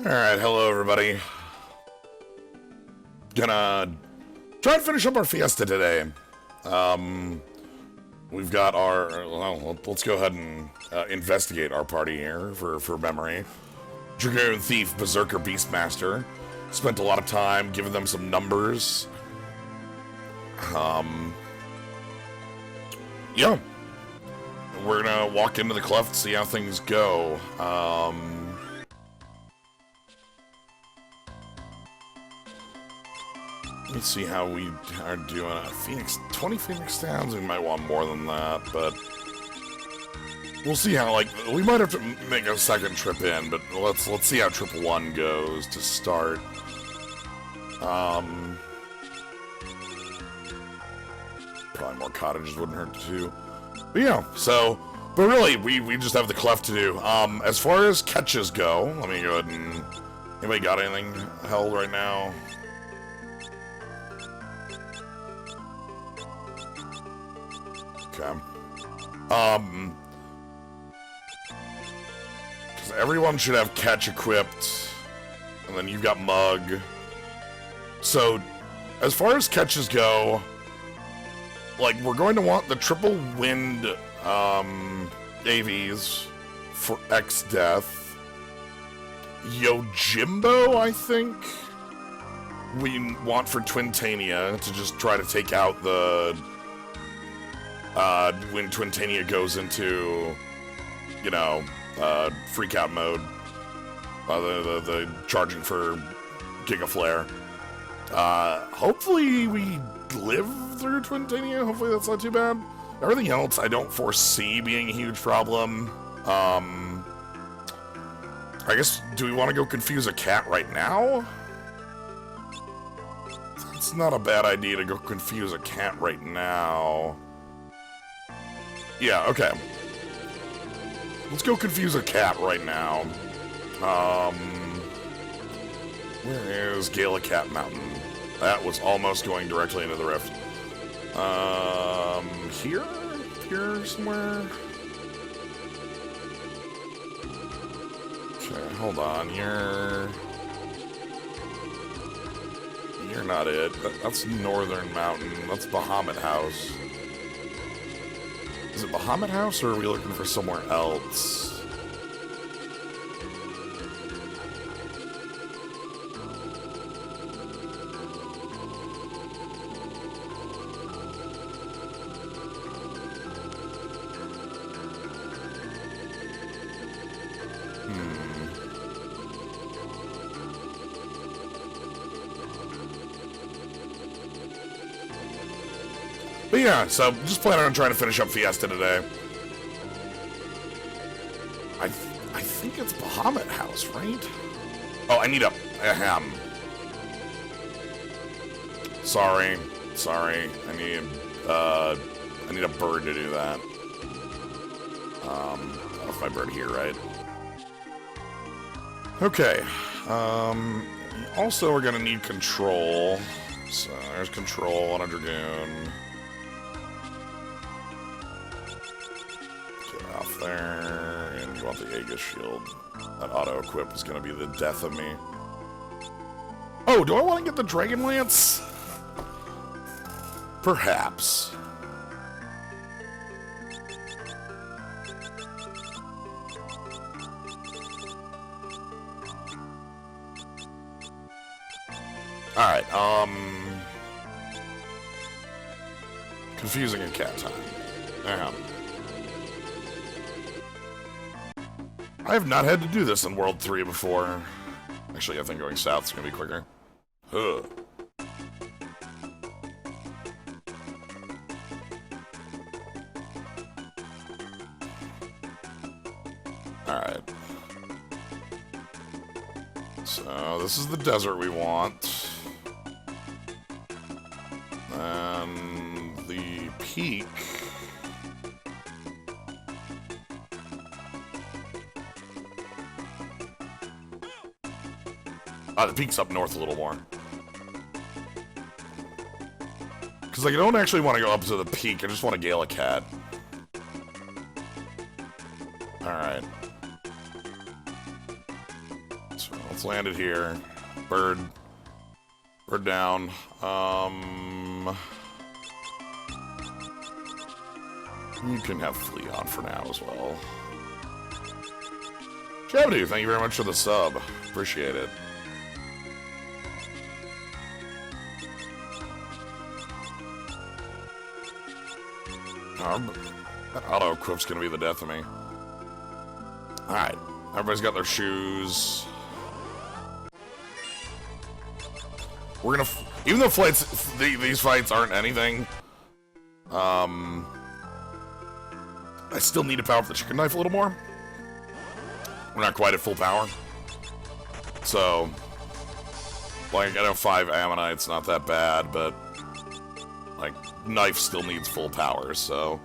Alright, hello everybody. Gonna try and finish up our Fiesta today. We've got our, well, let's go ahead and investigate our party here for memory. Dragoon, Thief, Berserker, Beastmaster. Spent a lot of time giving them some numbers. Yeah. We're gonna walk into the Cleft, see how things go. Let's see how we are doing. 20 Phoenix Downs, we might want more than that, but we'll see how, like, we might have to make a second trip in, but let's see how trip 1 goes to start. Probably more cottages wouldn't hurt too. But yeah, so, but really, we just have the Cleft to do. As far as catches go, let me go ahead and, anybody got anything held right now? Okay. Because everyone should have catch equipped, and then you've got mug. So, as far as catches go, like, we're going to want the triple wind, AVs for NeoExdeath. Yojimbo, I think, we want for Twintania to just try to take out the, when Twintania goes into, you know, freak out mode, the charging for Giga Flare. Hopefully we live through Twintania. Hopefully that's not too bad. Everything else I don't foresee being a huge problem. I guess, do we want to go confuse a cat right now? It's not a bad idea to go confuse a cat right now. Yeah, okay. Let's go confuse a cat right now. Where is Galacat Mountain? That was almost going directly into the rift. Here? Here somewhere? Okay, hold on. You're not it. That's Northern Mountain. That's Bahamut House. Is it Bahamut House, or are we looking for somewhere else? But yeah, so just planning on trying to finish up Fiesta today. I think it's Bahamut House, right? Oh, I need a ham. Sorry. I need a bird to do that. That's my bird here, right? Okay. Also, we're gonna need control. So there's control on a dragoon. Off there, and you want the Aegis shield. That auto-equip is going to be the death of me. Oh, do I want to get the Dragon Lance? Perhaps. Alright, confusing a cat time. I have not had to do this in World 3 before. Actually, I think going south is going to be quicker. Huh. Alright. So, this is the desert we want. And the peak... the peak's up north a little more. Because, like, I don't actually want to go up to the peak. I just want to gale a cat. Alright. So, let's Let's land it here. Bird. Bird down. You can have Flea on for now as well. Shabadoo, thank you very much for the sub. Appreciate it. That auto-equip's gonna be the death of me. Alright. Everybody's got their shoes. We're gonna... Even though these fights aren't anything, I still need to power up the chicken knife a little more. We're not quite at full power. So... Like, I know 5 Ammonites, not that bad, but... Like, knife still needs full power, so...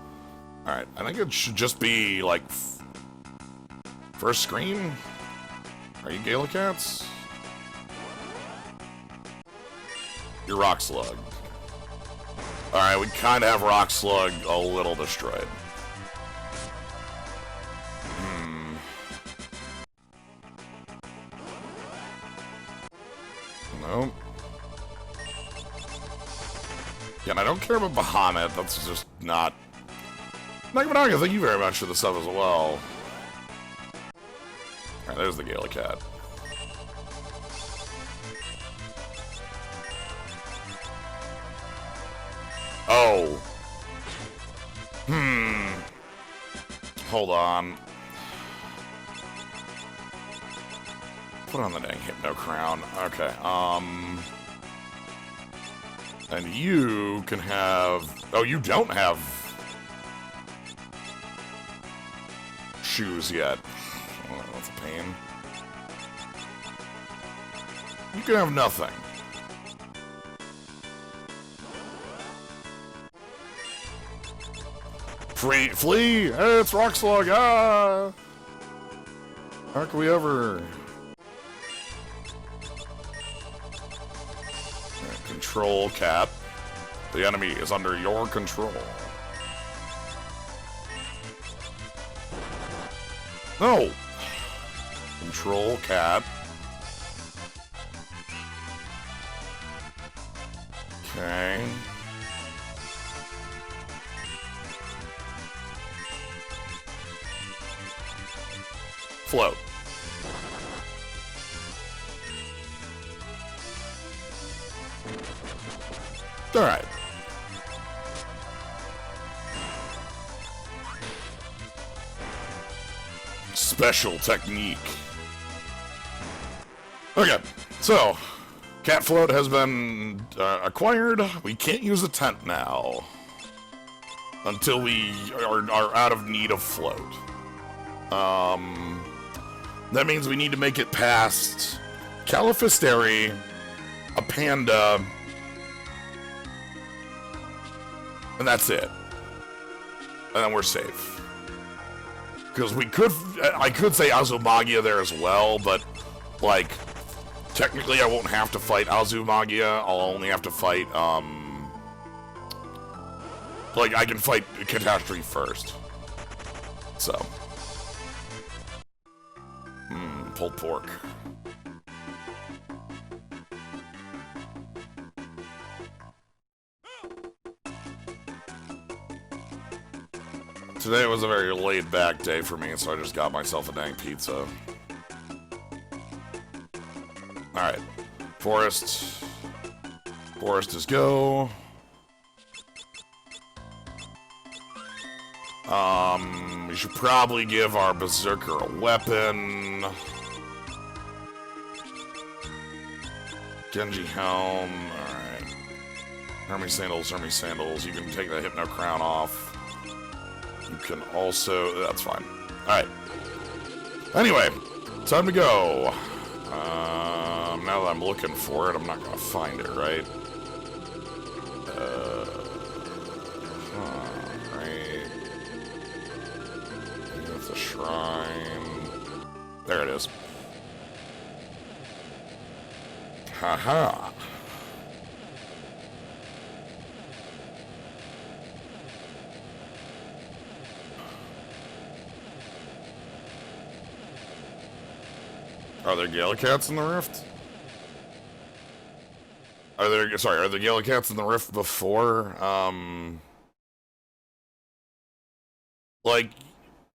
Alright, I think it should just be, like... First screen? Are you Galicats? You're Rock Slug. Alright, we kind of have Rock Slug a little destroyed. Nope. Yeah, and I don't care about Bahamut. That's just not... Naganaga, thank you very much for the sub as well. Alright, there's the Galicat. Oh. Hold on. Put on the dang Hypno Crown. Okay, and you can have... Oh, you don't have... shoes yet. Oh, that's a pain. You can have nothing. Flee! Hey, it's Rock Slug! Ah! How can we ever... Control Cat. The enemy is under your control. No! Control Cat. Okay. Float. Alright. Special technique. Okay, so Cat Float has been acquired. We can't use a tent now until we are out of need of float. That means we need to make it past Califisteri, a panda, and that's it. And then we're safe. Because I could say Azumagia there as well, but, like, technically I won't have to fight Azumagia. I'll only have to fight, like, I can fight Catastrophe first. So. Pulled pork. Today was a very laid-back day for me, so I just got myself a dang pizza. Alright. Forest. Forest is go. We should probably give our Berserker a weapon. Genji Helm. Alright. Hermes Sandals, Hermes Sandals. You can take the Hypno Crown off. You can also... That's fine. Alright. Anyway, time to go. Now that I'm looking for it, I'm not gonna find it, right? Right. That's a shrine. There it is. Haha. Are there Galacats in the rift? Are there Galacats in the rift before? Like,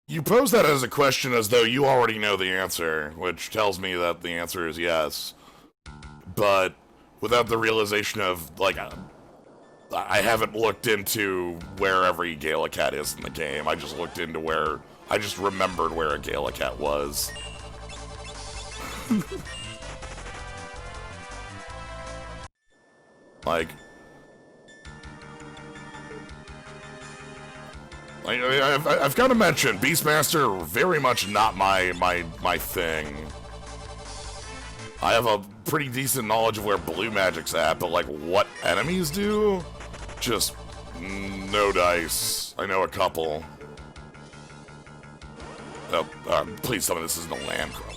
you pose that as a question as though you already know the answer, which tells me that the answer is yes. But without the realization of, like, I haven't looked into where every Galacat is in the game. I just looked into I just remembered where a Galacat was. Like, I've got to mention, Beastmaster, very much not my thing. I have a pretty decent knowledge of where blue magic's at, but like what enemies do? Just no dice. I know a couple. Oh, please tell me this isn't a land crop.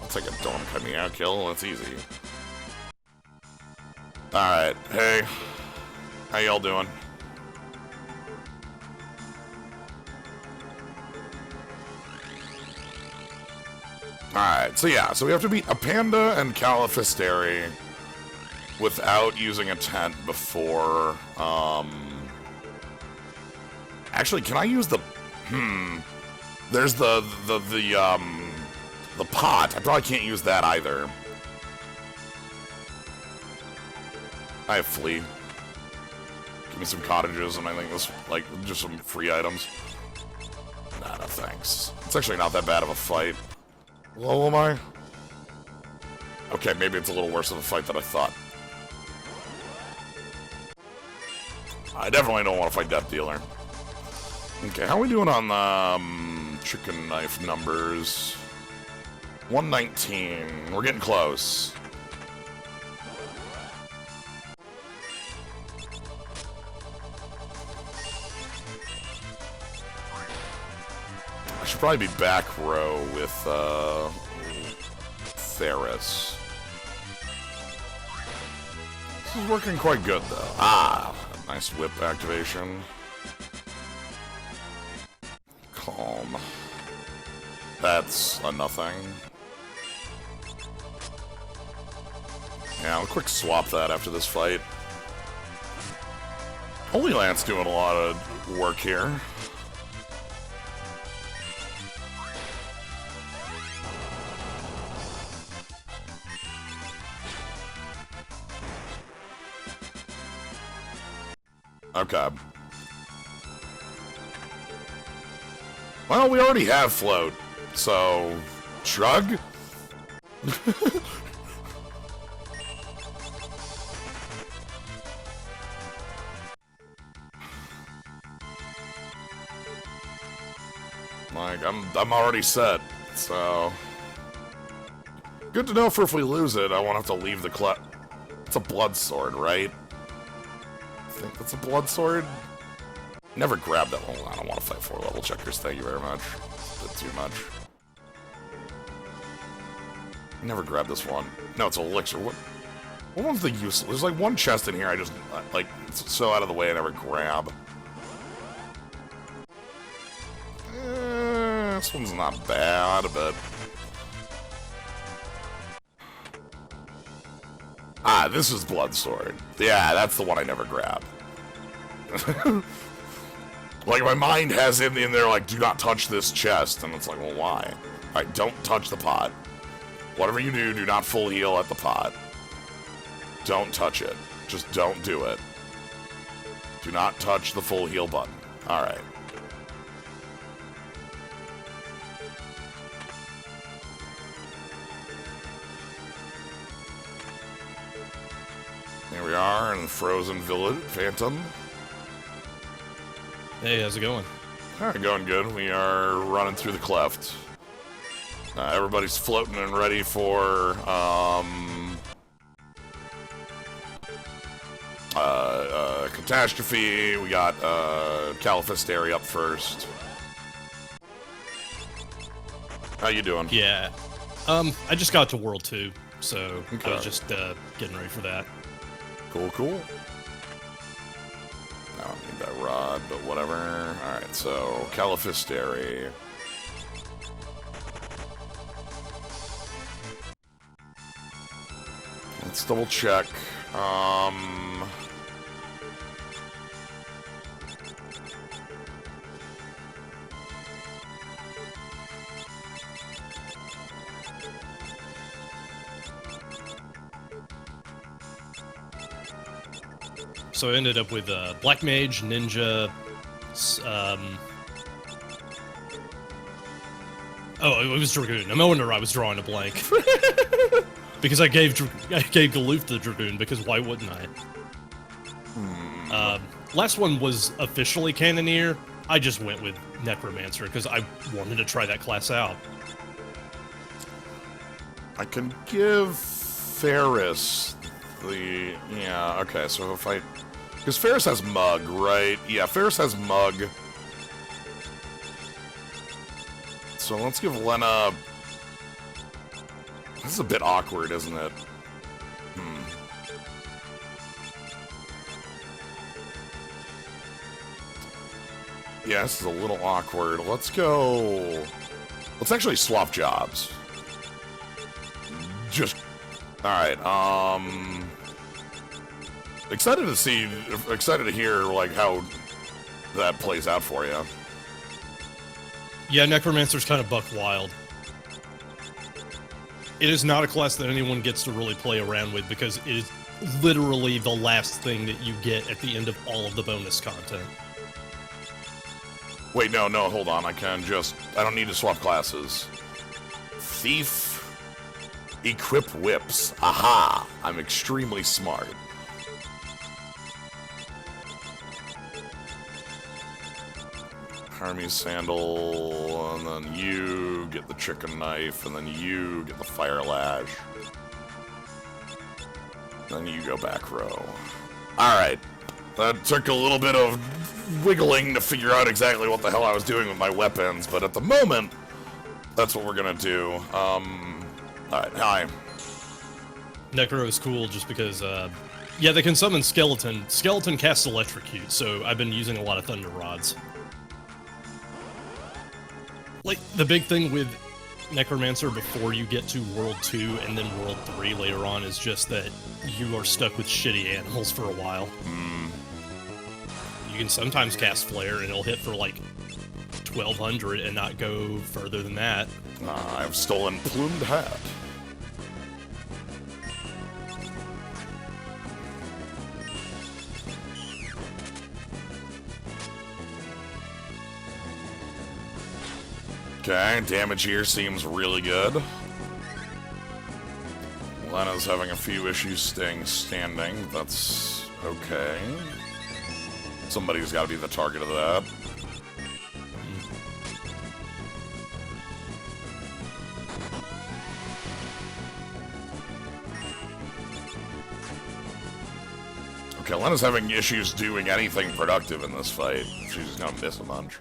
I'll take a Dorm Chimera kill, that's easy. Alright, hey. How y'all doing? Alright, so yeah, so we have to beat a Panda and Califisteri without using a tent before, actually, can I use the, there's the pot. I probably can't use that either. I have flea. Give me some cottages and I think this, like, just some free items. Nah, no thanks. It's actually not that bad of a fight. Low am I? Okay, maybe it's a little worse of a fight than I thought. I definitely don't want to fight Death Dealer. Okay, how are we doing on the chicken knife numbers? 119. We're getting close. I should probably be back row with Theris. This is working quite good though. Ah, nice whip activation. Calm. That's a nothing. Yeah, I'll quick swap that after this fight. Holy Lance doing a lot of work here. Okay. Well, we already have float, so shrug. Like I'm already set, so good to know for if we lose it, I won't have to leave the Cleft. It's a blood sword, right? I think that's a blood sword. Never grabbed that one. I don't want to fight 4 level checkers. Thank you very much. Did too much. Never grabbed this one. No, it's elixir. What one's the useless? There's like one chest in here I just, like, it's so out of the way I never grab. This one's not bad, but... Ah, this is blood sword. Yeah, that's the one I never grab. Like, my mind has in there, like, do not touch this chest. And it's like, well, why? Alright, don't touch the pot. Whatever you do, do not full heal at the pot. Don't touch it. Just don't do it. Do not touch the full heal button. Alright. Here we are in Frozen Village, Phantom. Hey, how's it going? Alright, going good. We are running through the Cleft. Everybody's floating and ready for, Catastrophe. We got, Califisteri up first. How you doing? Yeah. I just got to World 2, so Okay. I was just, getting ready for that. Cool, cool. I don't need that rod, but whatever. Alright, so, Califisteri. let's double check. So I ended up with Black Mage, Ninja, oh, it was Dragoon. No wonder I was drawing a blank. Because I gave Galoof the Dragoon, because why wouldn't I? Last one was officially Cannoneer. I just went with Necromancer, because I wanted to try that class out. I can give Ferris the... Yeah, okay, so if I... Because Ferris has Mug, right? Yeah, Ferris has Mug. So let's give Lena... This is a bit awkward, isn't it? Yeah, this is a little awkward. Let's go... Let's actually swap jobs. Just... Alright, excited to hear, like, how that plays out for you. Yeah, Necromancer's kind of buck wild. It is not a class that anyone gets to really play around with, because it is literally the last thing that you get at the end of all of the bonus content. Wait, no, hold on. I don't need to swap classes. Thief. Equip whips. Aha! I'm extremely smart. Hermes sandal, and then you get the chicken knife, and then you get the fire lash. Then you go back row. Alright. That took a little bit of wiggling to figure out exactly what the hell I was doing with my weapons, but at the moment, that's what we're gonna do. Alright, hi. Necro is cool just because, yeah, they can summon Skeleton. Skeleton casts Electrocute, so I've been using a lot of Thunder Rods. Like, the big thing with Necromancer before you get to World 2 and then World 3 later on is just that you are stuck with shitty animals for a while. You can sometimes cast Flare and it'll hit for like 1200 and not go further than that. I've stolen Plumed Hat. Okay, damage here seems really good. Lena's having a few issues staying standing. That's okay. Somebody's got to be the target of that. Okay, Lena's having issues doing anything productive in this fight. She's gonna miss a bunch.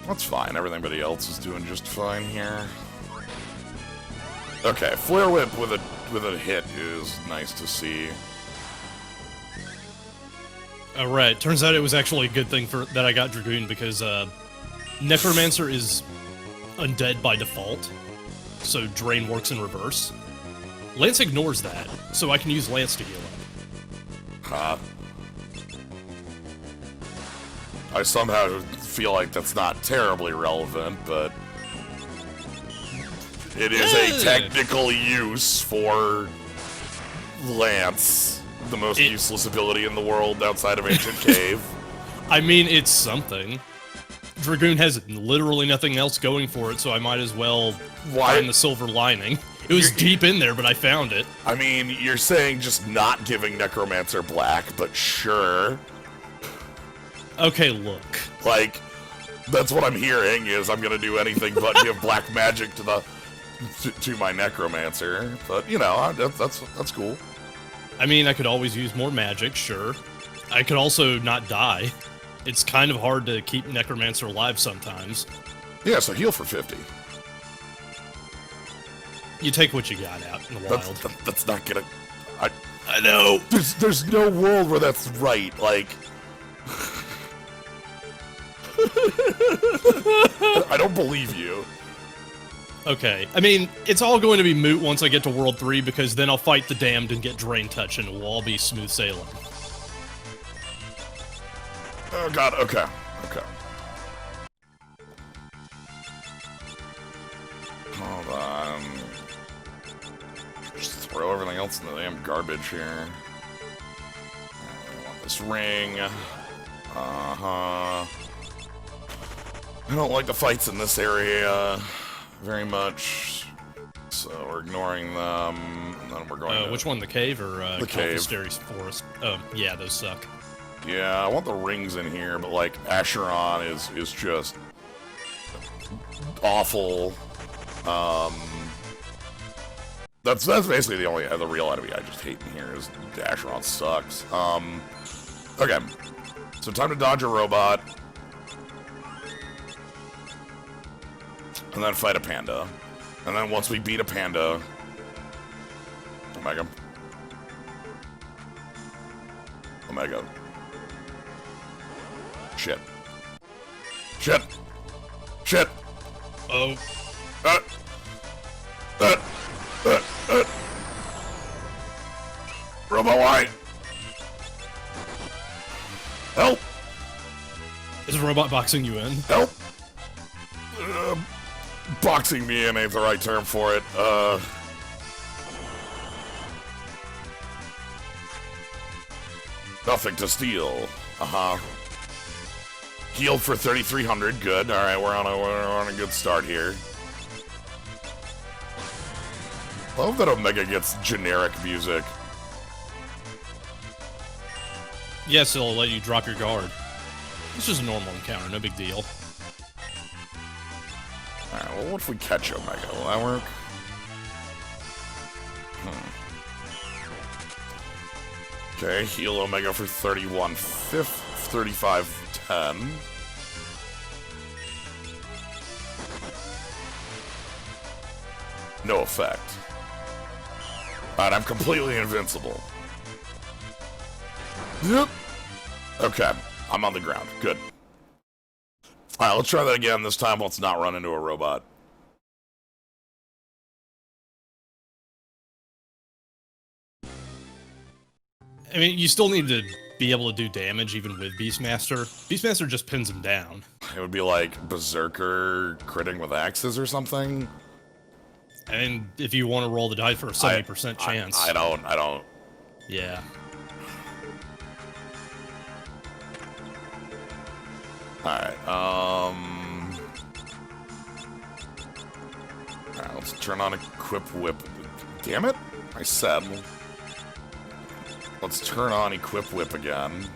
That's fine. Everybody else is doing just fine here. Okay, Flare Whip with a hit is nice to see. Alright, turns out it was actually a good thing that I got Dragoon, because Necromancer is undead by default, so Drain works in reverse. Lance ignores that, so I can use Lance to heal up. I somehow feel like that's not terribly relevant, but it is a technical use for Lance, the most useless ability in the world outside of Ancient Cave. I mean, it's something. Dragoon has literally nothing else going for it, so I might as well find the silver lining. It was deep in there, but I found it. I mean, you're saying just not giving Necromancer black, but sure. Okay, look. Like, that's what I'm hearing, is I'm gonna do anything but give black magic to my Necromancer. But, you know, that's cool. I mean, I could always use more magic, sure. I could also not die. It's kind of hard to keep Necromancer alive sometimes. Yeah, so heal for 50. You take what you got out in the wild. That's not gonna... I know! There's no world where that's right, like... I don't believe you. Okay, I mean, it's all going to be moot once I get to World 3, because then I'll fight the damned and get Drain Touch, and we'll all be smooth sailing. Oh god, okay. Okay. Hold on. Just throw everything else in the damn garbage here. I want this ring. Uh-huh. I don't like the fights in this area very much, so we're ignoring them, and then we're going to... Which one, the cave or the cave. Calphastery's Forest? Oh, yeah, those suck. Yeah, I want the rings in here, but like Acheron is just awful. That's basically the only the real enemy I just hate in here is Acheron sucks. Okay, so time to dodge a robot, and then fight a panda, and then once we beat a panda, Omega. Shit. Shit. Shit. Oh. Robo White. Help. Is a robot boxing you in? Help. Boxing me in ain't the right term for it. Nothing to steal. Uh-huh. Healed for 3,300. Good. All right, we're on a good start here. Love that Omega gets generic music. Yes, it'll let you drop your guard. It's just a normal encounter, no big deal. All right. Well, what if we catch Omega? Will that work? Okay. Heal Omega for 3510. No effect. Alright, I'm completely invincible. Yep. Okay, I'm on the ground. Good. Alright, let's try that again. This time, let's not run into a robot. I mean, you still need to be able to do damage even with Beastmaster. Beastmaster just pins him down. It would be like Berserker critting with axes or something. And if you want to roll the die for a 70% chance. I don't. Yeah. Alright, alright, let's turn on Equip Whip. Damn it! I said. Let's turn on Equip Whip again.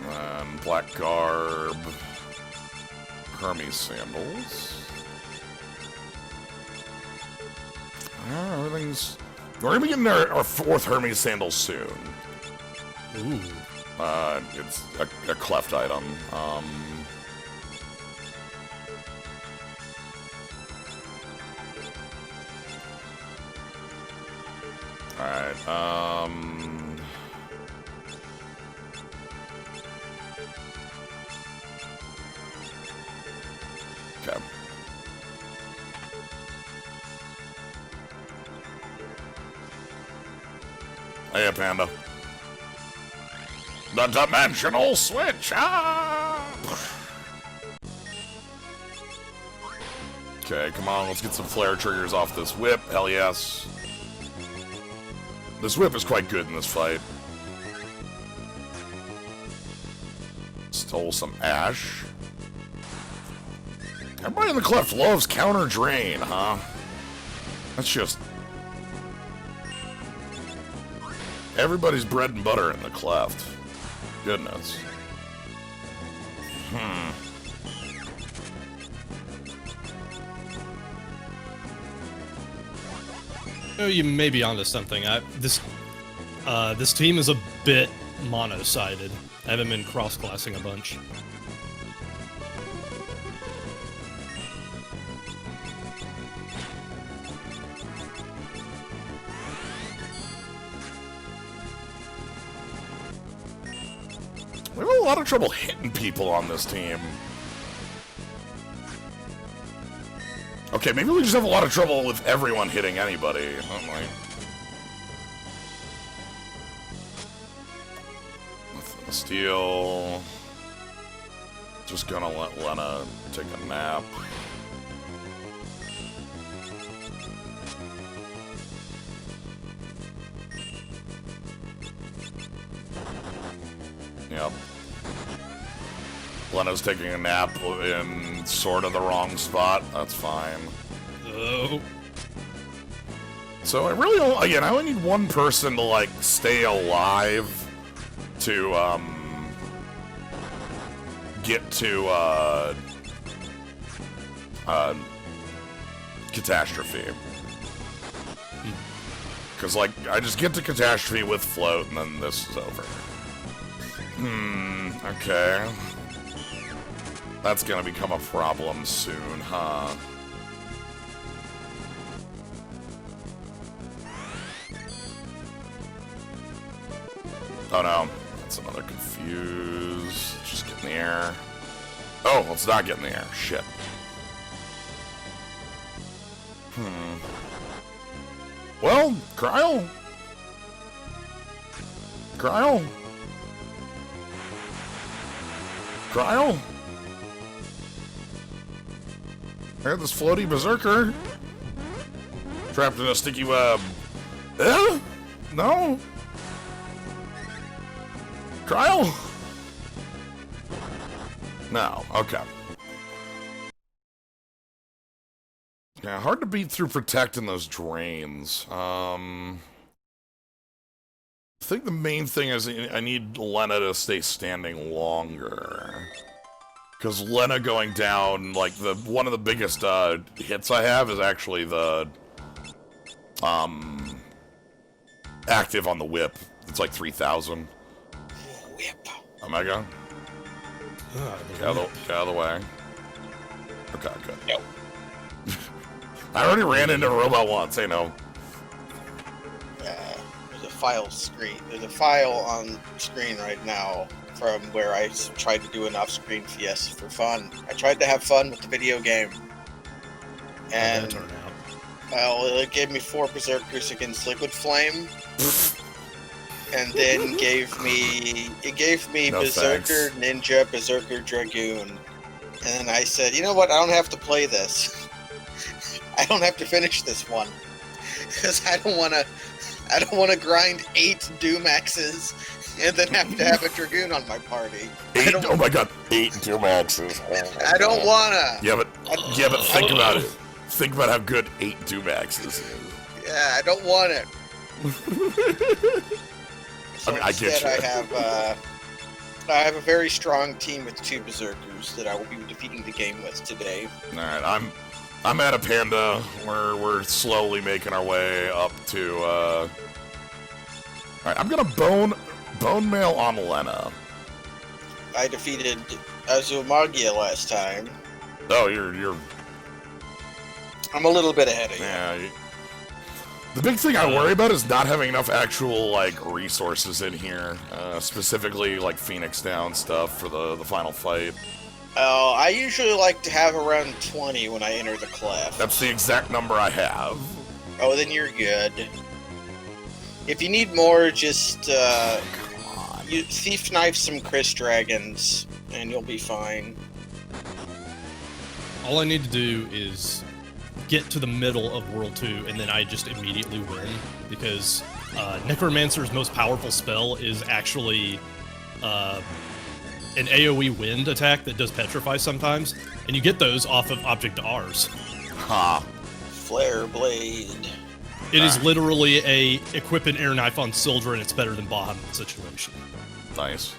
And Black Garb. Hermes Sandals. Everything's... We're gonna be getting our fourth Hermes Sandals soon. Ooh. It's a Cleft item. Alright, okay. Hey, Panda. The dimensional switch! Ah! Okay, come on, let's get some flare triggers off this whip. Hell yes. This whip is quite good in this fight. Stole some ash. Everybody in the Cleft loves counter drain, huh? That's just... everybody's bread and butter in the Cleft. Goodness. Oh, you may be onto something. This team is a bit mono-sided. I haven't been cross-classing a bunch. We have a lot of trouble hitting people on this team. Okay, maybe we just have a lot of trouble with everyone hitting anybody. I'm like... Steel. Just gonna let Lena take a nap. Yep. Lena's taking a nap in sort of the wrong spot. That's fine. Oh. So I really only, again, I only need one person to, like, stay alive to, get to, Catastrophe. Because, like, I just get to Catastrophe with Float, and then this is over. Okay. That's gonna become a problem soon, huh? Oh no, that's another confuse. Just get in the air. Oh, let's not get in the air. Shit. Well, Cryo? Cryo? Cryo? I got this floaty berserker. Trapped in a sticky web. No? Cryo? No, okay. Yeah, hard to beat through protecting those drains. I think the main thing is I need Lena to stay standing longer. Because Lena going down, like, one of the biggest hits I have is actually the active on the whip. It's like 3,000. Whip. Omega. Get out of the way. Okay, good. Nope. I already ran into a robot once, hey no. There's a file screen. There's a file on screen right now from where I tried to do an off-screen Fiesta for fun. I tried to have fun with the video game. And, well, it gave me 4 Berserkers against Liquid Flame. And then gave me no Berserker, thanks. Ninja, Berserker, Dragoon. And then I said, you know what, I don't have to play this. I don't have to finish this one. Because I don't wanna grind 8 Doomaxes and then have to have a Dragoon on my party. 8, oh my god, 8 Doomaxes. I don't wanna. Yeah, but think about it. Think about how good 8 Doomaxes is. Yeah, I don't want it. So I mean, I get you. I have a very strong team with 2 Berserkers that I will be defeating the game with today. Alright, I'm at a Panda. We're slowly making our way up to Alright, I'm gonna bone mail on Lena. I defeated Azumagia last time. Oh, you're I'm a little bit ahead of you. Yeah. The big thing I worry about is not having enough actual, like, resources in here. Specifically, like, Phoenix Down stuff for the final fight. Oh, I usually like to have around 20 when I enter the Cleft. That's the exact number I have. Oh, then you're good. If you need more, just, you thief knife some Chris Dragons, and you'll be fine. All I need to do is get to the middle of World 2, and then I just immediately win, because Necromancer's most powerful spell is actually an AoE wind attack that does Petrify sometimes, and you get those off of Object R's. Ha. Flare Blade. It is literally a equip an air knife on Sildra, and it's better than Bahamut situation. Nice.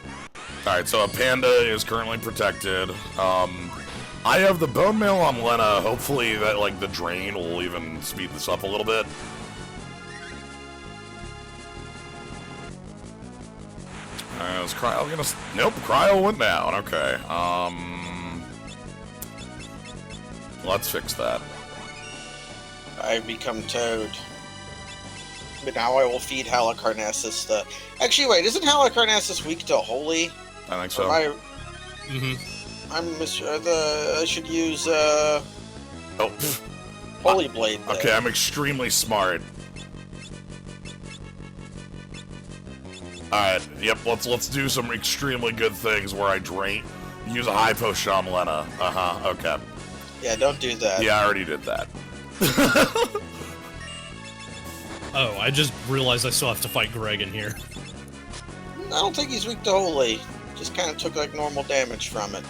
Alright, so a Panda is currently protected. I have the bone mail on Lena. Hopefully that, like, the drain will even speed this up a little bit. Is Cryo gonna... Nope, Cryo went down. Okay. Let's fix that. I become Toad. But now I will feed Halicarnassus the... Actually, wait, isn't Halicarnassus weak to Holy? I think so. I should use Oh, Holy Blade. Then. okay, I'm extremely smart. Alright, yep, let's do some extremely good things where I use a high potion on Lena. Okay. Yeah, don't do that. Yeah, I already did that. Oh, I just realized I still have to fight Greg in here. I don't think he's weak to Holy. Just kind of took like normal damage from it.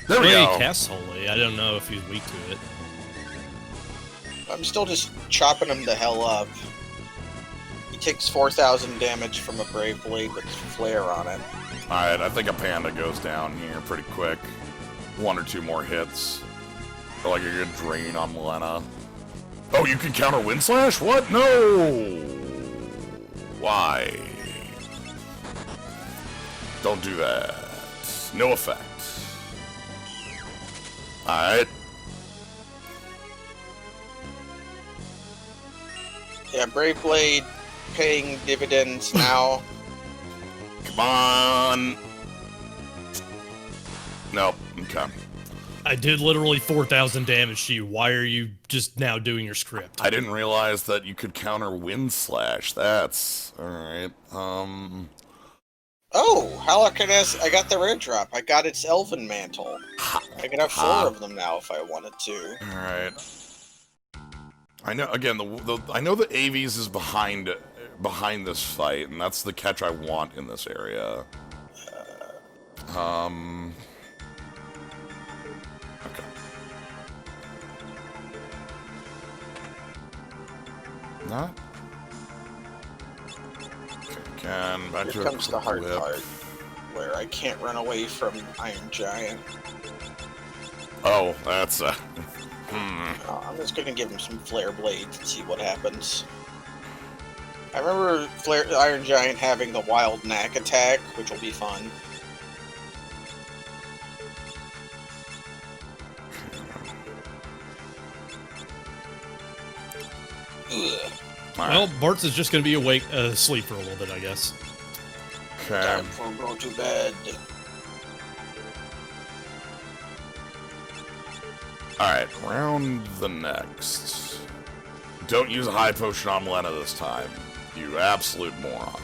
There we Well, go. he casts Holy. I don't know if he's weak to it. I'm still just chopping him the hell up. He takes 4,000 damage from a Brave Blade with Flare on it. Alright, I think a panda goes down here pretty quick. 1 or 2 more hits. Or like a good drain on Lena. Oh, you can counter Wind Slash? What? No! Why? Don't do that. No effect. Alright. Yeah, Brave Blade paying dividends now. Come on. Nope. Okay. I did literally 4,000 damage to you. Why are you just now doing your script? I didn't realize that you could counter Wind Slash. That's... Alright. Oh, Halakarnas, I got the rare drop. I got its Elven Mantle. I can have 4 of them now if I wanted to. Alright. I know, again, I know that Aves is behind this fight, and that's the catch I want in this area. Okay. Not? Okay, again, back Here to comes the hard whip. part, where I can't run away from Iron Giant. Oh, that's I'm just gonna give him some Flare Blades and see what happens. I remember Iron Giant having the Wild Knack attack, which will be fun. Ugh. Well, Bart's is just going to be asleep for a little bit, I guess. Okay. Time for go to bed. Alright, round the next. Don't use a high potion on Lena this time. You absolute moron.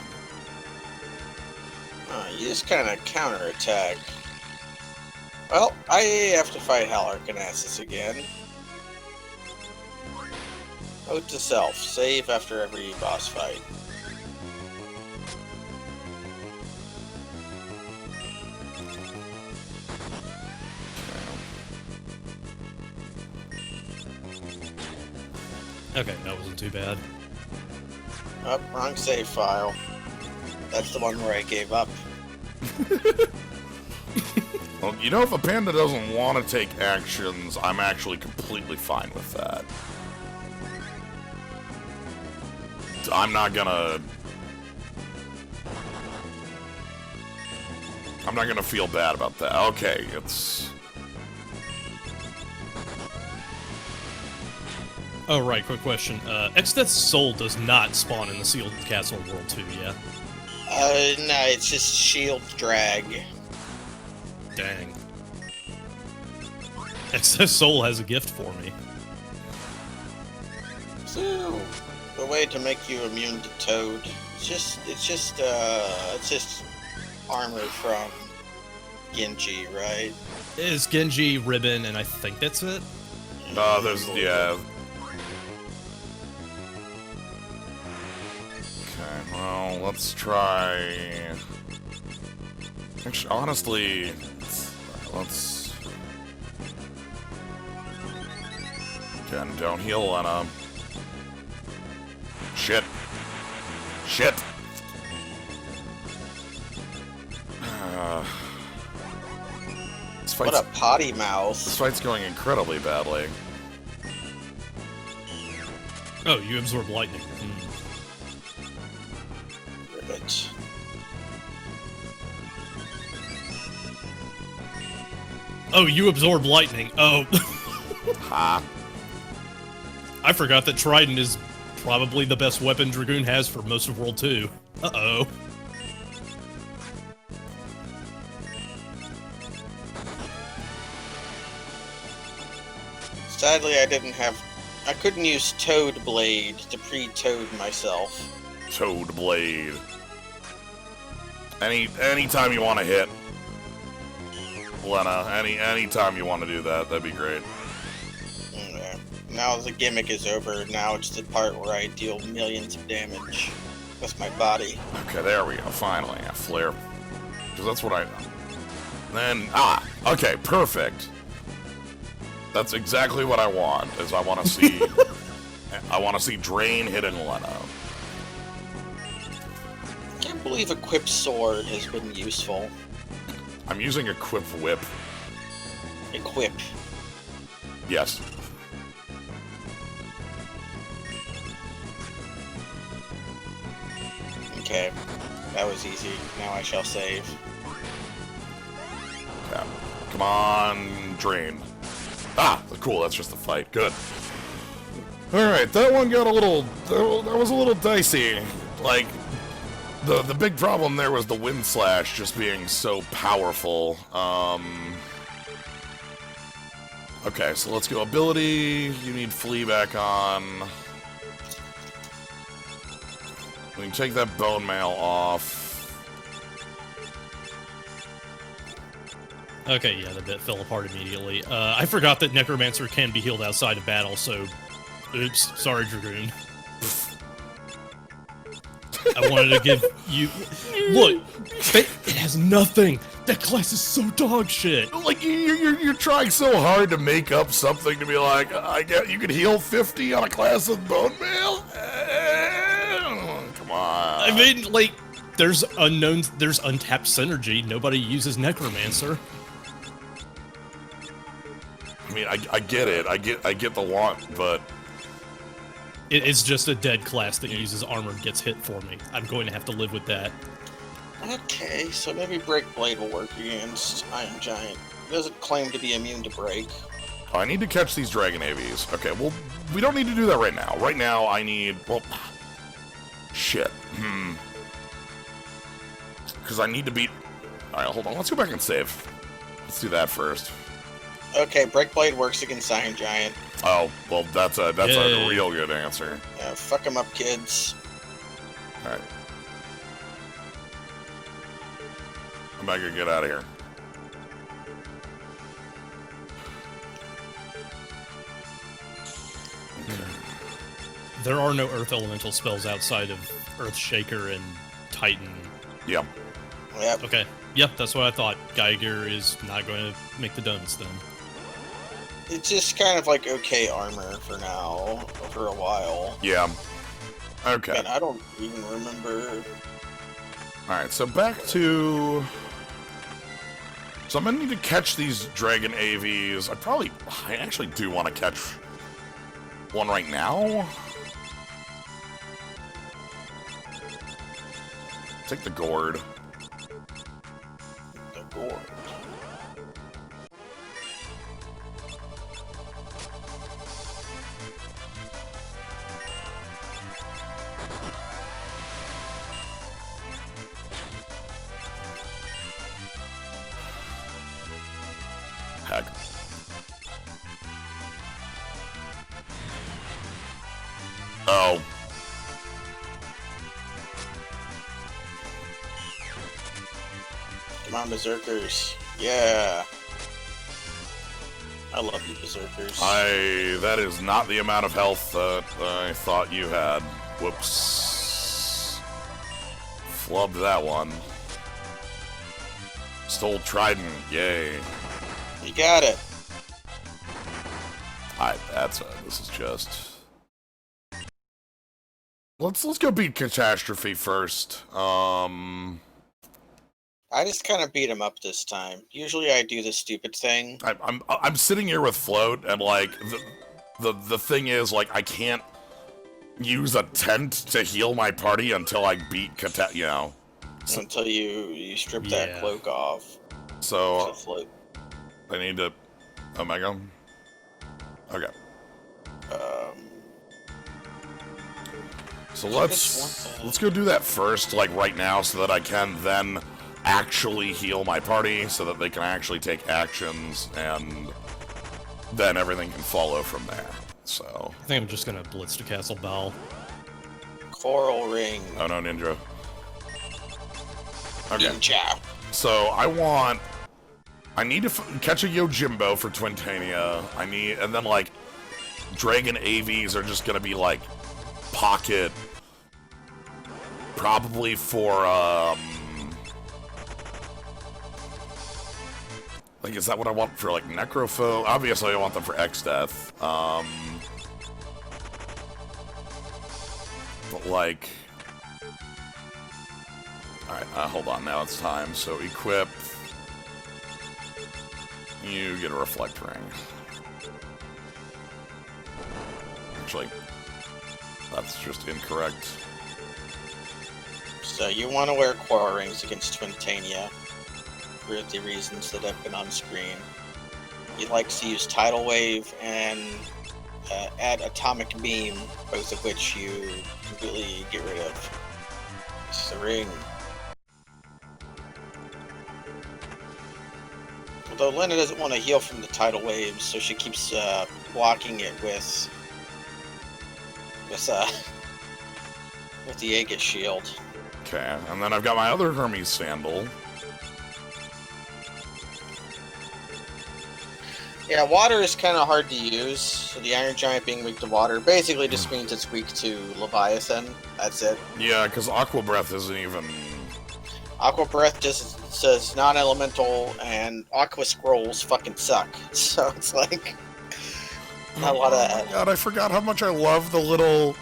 You just kind of counterattack. Well, I have to fight Halakarnas again. Note to self, save after every boss fight. Okay, that wasn't too bad. Oh, wrong save file. That's the one where I gave up. Well, you know, if a panda doesn't want to take actions, I'm actually completely fine with that. I'm not gonna feel bad about that. Okay, it's... Oh, right, quick question. Exdeath's soul does not spawn in the Sealed Castle World 2, yeah? No, it's just shield drag. Dang. Exdeath's soul has a gift for me. So, the way to make you immune to Toad. It's just armor from Genji, right? It's Genji, Ribbon, and I think that's it? yeah. Okay, well, let's try... Actually, honestly, let's... Again, don't heal Lena. Shit. Shit! What a potty mouth. This fight's going incredibly badly. Oh, you absorb lightning. Ribbit. Oh, you absorb lightning. Oh. Ha. I forgot that Trident is probably the best weapon Dragoon has for most of World 2. Uh-oh. Sadly, I couldn't use Toad Blade to pre-toad myself. Toad Blade. Anytime you want to hit Lena, anytime you want to do that, that'd be great. Okay. Now the gimmick is over. Now it's the part where I deal millions of damage with my body. Okay, there we go. Finally, a flare. Because that's what I... Then, okay, perfect. That's exactly what I want, is I want to see... I want to see Drain hitting Lena. I can't believe Equip Sword has been useful. I'm using Equip Whip. Equip. Yes. Okay. That was easy. Now I shall save. Yeah. Come on, Drain. Cool, that's just a fight. Good. Alright, that one got a little... That was a little dicey. Like, the big problem there was the Wind Slash just being so powerful. Okay, so let's go ability. You need Flee back on. We can take that Bone Mail off. Okay, yeah, the bit fell apart immediately. I forgot that Necromancer can be healed outside of battle, so... Oops, sorry, Dragoon. I wanted to give you... Look, it has nothing! That class is so dog shit! Like, you're trying so hard to make up something to be like, I get you can heal 50 on a class of Bone Mail? Come on. I mean, like, there's untapped synergy. Nobody uses Necromancer. I mean, I get it. I get the want, but... It's just a dead class that uses armor and gets hit for me. I'm going to have to live with that. Okay, so maybe Break Blade will work against Iron Giant. It doesn't claim to be immune to Break. I need to catch these Dragon AVs. Okay, well, we don't need to do that right now. Right now, I need... Well... Shit. Because I need to beat... Alright, hold on. Let's go back and save. Let's do that first. Okay, Break Blade works against Iron Giant. Oh, well, that's a real good answer. Yeah, fuck him up, kids. Alright. I'm about to get out of here. There are no Earth Elemental spells outside of Earth Shaker and Titan. Yep. Yep. Okay. Yep, that's what I thought. Geiger is not going to make the donuts then. It's just kind of like okay armor for now, for a while. Yeah. Okay. And I don't even remember. Alright, so back to... So I'm gonna need to catch these Dragon AVs. I actually do want to catch one right now. Take the gourd. The gourd. Heck. Oh. Come on, Berserkers. Yeah. I love you, Berserkers. That is not the amount of health that I thought you had. Whoops. Flubbed that one. Stole Trident. Yay. You got it. This is just... Let's go beat Catastrophe first. I just kind of beat him up this time. Usually I do the stupid thing. I'm sitting here with Float, and like the thing is, like, I can't use a tent to heal my party until I beat you know. Until you strip that cloak off. So I need to... Omega? Okay. So let's go do that first, like right now, so that I can then actually heal my party, so that they can actually take actions, and then everything can follow from there. So I think I'm just gonna blitz to Castle Bell. Coral Ring. oh no, Ninja. Okay. Ninja. So I need to catch a Yojimbo for Twintania. And then like Dragon AVs are just gonna be like pocket, probably for like, is that what I want for like Necropho? Obviously, I want them for XDeath. But like, all right, hold on. Now it's time. So equip. You get a Reflect Ring. Actually, that's just incorrect. So you want to wear Coral Rings against Twintania for the reasons that have been on screen. He likes to use Tidal Wave and add Atomic Beam, both of which you completely get rid of. This is the ring. Although Lena doesn't want to heal from the Tidal Waves, so she keeps blocking it with the Aegis Shield. Okay, and then I've got my other Hermes Sandal. Yeah, water is kind of hard to use. So the Iron Giant being weak to water basically just means it's weak to Leviathan. That's it. Yeah, because Aqua Breath isn't even... Aqua Breath just says non-elemental, and Aqua Scrolls fucking suck. So it's like not a lot of that. Oh my god, I forgot how much I love the little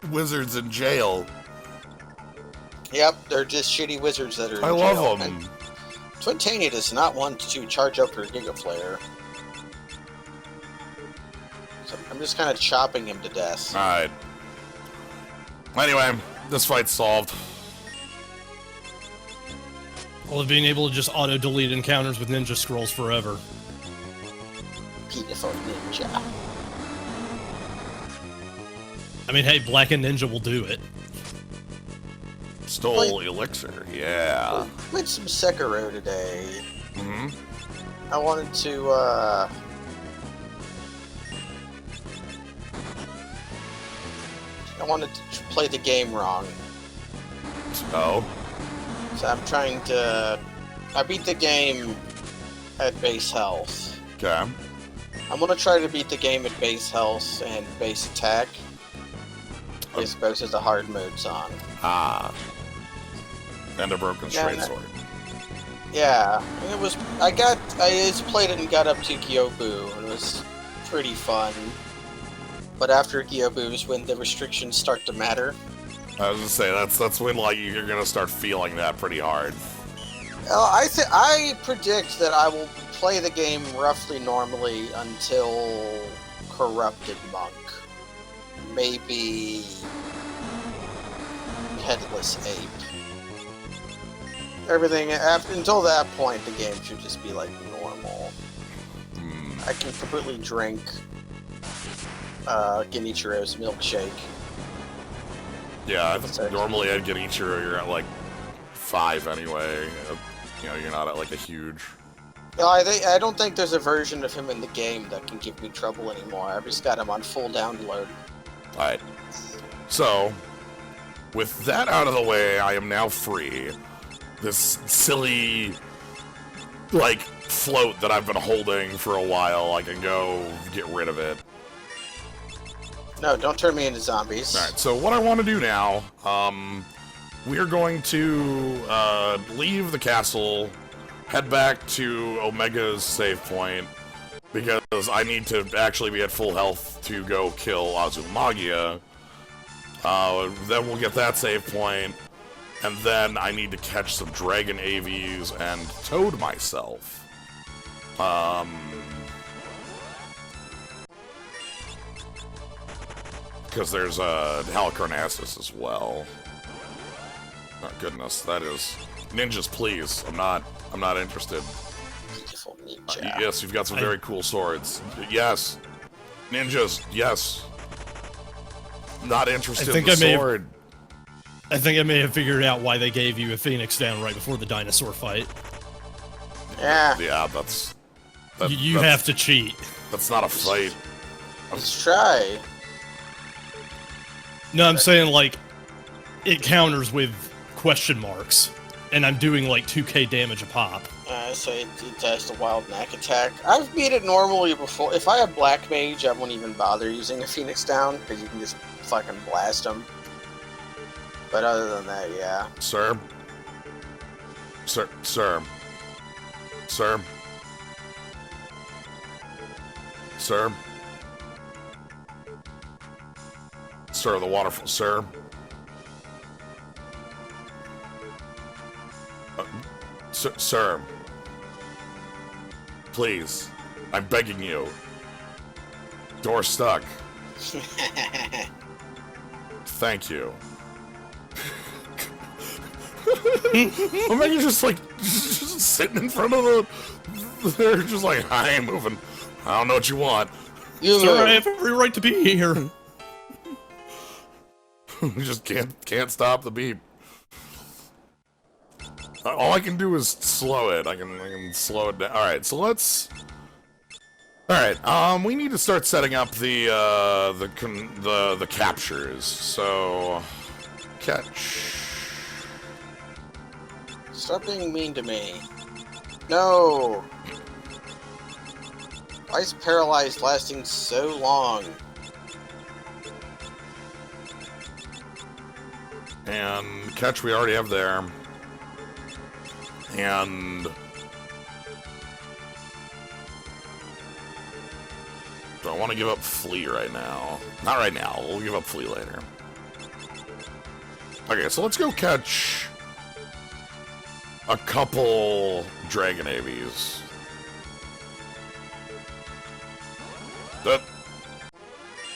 wizards in jail. Yep, they're just shitty wizards that are in I jail. love them. And Twintania does not want to charge up her Giga Flare. So I'm just kind of chopping him to death. Alright. Anyway, this fight's solved. Well, of being able to just auto-delete encounters with ninja scrolls forever. Beautiful ninja. I mean, hey, Black and Ninja will do it. Stole Elixir, yeah. Played some Sekiro today. Mm-hmm. I wanted to, play the game wrong. Oh. So I'm trying to... I beat the game at base health. Okay. I'm gonna try to beat the game at base health and base attack. I suppose as the hard mode's on. Ah. And a broken straight Yeah, sword. Yeah, it was. I just played it and got up to Gyobu, and it was pretty fun. But after Gyobu is when the restrictions start to matter. I was gonna say that's when like you're gonna start feeling that pretty hard. I predict that I will play the game roughly normally until Corrupted Monk, maybe Headless Ape. Everything until that point, the game should just be like normal. I can completely drink Genichiro's milkshake. Yeah, I think normally I'd get Ichiro, you're at like 5 anyway. You know, you're not at like a huge... No, I don't think there's a version of him in the game that can give me trouble anymore. I've just got him on full download. Alright. So, with that out of the way, I am now free. This silly, like, float that I've been holding for a while, I can go get rid of it. No, don't turn me into zombies. Alright, so what I want to do now, we are going to leave the castle, head back to Omega's save point, because I need to actually be at full health to go kill Azumagia. Then we'll get that save point, and then I need to catch some Dragon AVs and Toad myself. Because there's Halicarnassus as well. Oh goodness, that is... Ninjas, please. I'm not interested. Beautiful ninja. Yes, you've got some very cool swords. Yes. Ninjas, yes. Not interested in the sword. I think I may have figured out why they gave you a Phoenix down right before the dinosaur fight. Yeah. That's... You have to cheat. That's not a fight. Let's try. No, I'm saying, like, it counters with question marks, and I'm doing, like, 2k damage a pop. So it does the wild knack attack. I've beat it normally before. If I had Black Mage, I wouldn't even bother using a Phoenix Down, because you can just fucking blast them. But other than that, yeah. Sir? Sir? Sir? Sir? Sir? Sir, the waterfall. Sir? Sir? Please. I'm begging you. Door stuck. Thank you. I'm like, just like, just sitting in front of the... They're just like, I ain't moving. I don't know what you want. Sir, I have every right to be here. We just can't stop the beep. All I can do is slow it. I can slow it down. All right, so let's. All right, we need to start setting up the captures. So, catch. Stop being mean to me. No. Why is paralyzed lasting so long? And catch we already have there. And do I want to give up Flea right now? Not right now. We'll give up Flea later. Okay, so let's go catch a couple Dragon Avies.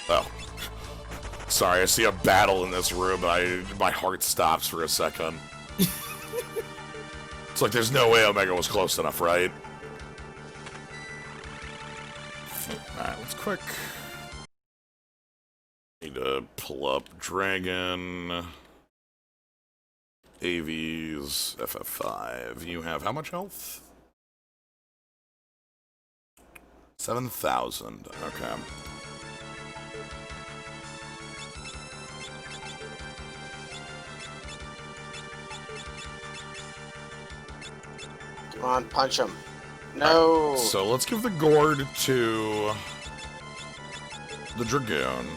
Oh. Sorry, I see a battle in this room, and my heart stops for a second. It's like there's no way Omega was close enough, right? Alright, let's quick. Need to pull up Dragon. Avies, FF5. You have how much health? 7,000. Okay. Come on, punch him. No. Right, so let's give the gourd to the Dragoon.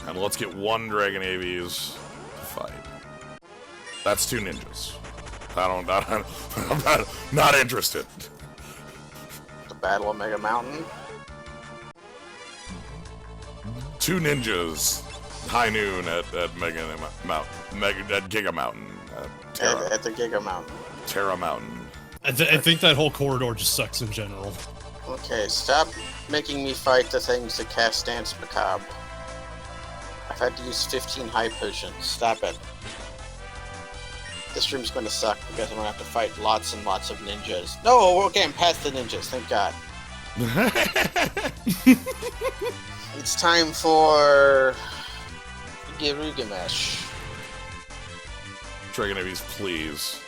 And let's get one Dragon Avies to fight. That's 2 ninjas. I'm not interested. The Battle of Mega Mountain. 2 ninjas. High noon at Giga Mountain. At the Giga Mountain. Terra Mountain. I think that whole corridor just sucks in general. Okay, stop making me fight the things that cast Dance Macabre. I've had to use 15 high potions. Stop it. This room's going to suck because I'm going to have to fight lots and lots of ninjas. No, okay, I'm past the ninjas, thank God. It's time for Girugamesh. Dragon Avies, please.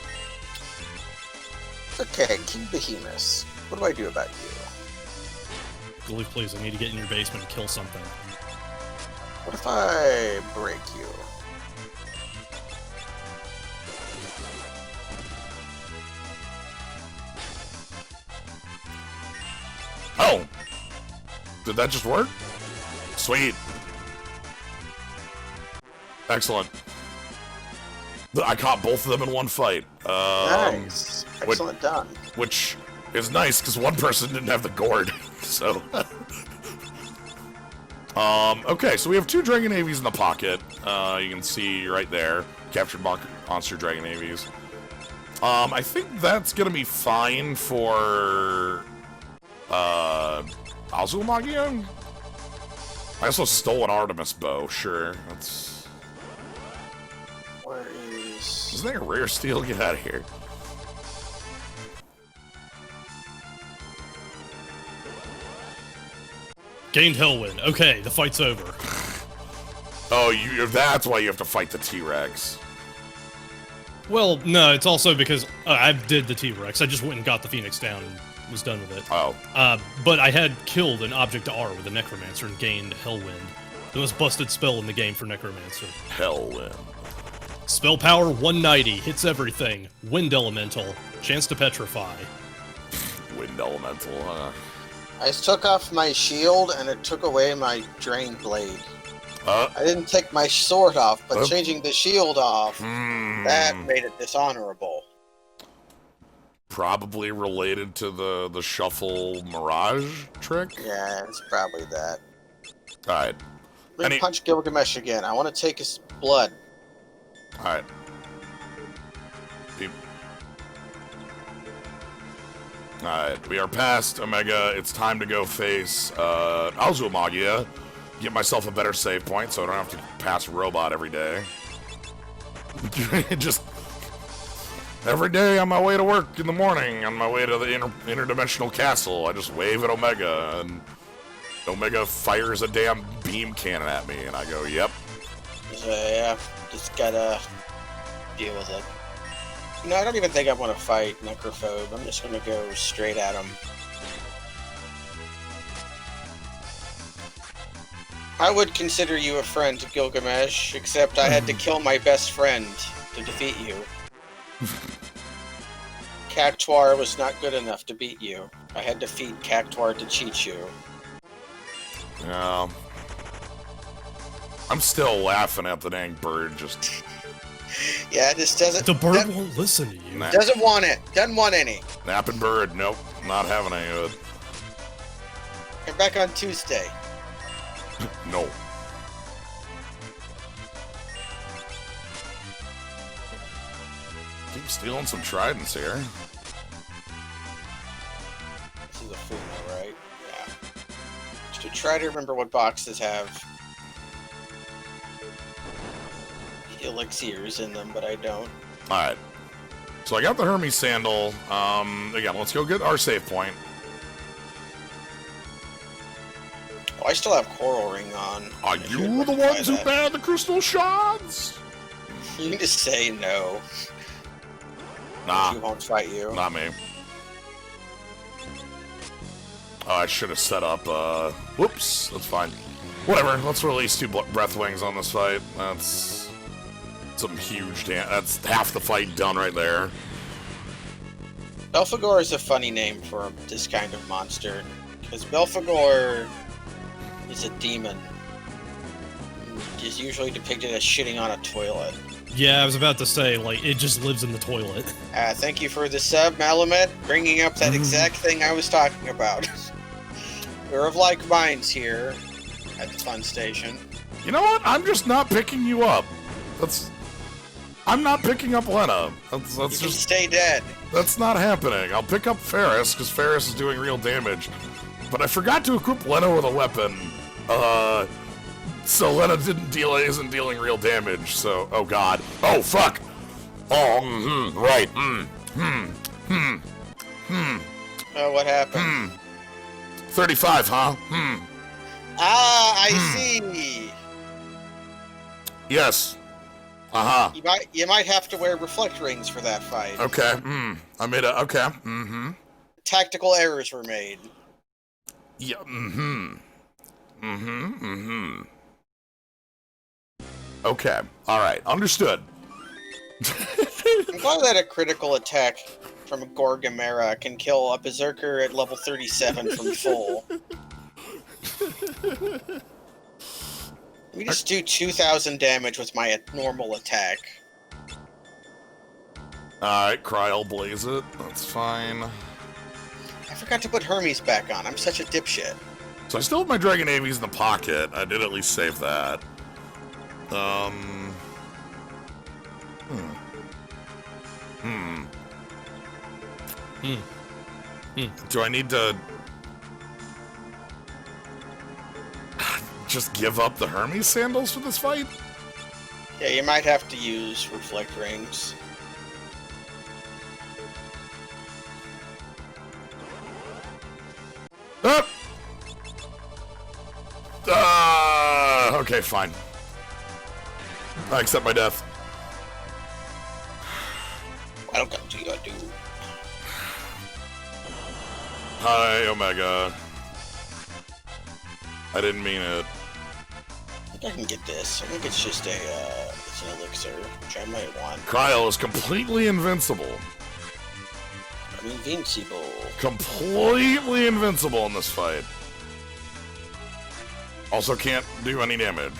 Okay, King Behemoth. What do I do about you? Gully, please, I need to get in your basement and kill something. What if I break you? Oh! Did that just work? Sweet. Excellent. I caught both of them in one fight. Nice. Excellent done. Which is nice, because one person didn't have the gourd, so... okay, so we have 2 Dragon Avies in the pocket. You can see right there. Captured monster Dragon Avies. I think that's gonna be fine for... Azulmagia? I also stole an Artemis bow, sure. That's... Where is... Isn't there a rare steel? Get out of here. Gained Hellwind. Okay, the fight's over. Oh, that's why you have to fight the T-Rex. Well, no, it's also because I did the T-Rex. I just went and got the Phoenix down and was done with it. Oh. But I had killed an Object R with a Necromancer and gained Hellwind. The most busted spell in the game for Necromancer. Hellwind. Spell power 190, hits everything. Wind Elemental, chance to petrify. Wind Elemental, huh? I took off my shield and it took away my Drain Blade. I didn't take my sword off, but changing the shield off, that made it dishonorable. Probably related to the shuffle mirage trick? Yeah, it's probably that. Alright. Let me punch Gilgamesh again. I want to take his blood. Alright. Alright, we are past Omega. It's time to go face Alzumagia. Get myself a better save point so I don't have to pass Robot every day. Just every day on my way to work in the morning, on my way to the interdimensional castle, I just wave at Omega, and Omega fires a damn beam cannon at me, and I go, yep. Yeah, just gotta deal with it. No, I don't even think I want to fight Necrophobe. I'm just gonna go straight at him. I would consider you a friend, Gilgamesh, except I had to kill my best friend to defeat you. Cactuar was not good enough to beat you. I had to feed Cactuar to cheat you. Yeah. I'm still laughing at the dang bird just... Yeah, this doesn't... The bird won't listen to you. Nah. Doesn't want it. Doesn't want any. Napping bird, nope. Not having any of it. Come back on Tuesday. No. Keep stealing some tridents here. This is a Fumo, right? Yeah. Just to try to remember what boxes have elixirs in them, but I don't. Alright. So I got the Hermes sandal. Again, let's go get our save point. Oh, I still have Coral Ring on. Are you the ones who banned the crystal shards? You can just say no. Nah. She won't fight you. Not me. Oh, I should have set up, whoops, that's fine. Whatever, let's release 2 breath wings on this fight. That's some huge that's half the fight done right there. Belphegor is a funny name for this kind of monster, because Belphegor is a demon. He's usually depicted as shitting on a toilet. Yeah, I was about to say, like, it just lives in the toilet. Thank you for the sub, Malamet, bringing up that exact thing I was talking about. We're of like minds here at the fun station. You know what? I'm just not picking you up. I'm not picking up Lena. That's You just stay dead. That's not happening. I'll pick up Ferris because Ferris is doing real damage, but I forgot to equip Lena with a weapon. So Lena isn't dealing real damage. So oh god. Oh fuck. Oh right. Oh, what happened? 35, huh? Ah, I see. Yes. Uh-huh. You might have to wear reflect rings for that fight. Okay. I made a okay. Tactical errors were made. Yeah. Okay. All right. Understood. I'm glad that a critical attack from Gorgamera can kill a Berserker at level 37 from full. We just do 2,000 damage with my normal attack. Alright, Cry'll blaze it. That's fine. I forgot to put Hermes back on. I'm such a dipshit. So I still have my Dragon Avies in the pocket. I did at least save that. Do I need to just give up the Hermes sandals for this fight? Yeah, you might have to use reflect rings. Okay, fine. I accept my death. I don't got to do. Hi, Omega. I didn't mean it. I think I can get this. I think it's just it's an elixir, which I might want. Cryo is completely invincible. I'm invincible. Completely invincible in this fight. Also can't do any damage.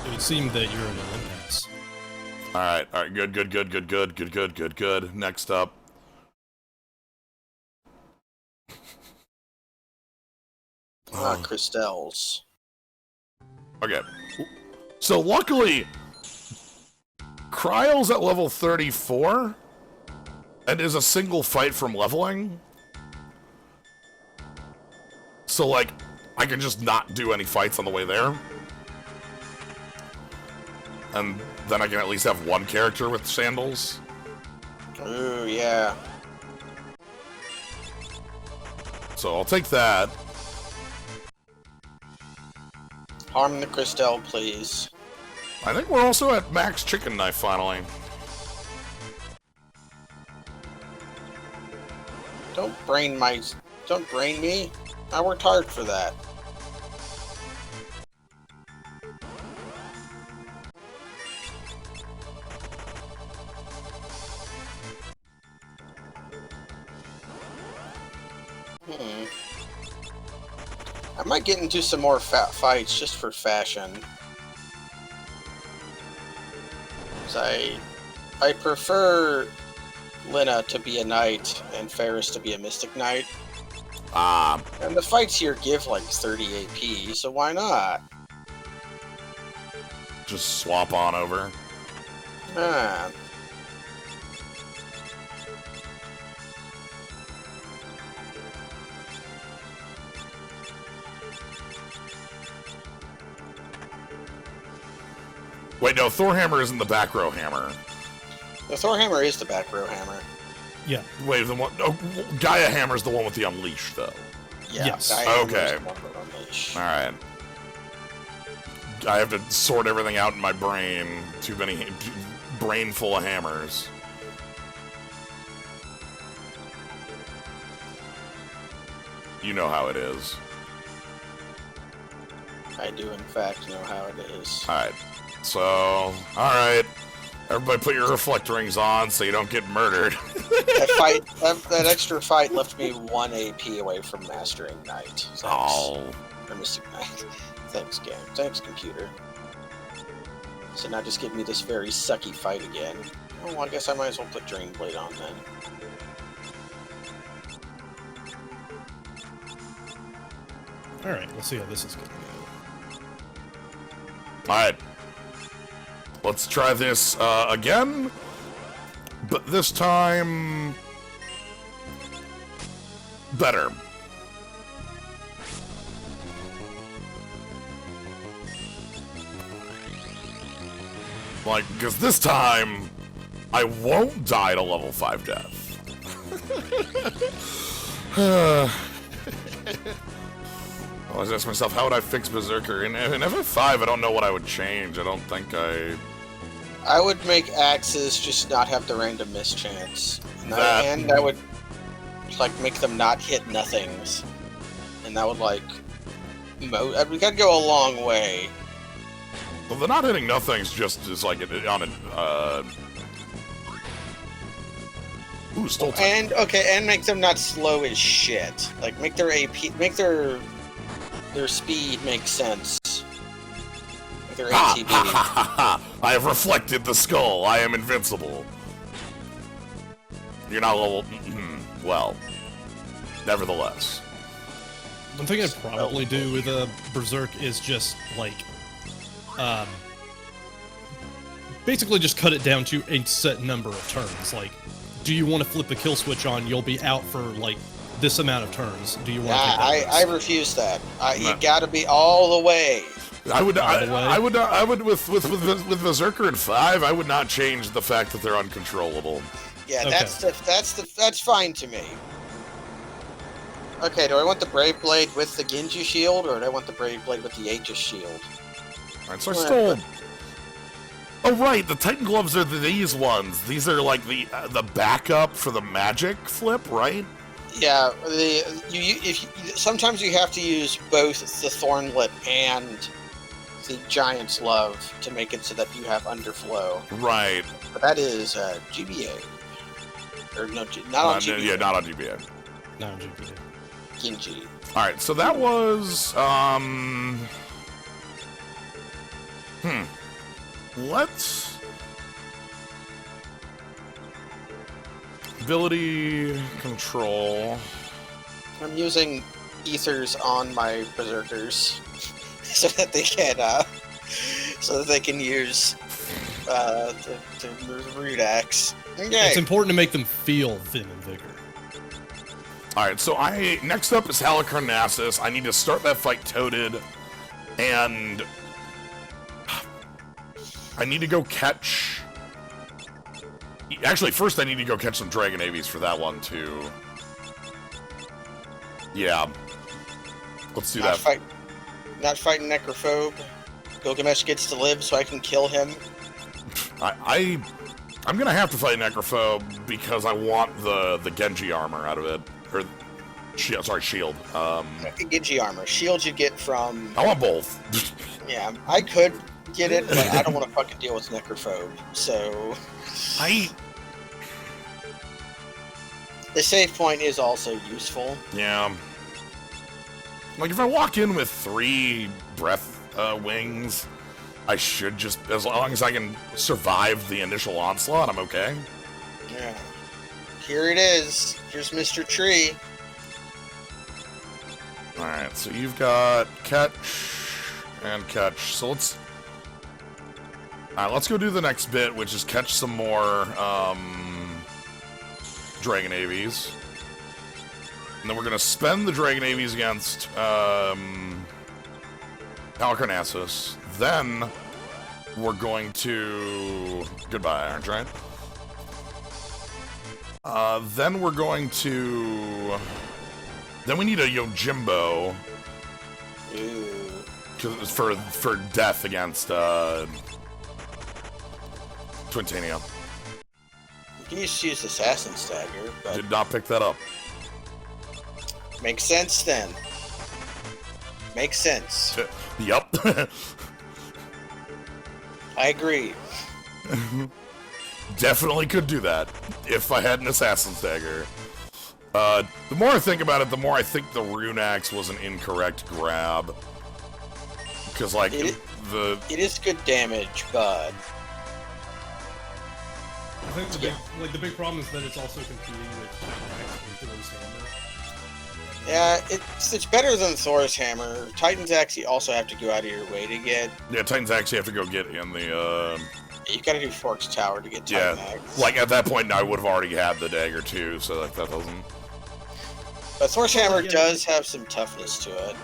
It would seem that you're in an impasse. Alright, good. Next up. Crystals. Okay. So luckily, Cryo's at level 34, and is a single fight from leveling. So, like, I can just not do any fights on the way there. And then I can at least have one character with sandals. Ooh, yeah. So I'll take that. Harm the crystal, please. I think we're also at max chicken knife finally. Don't brain me. I worked hard for that. I might get into some more fights just for fashion. 'Cause I prefer Lina to be a knight and Ferris to be a mystic knight. And the fights here give like 30 AP, so why not? Just swap on over. Man. Wait, no, Thor hammer isn't the back row hammer. The Thor hammer is the back row hammer. Yeah. Wait, the one. Oh, Gaia hammer's the one with the unleash, though. Yeah, Yes. Gaia hammer is Okay. the one with unleash. All right. I have to sort everything out in my brain. Too many brain full of hammers. You know how it is. I do, in fact, know how it is. All right. So, all right. Everybody, put your reflector rings on so you don't get murdered. That extra fight left me 1 AP away from mastering Knight. Thanks. Oh. Or Mystic Knight. Thanks, game. Thanks, computer. So now just give me this very sucky fight again. Oh, well, I guess I might as well put Drain Blade on then. Alright, let's see how this is going to go. Alright. Let's try this again. But this time... better. Like, because this time, I won't die to level 5 death. I always ask myself, how would I fix Berserker? In FF5, I don't know what I would change. I don't think I would make axes just not have the random mischance. That- And I would, like, make them not hit nothings. And that would, like... we gotta go a long way. Well, the not hitting nothing's just is like on an ooh, stole time. And make them not slow as shit. Like, make their AP, make their speed make sense. Make their ATB. I have reflected the skull. I am invincible. You're not level. Well, nevertheless. One thing I'd probably do with a Berserk is just, like, basically just cut it down to a set number of turns. Like, do you want to flip the kill switch on? You'll be out for, like, this amount of turns. Do you want to take that I risk? refuse that. You gotta be all the way. I would with Berserker in 5. I would not change the fact that they're uncontrollable. Yeah, Okay. that's fine to me. Okay, do I want the Brave Blade with the Genji shield, or do I want the Brave Blade with the Aegis shield? Alright, so I stole... Oh, right, the Titan gloves are these ones. These are like the backup for the magic flip, right? Yeah, sometimes you have to use both the Thornlet and the Giant's Love to make it so that you have underflow. Right. But that is GBA. Or no, not on GBA. Yeah, not on GBA. Not on GBA. Genji. Alright, so that was, let's... Ability control. I'm using ethers on my berserkers so that they can use the root axe. Okay. It's important to make them feel thin and vigor. Alright, so next up is Halicarnassus. I need to start that fight toted, and I need to go catch... Actually, first I need to go catch some Dragon Avies for that one, too. Yeah. Let's do that. Not fighting Necrophobe. Gilgamesh gets to live so I can kill him. I'm gonna have to fight Necrophobe because I want the Genji armor out of it. Or, shield. Genji armor. Shield you get from... I want both. Yeah, I could get it, but I don't want to fucking deal with Necrophobe, so... The save point is also useful. Yeah. Like, if I walk in with 3 breath wings, I should just... As long as I can survive the initial onslaught, I'm okay. Yeah. Here it is. Here's Mr. Tree. Alright, so you've got catch and catch. So let's go do the next bit, which is catch some more Dragon Avies. And then we're going to spend the Dragon Avies against Halicarnassus. Then we're going to... Goodbye, Iron Giant. Then we're going to... Then we need a Yojimbo. Ooh. For death against Twintania. You can just use Assassin Stagger, but... Did not pick that up. Makes sense, then. Makes sense. Yup. I agree. Definitely could do that if I had an Assassin's Dagger. The more I think about it, the more I think the Rune Axe was an incorrect grab. Because, like, it is good damage, but... I think the big problem is that it's also competing with Thor's Hammer. Yeah, it's better than Thor's Hammer. Titan's Axe you also have to go out of your way to get. Yeah, Titan's Axe you have to go get in the, You gotta do Fork's Tower to get Titan Axe. Like, at that point, I would have already had the dagger, too, so, like, that doesn't... But Thor's Hammer does have some toughness to it.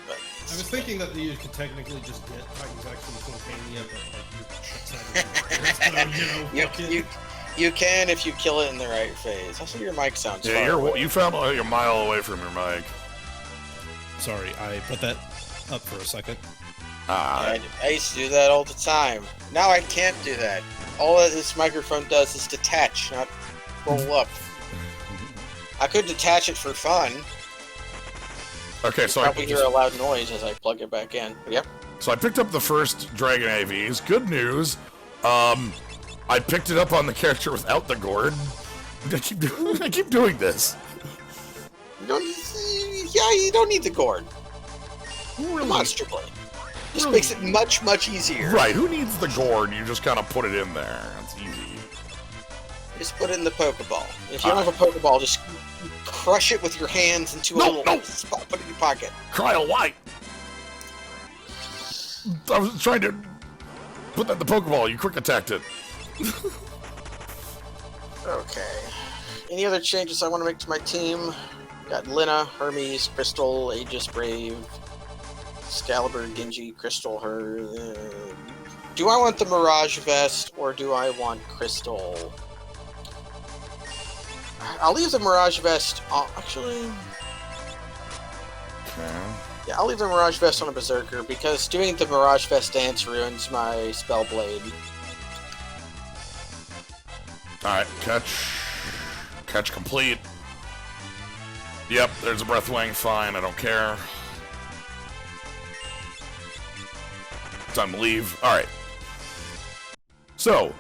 But I was thinking that you could technically just get Titan's Axe from Twintania, but, like, you can if you kill it in the right phase. Also, your mic sounds Yeah, far away. you found a mile away from your mic. Sorry, I put that up for a second. I used to do that all the time. Now I can't do that. All that this microphone does is detach, not roll up. I could detach it for fun. Okay, so Probably hear a loud noise as I plug it back in. Yep. So I picked up the first Dragon AVs. Good news. I picked it up on the character without the gourd. I keep doing this. You don't need the gourd. Really? Monster Blade. Just makes it much, much easier. Right, who needs the gourd? You just kind of put it in there. It's easy. Just put it in the Pokeball. If you don't have a Pokeball, just crush it with your hands into a little spot. Put it in your pocket. Cryo White! I was trying to put that in the Pokeball. You quick attacked it. Okay. Any other changes I want to make to my team? Got Lina, Hermes, Crystal, Aegis Brave, Excalibur, Genji, Crystal, her. Do I want the Mirage Vest or do I want Crystal? I'll leave the Mirage Vest. Actually. Okay. Yeah, I'll leave the Mirage Vest on a Berserker, because doing the Mirage Vest dance ruins my Spell Blade. Alright, catch. Catch complete. Yep, there's a Breathwing, fine, I don't care. Time to leave. Alright. So,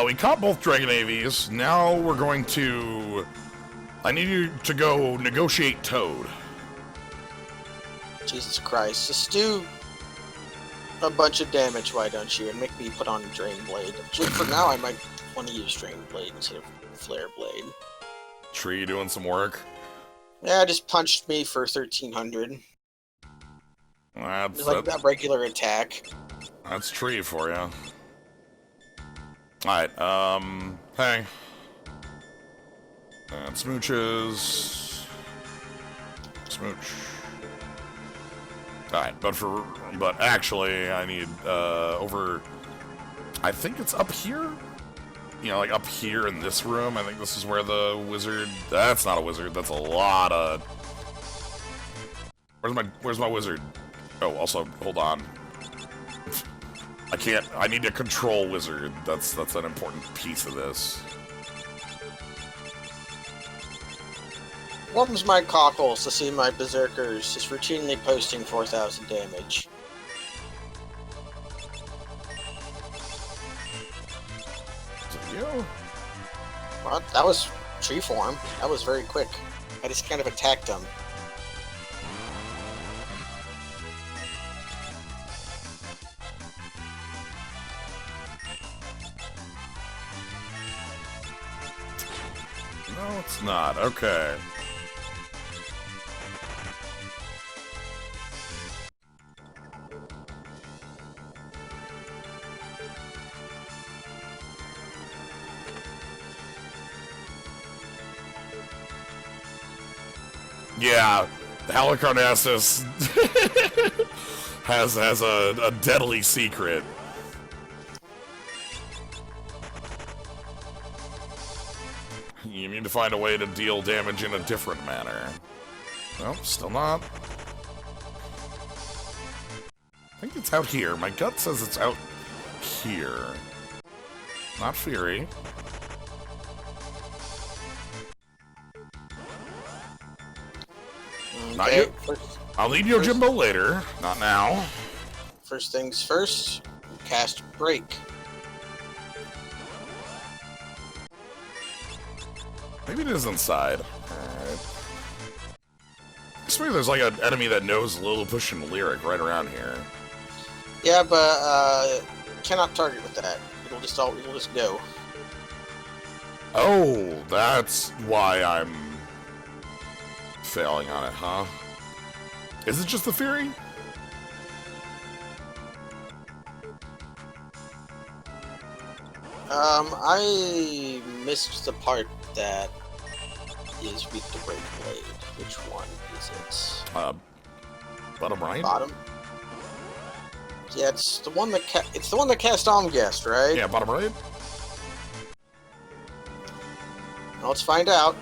we caught both Dragon AVs. Now we're going to... I need you to go negotiate Toad. Jesus Christ. Just do a bunch of damage, why don't you? And make me put on Drain Blade. Actually, for now, I might want to use Drain Blade instead of Flare Blade. Tree doing some work. Yeah, just punched me for 1300. That's, Like that regular attack. that's Tree for you. Alright, hey. And smooches. Smooch. Alright, but actually, I need, over, I think it's up here? You know, like up here in this room, I think this is where the wizard, that's not a wizard, that's a lot of, where's my wizard? Oh, also, hold on. I need to control wizard, that's an important piece of this. Warms my cockles to see my Berserkers just routinely posting 4,000 damage. Is it you? Well, that was tree form. That was very quick. I just kind of attacked them. No, it's not. Okay. Yeah, the Halicarnassus has a deadly secret. You need to find a way to deal damage in a different manner. Nope, still not. I think it's out here. My gut says it's out here. Not Fury. Not Okay, yet. I'll need Yojimbo later. Not now. first things first, cast Break. Maybe it is inside. Alright. I swear there's like an enemy that knows Lilliputian and Lyric right around here. Yeah, but cannot target with that. It'll just go. Oh, that's why I'm failing on it, huh? Is it just the Fury? I missed the part that is weak to Break Blade. Which one is it? Bottom right? Bottom. Yeah, it's the one that cast Omghast, right? Yeah, bottom right. Now let's find out.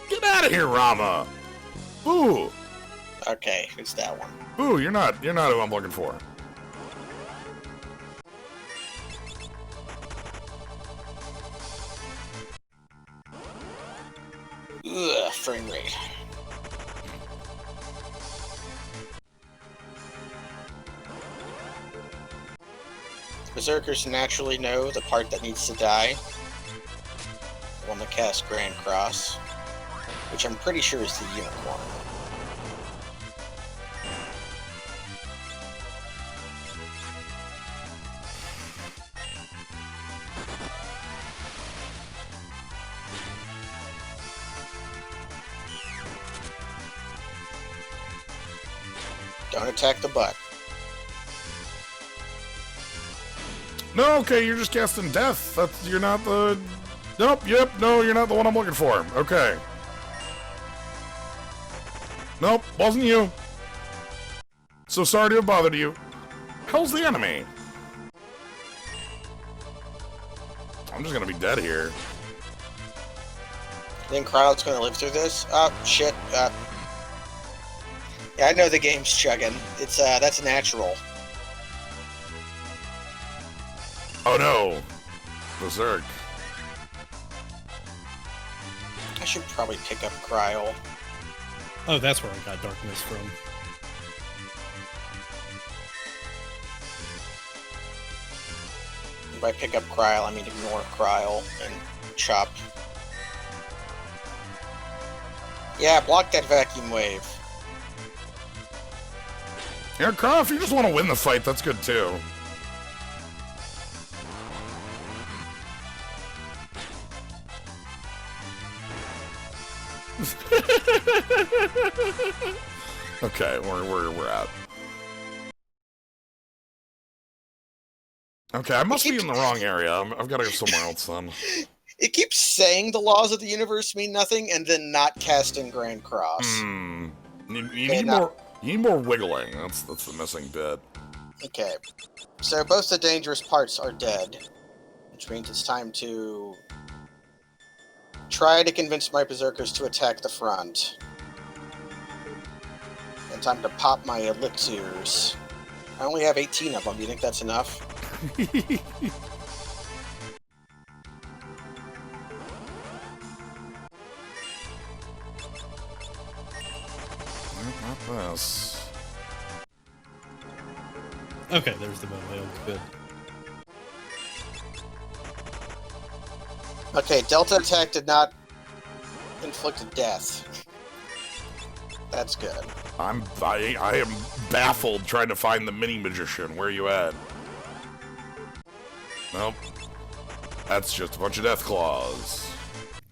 Get out of here, Rama! Boo! Okay, it's that one. Boo, you're not who I'm looking for. Ugh, frame rate. Berserkers naturally know the part that needs to die. The one that casts Grand Cross, which I'm pretty sure is the Unicorn. Don't attack the butt. No, okay, you're just casting death. You're not the... Nope, yep, no, you're not the one I'm looking for. Okay. Nope, wasn't you. So sorry to have bothered you. How's the enemy? I'm just gonna be dead here. Think Cryo's gonna live through this? Oh, shit. Yeah, I know the game's chugging. It's, that's natural. Oh no! Berserk. I should probably pick up Cryo. Oh, that's where I got darkness from. By pick up Cryo, I mean ignore Cryo and chop. Yeah, block that vacuum wave. Yeah, Carl, if you just want to win the fight, that's good too. Okay, we're out. Okay, I must be in the wrong area. I've got to go somewhere else then. It keeps saying the laws of the universe mean nothing, and then not casting Grand Cross. You need more. You need more wiggling. That's the missing bit. Okay, so both the dangerous parts are dead, which means it's time to try to convince my berserkers to attack the front. And time to pop my elixirs. I only have 18 of them. Do you think that's enough? Not this. Okay, there's the melee. Good. Okay, Delta attack did not inflict a death. That's good. I am baffled trying to find the mini magician. Where are you at? Nope. That's just a bunch of death claws.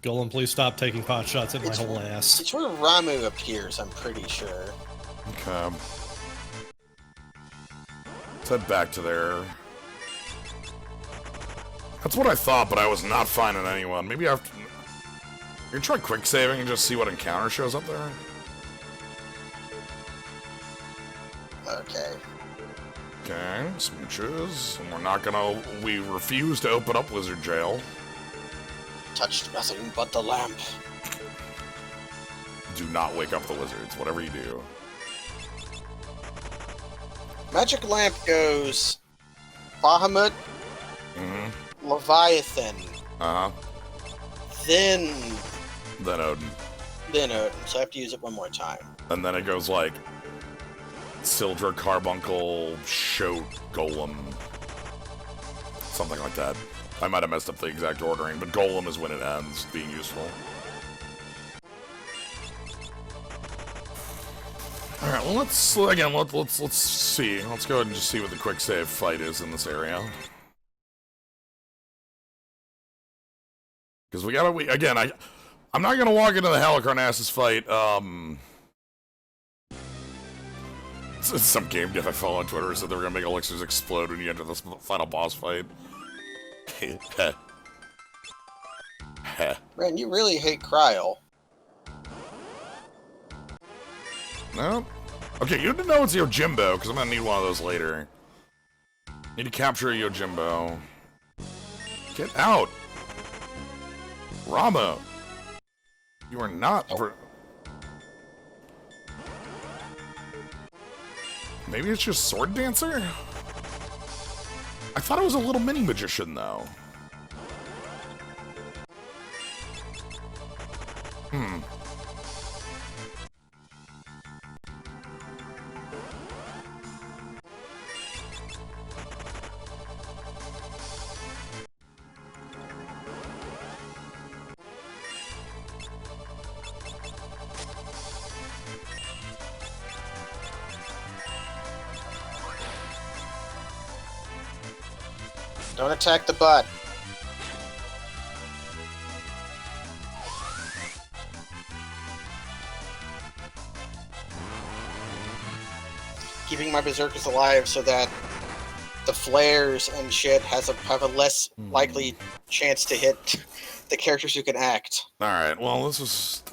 Golem, please stop taking pot shots at my whole ass. It's where Ramu appears, I'm pretty sure. Okay. Let's head back to there. That's what I thought, but I was not finding anyone. Maybe I have to... You can try quick saving and just see what encounter shows up there? Okay. Okay, smooches. And we're not gonna... We refuse to open up Wizard Jail. Touched nothing but the lamp. Do not wake up the wizards, whatever you do. Magic lamp goes... Bahamut, Leviathan, Uh-huh. then Then Odin, so I have to use it one more time. And then it goes like... Sildra, Carbuncle, Shoat, Golem. Something like that. I might have messed up the exact ordering, but Golem is when it ends being useful. Alright, well let's see. Let's go ahead and just see what the quick save fight is in this area. Because we gotta, again, I'm not gonna walk into the Halicarnassus fight, some game dev I follow on Twitter said they were gonna make elixirs explode when you enter this final boss fight. Man, you really hate Cryo. No? Okay, you need to know it's Yojimbo, because I'm gonna need one of those later. Need to capture a Yojimbo. Get out! Rama! You are not... Maybe it's just Sword Dancer? I thought it was a little mini magician, though. Don't attack the butt. Keeping my berserkers alive so that the flares and shit have a less likely chance to hit the characters who can act. Alright, well, let's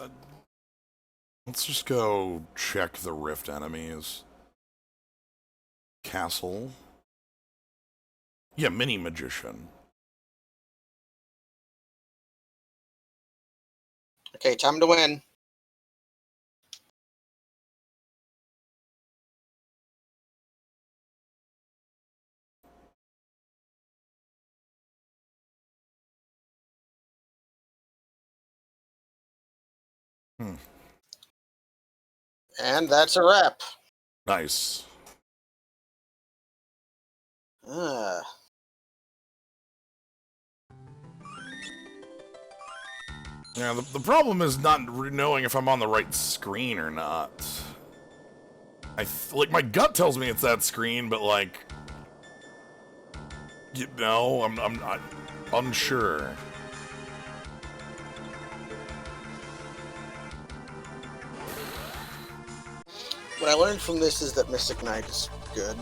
just go check the Rift enemies. Castle. Yeah, mini magician. Okay, time to win. And that's a wrap. Nice. Yeah, the problem is not knowing if I'm on the right screen or not. Like, my gut tells me it's that screen, but, like... You know, I'm not unsure. What I learned from this is that Mystic Knight is good.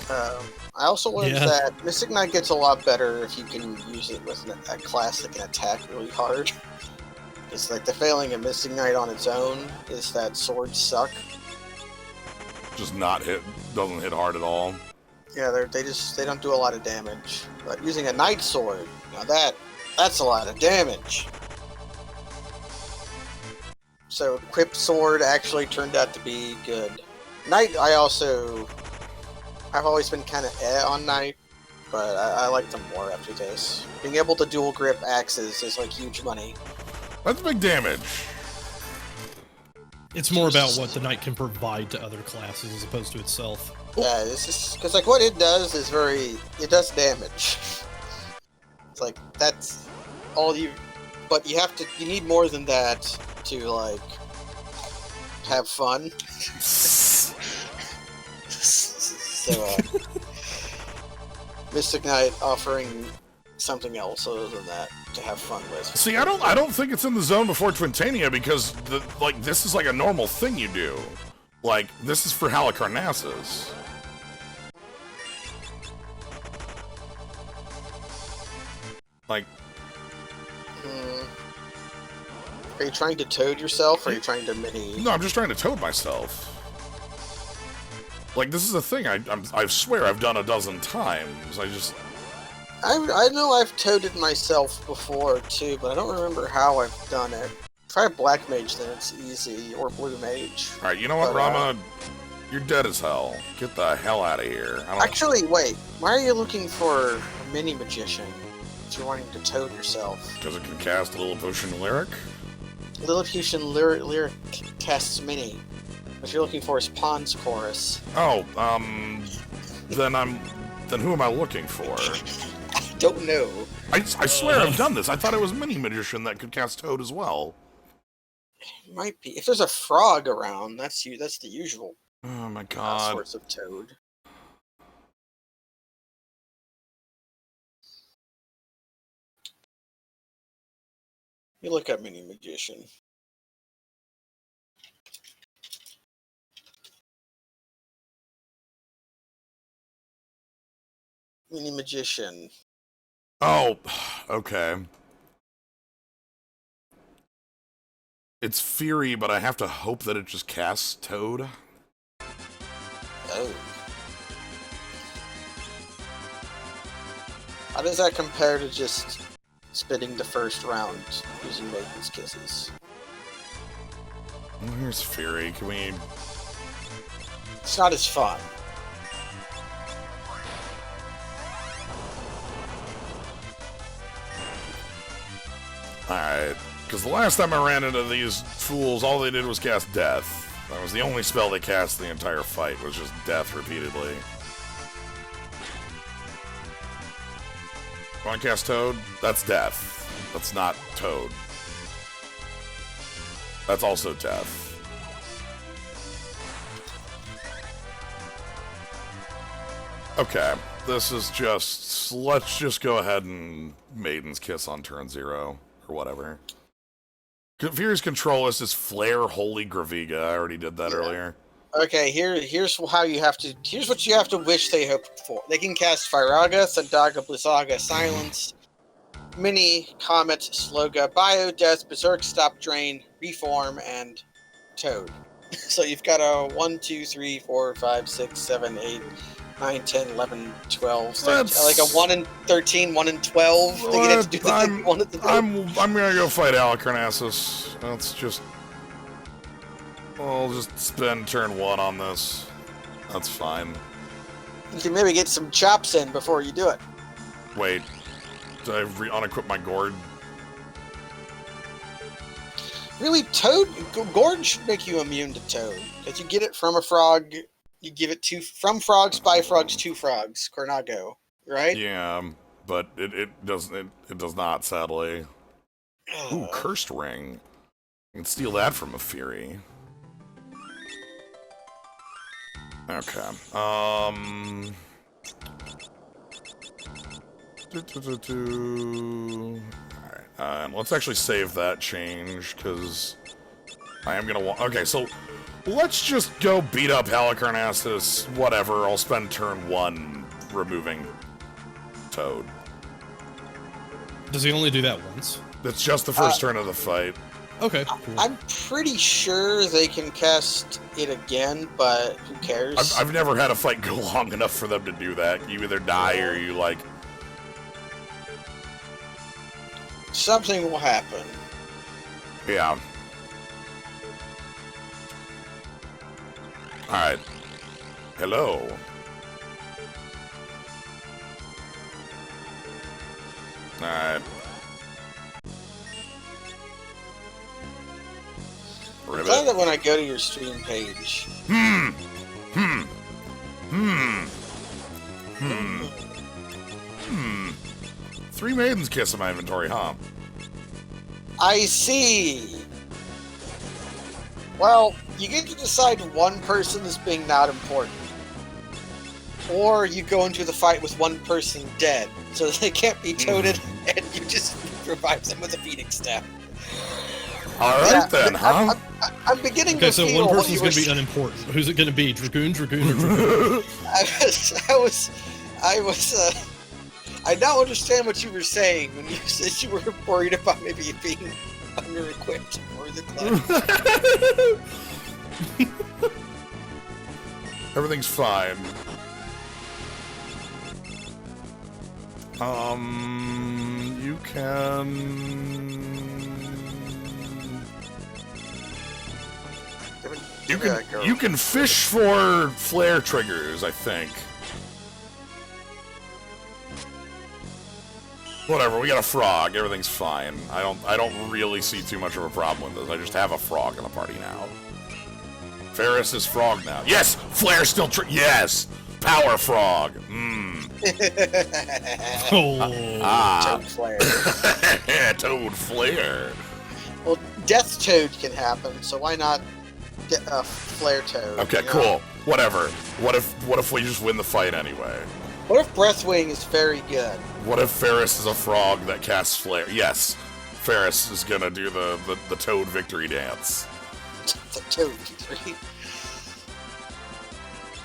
I also learned that Mystic Knight gets a lot better if you can use it with a class that can attack really hard. It's like the failing of Mystic Knight on its own is that swords suck. Just doesn't hit hard at all. Yeah, they don't do a lot of damage. But using a Knight Sword, now that's a lot of damage. So Equipped Sword actually turned out to be good. Knight, I've always been kind of on Knight, but I like them more after this. Being able to dual grip axes is like huge money. That's big damage. It's more about what the knight can provide to other classes as opposed to itself. Yeah, this is because like what it does is it does damage. It's like that's all you, but you need more than that to like have fun. So Mystic Knight offering something else other than that to have fun with. See, I don't think it's in the zone before Twintania because this is like a normal thing you do. Like, this is for Halicarnassus. Like... Are you trying to toad yourself, or are you trying to mini... No, I'm just trying to toad myself. Like, this is a thing I swear I've done a dozen times. I know I've toaded myself before, too, but I don't remember how I've done it. If I have Black Mage, then it's easy, or Blue Mage. Alright, you know what, Rama? You're dead as hell. Get the hell out of here. Actually, wait. Why are you looking for a Mini Magician if you're wanting to toad yourself? Because it can cast Lilliputian Lyric? Lilliputian Lyric casts Mini. What you're looking for is Pond's Chorus. Oh, then who am I looking for? I don't know. I swear I've done this. I thought it was Mini Magician that could cast Toad as well. It might be. If there's a frog around, that's the usual. Oh my god. Sorts of toad. You look up Mini Magician. Mini Magician. Oh, okay. It's Fury, but I have to hope that it just casts Toad. Oh. How does that compare to just spitting the first round using Maiden's Kisses? Well, here's Fury. Can we... It's not as fun. Alright. Because the last time I ran into these fools, all they did was cast Death. That was the only spell they cast the entire fight, was just Death repeatedly. Want to cast Toad? That's Death. That's not Toad. That's also Death. Okay, this is just... Let's just go ahead and Maiden's Kiss on turn 0, or whatever. Fury's Control is Flare Holy Graviga. I already did that earlier. Okay, here's how you have to... Here's what you have to wish they hoped for. They can cast Firaga, Thundaga, Blizzaga, Silence, Mini, Comet, Sloga, Bio, Death, Berserk, Stop, Drain, Reform, and Toad. So you've got a 1, 2, 3, 4, 5, 6, 7, 8, 9, 10, 11, 12. So Let's- like a 1 in 13, 1 in 12. They get to do the thing they wanted to do. I'm gonna go fight Alicarnassus. That's just... I'll just spend turn 1 on this. That's fine. You can maybe get some chops in before you do it. Wait. Did I unequip my gourd? Really, Toad, Gourd should make you immune to Toad. Because you get it from a frog, you give it from frogs, by frogs, to frogs. Cornago, right? Yeah, but it does not, sadly. Ooh, Cursed Ring. I can steal that from a Fury. Okay. Alright, let's actually save that change, because I am gonna want... Okay, so let's just go beat up Halicarnassus, whatever. I'll spend turn 1 removing Toad. Does he only do that once? That's just the first turn of the fight. Okay, cool. I'm pretty sure they can cast it again, but who cares? I've never had a fight go long enough for them to do that. You either die or you, like... Something will happen. Yeah. Alright. Hello. Alright. I'm glad that when I go to your stream page... Three Maidens Kiss in my inventory, huh? I see! Well, you get to decide one person as being not important. Or you go into the fight with one person dead, so they can't be toted, and you just revive them with a Phoenix Staff. Alright then, huh? I'm beginning Okay, to so feel one what you person's were gonna be saying. unimportant. Who's it gonna be? Dragoon, Dragoon, or Dragoon? I now understand what you were saying when you said you were worried about maybe it being under-equipped or the Cleft. Everything's fine. You can... You can fish for flare triggers, I think. Whatever, we got a frog, everything's fine. I don't really see too much of a problem with this. I just have a frog in the party now. Ferris is frog now. Yes! Flare still yes! Power frog! Oh. Toad Flare. Toad Flare. Well, Death Toad can happen, so why not get a Flare Toad? Okay, you know? cool. Whatever. What if we just win the fight anyway? What if Breathwing is very good? What if Ferris is a frog that casts flare? Yes, Ferris is gonna do the Toad victory dance. The Toad victory.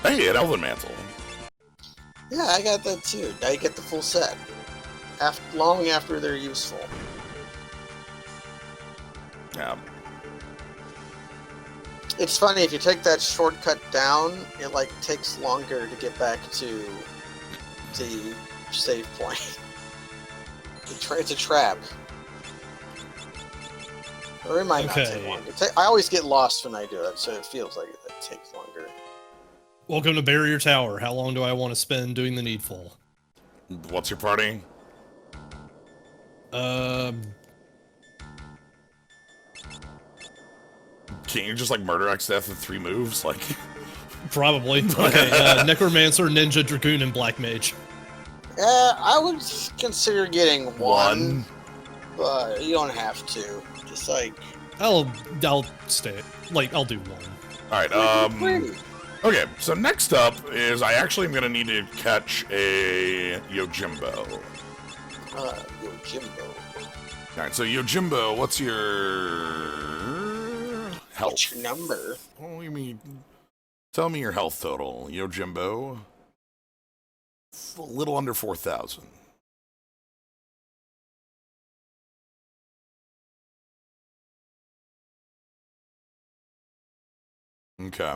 Hey, an Elven Mantle. Yeah, I got that too. Now you get the full set. Long after they're useful. Yeah. It's funny, if you take that shortcut down, it like takes longer to get back to the save point. It's a trap. Or it might not take Okay. longer. I always get lost when I do it, so it feels like it takes longer. Welcome to Barrier Tower. How long do I want to spend doing the needful? What's your party? Can't you just like murder NeoExdeath with 3 moves? Like, Probably. Okay, Necromancer, Ninja, Dragoon, and Black Mage. I would consider getting one, but you don't have to. Just like... I'll stay. Like, I'll do one. Alright, okay, so next up is I actually am gonna need to catch a Yojimbo. Yojimbo. Alright, so Yojimbo, what's your health? What's your number? What do you mean? Tell me your health total, Yojimbo. A little under 4,000. Okay.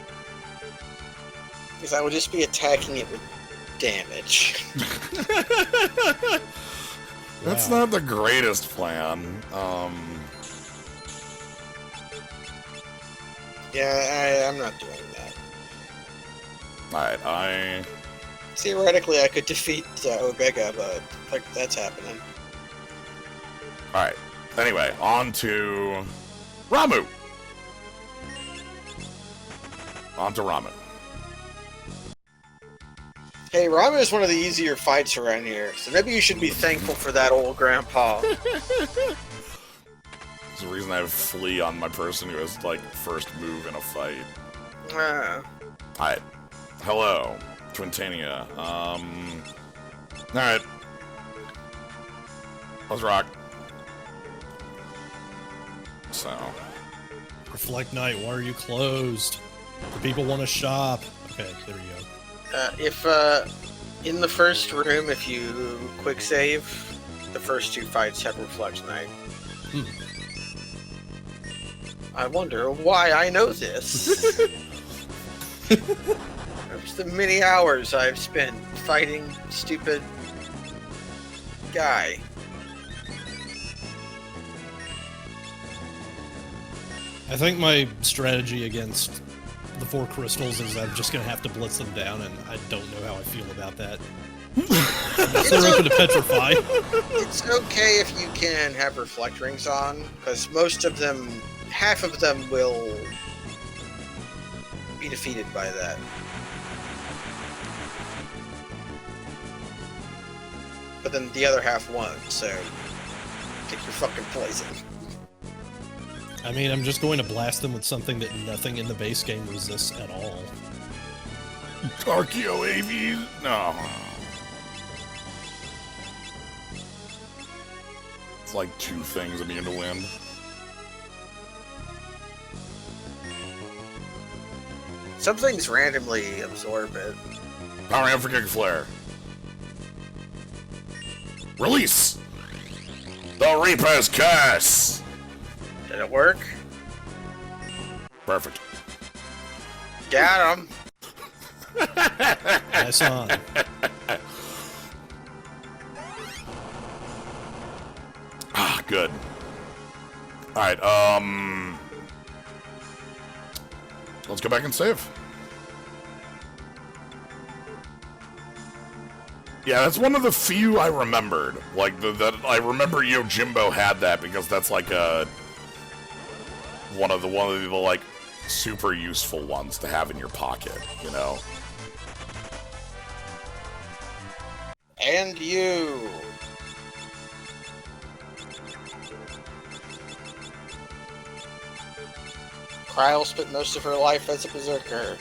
Because I would just be attacking it with damage. That's not the greatest plan. Yeah, I'm not doing that. Alright, Theoretically, I could defeat Omega, but like that's happening. Alright. Anyway, on to Ramu. On to Ramu. Hey, Ramu is one of the easier fights around here, so maybe you should be thankful for that, old grandpa. There's a reason I have Flea on my person who has, like, first move in a fight. Alright. Hello, Twintania. Alright. Let's rock. So. Reflect Night, why are you closed? The people want to shop. Okay, there you go. If, in the first room, if you quick save, the first two fights have Reflect Night. I wonder why I know this. There's the many hours I've spent fighting stupid guy. I think my strategy against the 4 crystals is I'm just going to have to blitz them down, and I don't know how I feel about that. I'm still open to Petrify. It's okay if you can have Reflect Rings on, because most of them, half of them will be defeated by that. But then the other half won't, so pick your fucking poison. I mean, I'm just going to blast them with something that nothing in the base game resists at all. Archeo AV? No. It's like 2 things immune to wind. Some things randomly absorb it. Power Amp for Kick Flare. Release! The Reaper's Curse! Did it work? Perfect. Got him! That's on. Ah, good. Alright, let's go back and save. Yeah, that's one of the few I remembered. Like, that I remember Yojimbo had that because that's like a... One of the like, super useful ones to have in your pocket, you know? And you! Kryl spent most of her life as a berserker.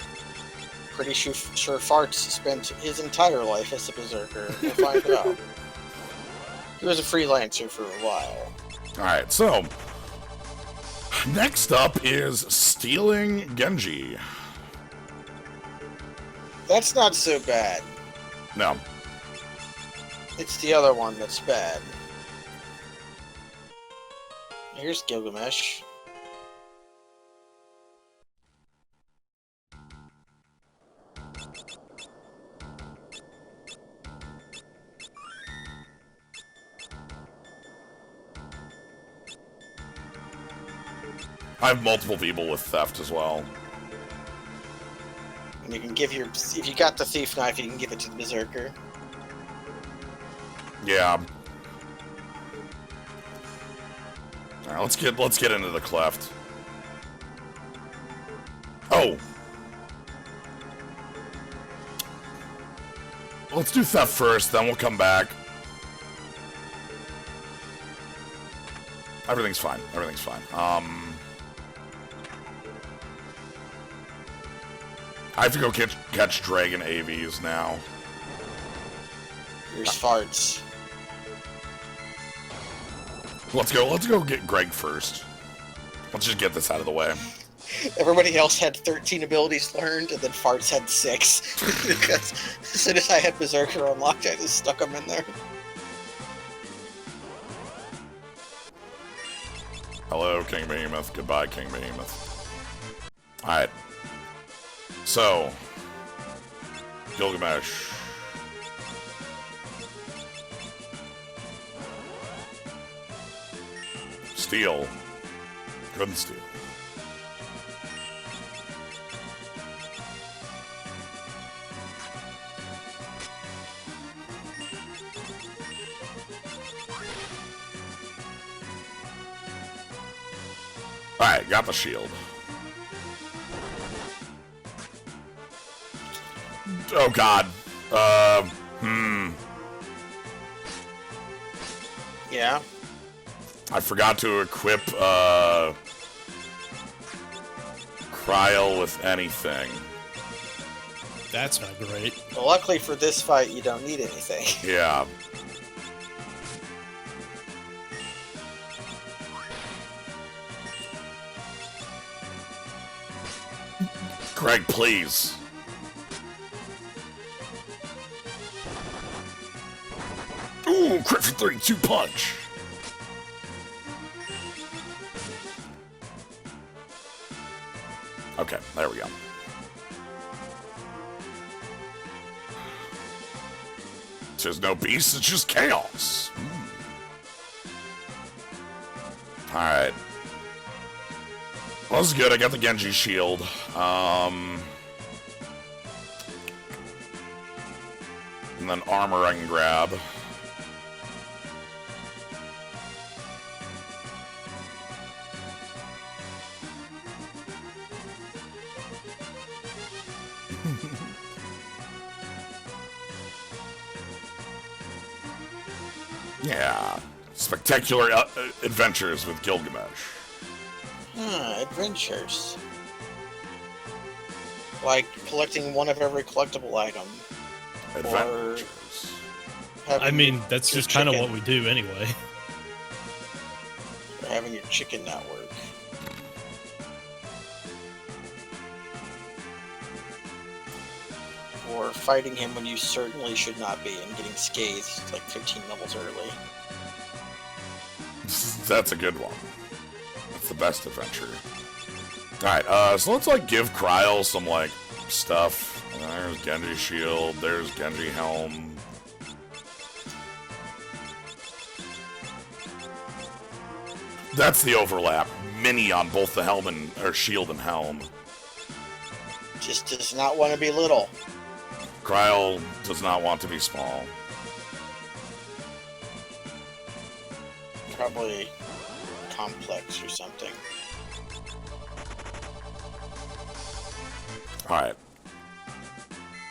Pretty sure Farts spent his entire life as a berserker. We'll find out. He was a freelancer for a while. Alright, so... Next up is stealing Genji. That's not so bad. No. It's the other one that's bad. Here's Gilgamesh. I have multiple people with theft as well. And you can give your... If you got the thief knife, you can give it to the berserker. Yeah. Alright, let's get into the Cleft. Oh! Let's do theft first, then we'll come back. Everything's fine. Everything's fine. I have to go catch dragon AVs now. Here's Farts. Let's go get Greg first. Let's just get this out of the way. Everybody else had 13 abilities learned, and then Farts had 6. Because as soon as I had Berserker unlocked, I just stuck them in there. Hello, King Behemoth. Goodbye, King Behemoth. Alright. So, Gilgamesh. Steal. Couldn't steal. Alright, got the shield. Oh god. Yeah. I forgot to equip, Cryle with anything. That's not great. Well, luckily for this fight, you don't need anything. Yeah. Greg, please. Ooh, crit for 32 punch. Okay, there we go. There's no beast, it's just chaos. Alright. Well, this is good, I got the Genji shield. And then armor I can grab. Yeah. Spectacular adventures with Gilgamesh. Adventures. Like collecting one of every collectible item. Adventures. I mean, that's just kind of what we do anyway. Or having your chicken not work. Or fighting him when you certainly should not be and getting scathed like 15 levels early. That's a good one. That's the best adventure. Alright, so let's, like, give Cryle some, like, stuff. There's Genji shield, there's Genji helm. That's the overlap. Mini on both the helm and, or shield and helm. Just does not want to be little. Cryle does not want to be small. Probably complex or something. Alright.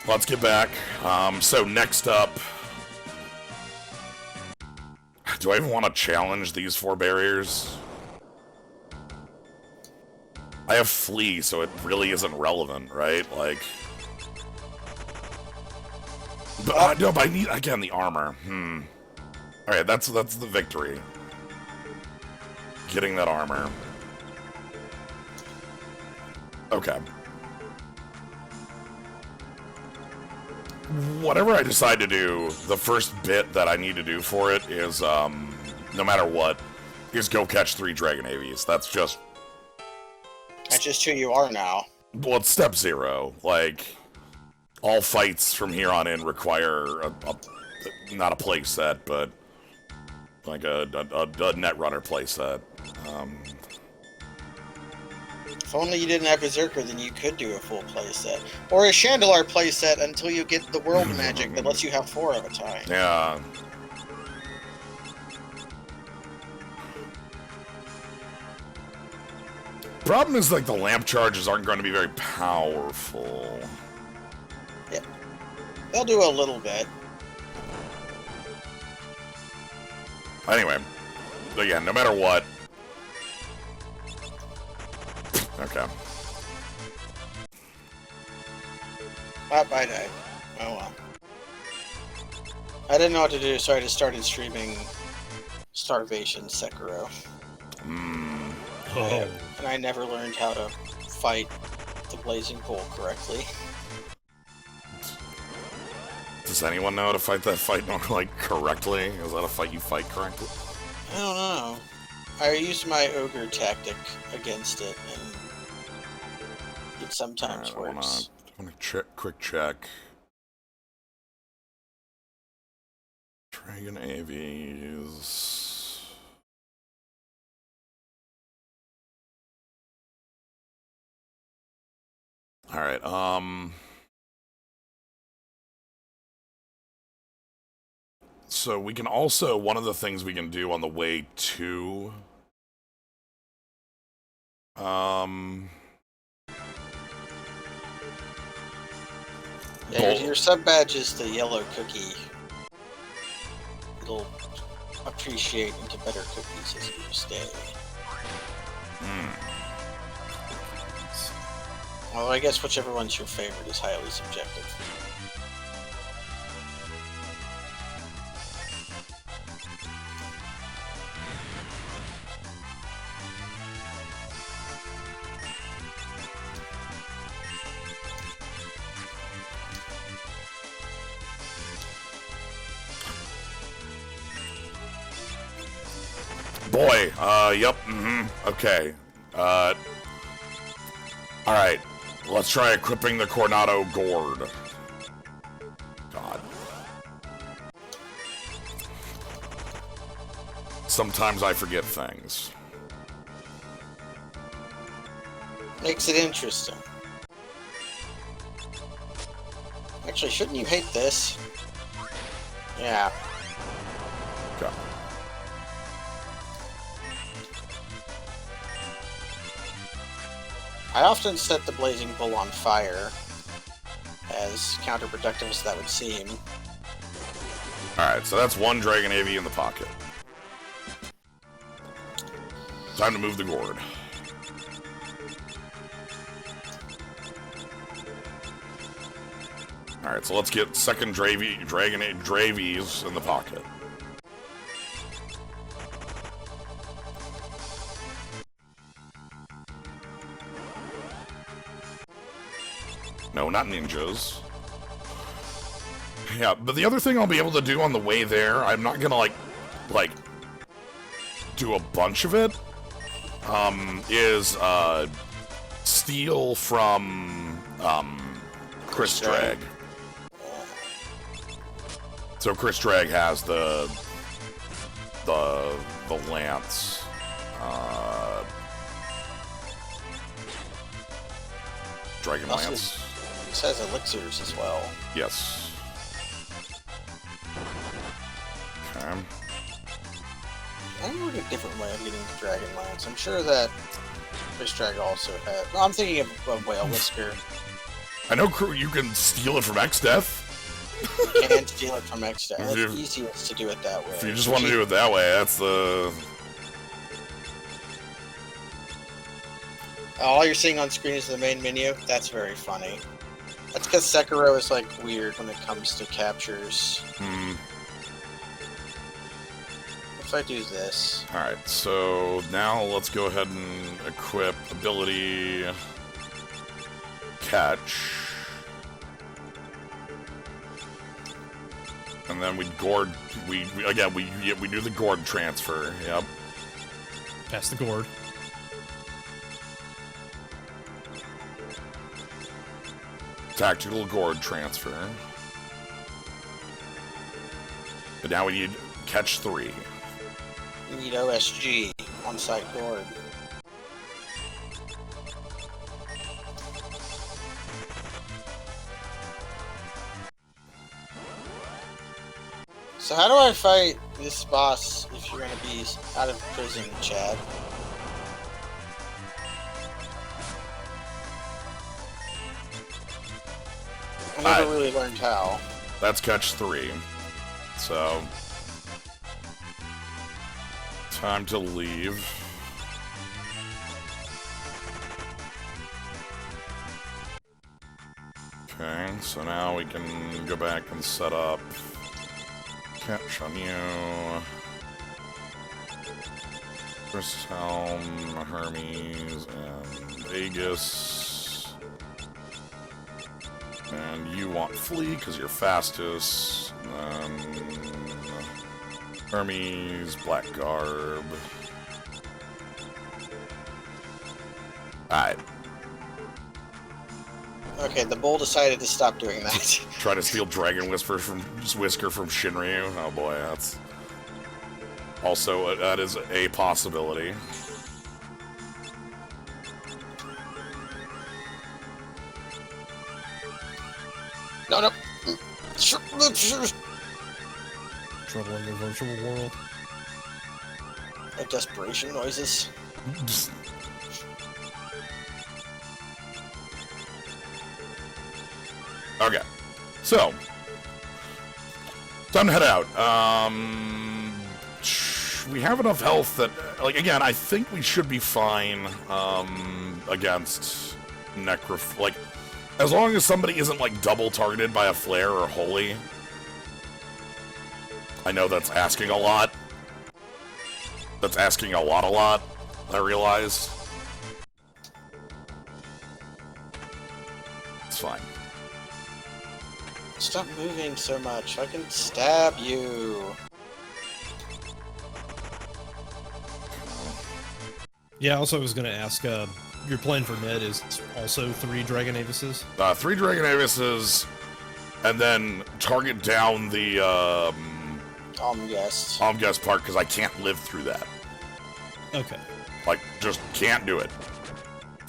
Let's get back. So next up... Do I even want to challenge these 4 barriers? I have Flee, so it really isn't relevant, right? Like... But, no, but I need, again, the armor. Alright, that's the victory. Getting that armor. Okay. Whatever I decide to do, the first bit that I need to do for it is, no matter what, is go catch 3 Dragon Avies. That's just who you are now. Well, it's step 0. Like, all fights from here on in require not a play set, but like a Netrunner play set. If only you didn't have Berserker, then you could do a full playset. Or a Chandelar playset until you get the world magic that lets you have 4 at a time. Yeah. Problem is, like, the lamp charges aren't going to be very powerful. Yeah. They'll do a little bit. Anyway. Again, no matter what. Okay. I died. Oh well. I didn't know what to do, so I just started streaming Starvation Sekiro. Oh. And I never learned how to fight the Blazing Bull correctly. Does anyone know how to fight that fight, like, correctly? Is that a fight you fight correctly? I don't know. I used my ogre tactic against it, and it sometimes works. I want to quick check. Dragon AVs. Alright, so we can also, one of the things we can do on the way to, Yeah, your sub badge is the yellow cookie. It'll appreciate and get better cookies as you stay. Well, I guess whichever one's your favorite is highly subjective. Boy, yep, okay. Alright, let's try equipping the Coronado Gourd. God. Sometimes I forget things. Makes it interesting. Actually, shouldn't you hate this? Yeah. God. I often set the Blazing Bull on fire, as counterproductive as that would seem. Alright, so that's one Dragon AV in the pocket. Time to move the gourd. Alright, so let's get second Dragon Dravies in the pocket. No, not ninjas. Yeah, but the other thing I'll be able to do on the way there, I'm not gonna like do a bunch of it, is steal from Chris Drag. So Chris Drag has the lance. Dragon Lance. This has elixirs as well. Yes. Okay. I remember a different way of getting the Dragon Lance. I'm sure that Chris Drag also had. No, I'm thinking of Whale Whisker. I know you can steal it from NeoExdeath. You can steal it from NeoExdeath. It's easiest to do it that way. If you just want to do it that way, that's the... All you're seeing on screen is the main menu. That's very funny. That's because Sekiro is like weird when it comes to captures. If I do this. Alright, so now let's go ahead and equip ability catch. And then we gourd, we do the gourd transfer, yep. Pass the gourd. Tactical gourd transfer. But now we need catch 3. We need OSG, on-site gourd. So how do I fight this boss if you're gonna be out of prison, Chad? I never really learned how. That's catch 3. So time to leave. Okay, so now we can go back and set up catch on you. Chris Helm, Hermes, and Vegas. And you want Flea because you're fastest. And then Hermes, Black Garb. Alright. Okay, the bull decided to stop doing that. Try to steal Dragon Whisker from Shinryu. Oh boy, that's also that is a possibility. No. Trouble in the virtual world. Desperation noises. Okay, so time to head out. We have enough health that, like, again, I think we should be fine against like, as long as somebody isn't like double targeted by a flare or holy. I know that's asking a lot. That's asking a lot. I realize. It's fine. Stop moving so much. I can stab you. Yeah, also I was going to ask, your plan for Ned is also 3 Dragon Avises? 3 Dragon Avises, and then target down the Yes. Omguest part, because I can't live through that. Okay. Like, just can't do it.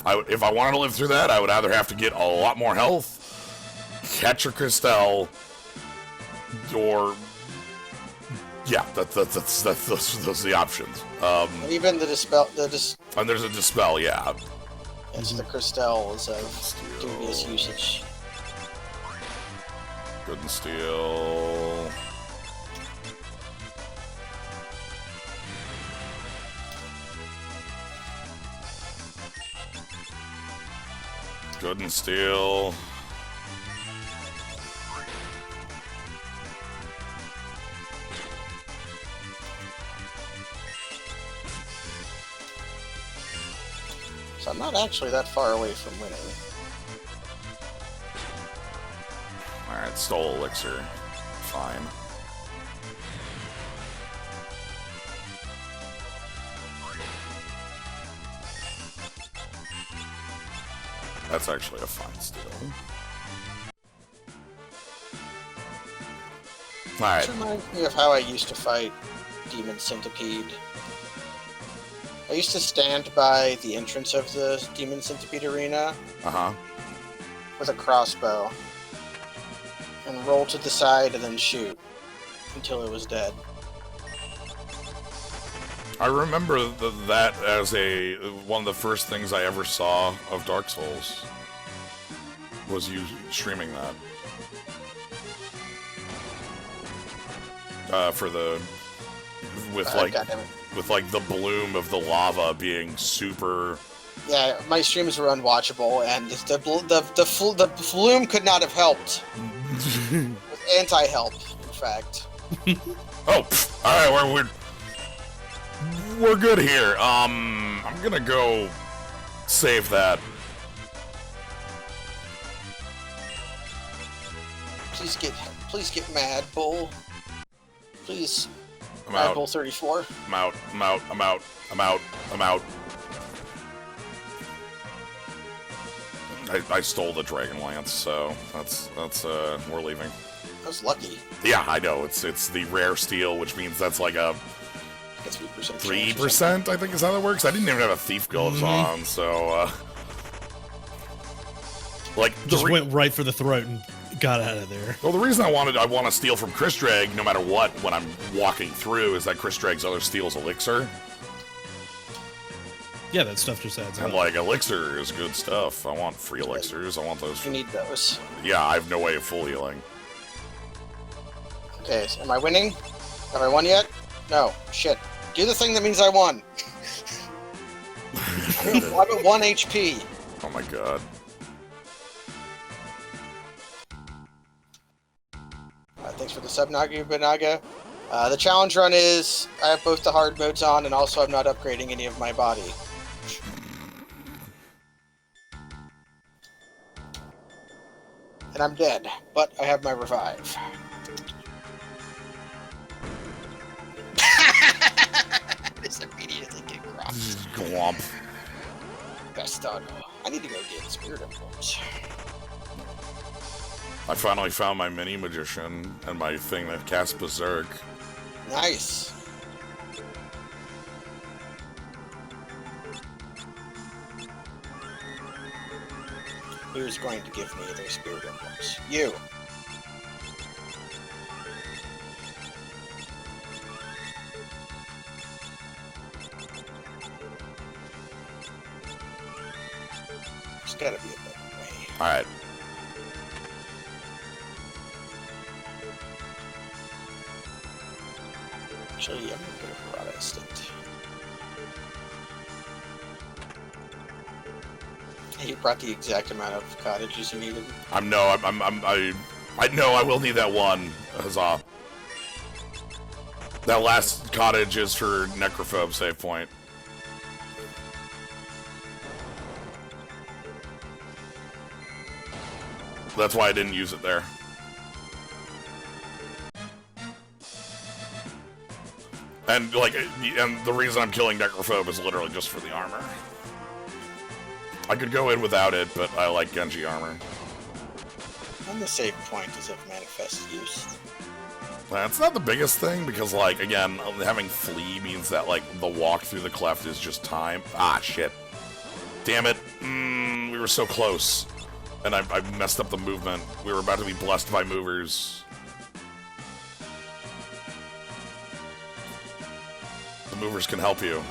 If I wanted to live through that, I would either have to get a lot more health, catch a Crystal, or yeah, those are the options. Even the dispel, And there's a dispel, yeah. yes, the Crystal is of dubious usage. Good and steal. Good and steal. So I'm not actually that far away from winning. Alright, stole elixir. Fine. That's actually a fine steal. Alright. This reminds me of how I used to fight Demon Centipede. I used to stand by the entrance of the Demon Centipede arena Uh-huh. with a crossbow and roll to the side and then shoot until it was dead. I remember that as one of the first things I ever saw of Dark Souls was you streaming that for the with like the bloom of the lava being super. Yeah, my streams were unwatchable, and the bloom could not have helped. It was anti-help, in fact. Oh, all right, we're good here. I'm gonna go save that. Please get mad, Bull. Please. I'm out. Bull 34. I'm out. I stole the Dragon Lance, so that's we're leaving. I was lucky. Yeah, I know. It's the rare steel, which means that's like a 3%. 3%, I think is how that works. I didn't even have a thief gloves on, so like just went right for the throat and got out of there. Well, the reason I want to steal from Chris Drag no matter what when I'm walking through is that Chris Drag's other steal's elixir. Yeah, that stuff just adds up. And like elixir is good stuff. I want free elixirs. I want those. You need those. Yeah, I have no way of full healing. Okay, so am I winning? Have I won yet? No. Shit. Do the thing that means I won. I'm at 1 HP. Oh my god. Thanks for the sub, Naga. The challenge run is I have both the hard modes on, and also I'm not upgrading any of my body. And I'm dead, but I have my revive. Just immediately get dropped. Glomp. Best auto. I need to go get Spirit Emblems. I finally found my mini magician and my thing that casts Berserk. Nice. Who's going to give me their spirit impulse? You. There's gotta be a better way. Alright. Actually, I'm gonna put a Parada Estate. You brought the exact amount of cottages you needed. I know I will need that one. Huzzah. That last cottage is for Necrophobe save point. That's why I didn't use it there. And like, and the reason I'm killing Necrophobe is literally just for the armor. I could go in without it, but I like Genji armor. And the save point is of manifest use. That's not the biggest thing, because, like, again, having flee means that, like, the walk through the cleft is just time. Ah, shit. Damn it. We were so close. And I messed up the movement. We were about to be blessed by movers. The movers can help you.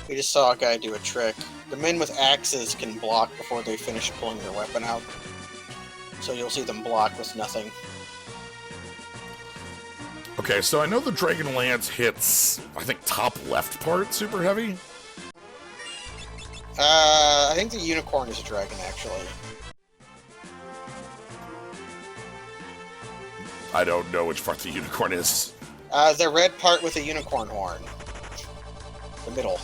We just saw a guy do a trick. The men with axes can block before they finish pulling their weapon out. So you'll see them block with nothing. Okay, so I know the Dragon Lance hits, I think, top left part super heavy. I think the unicorn is a dragon, actually. I don't know which part the unicorn is. The red part with the unicorn horn. The middle.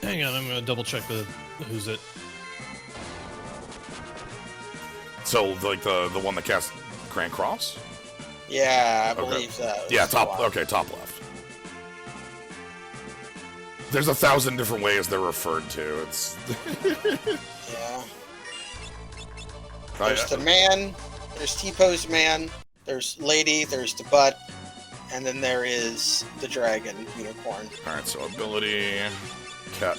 Hang on, I'm gonna double check the who's it. So, like, the one that casts Grand Cross? Yeah, I Okay. believe that. Yeah, top, okay, top left. There's 1,000 different ways they're referred to. It's Yeah. There's the man, there's T-pose man, there's lady, there's the butt, and then there is the dragon unicorn. Alright, so ability, catch,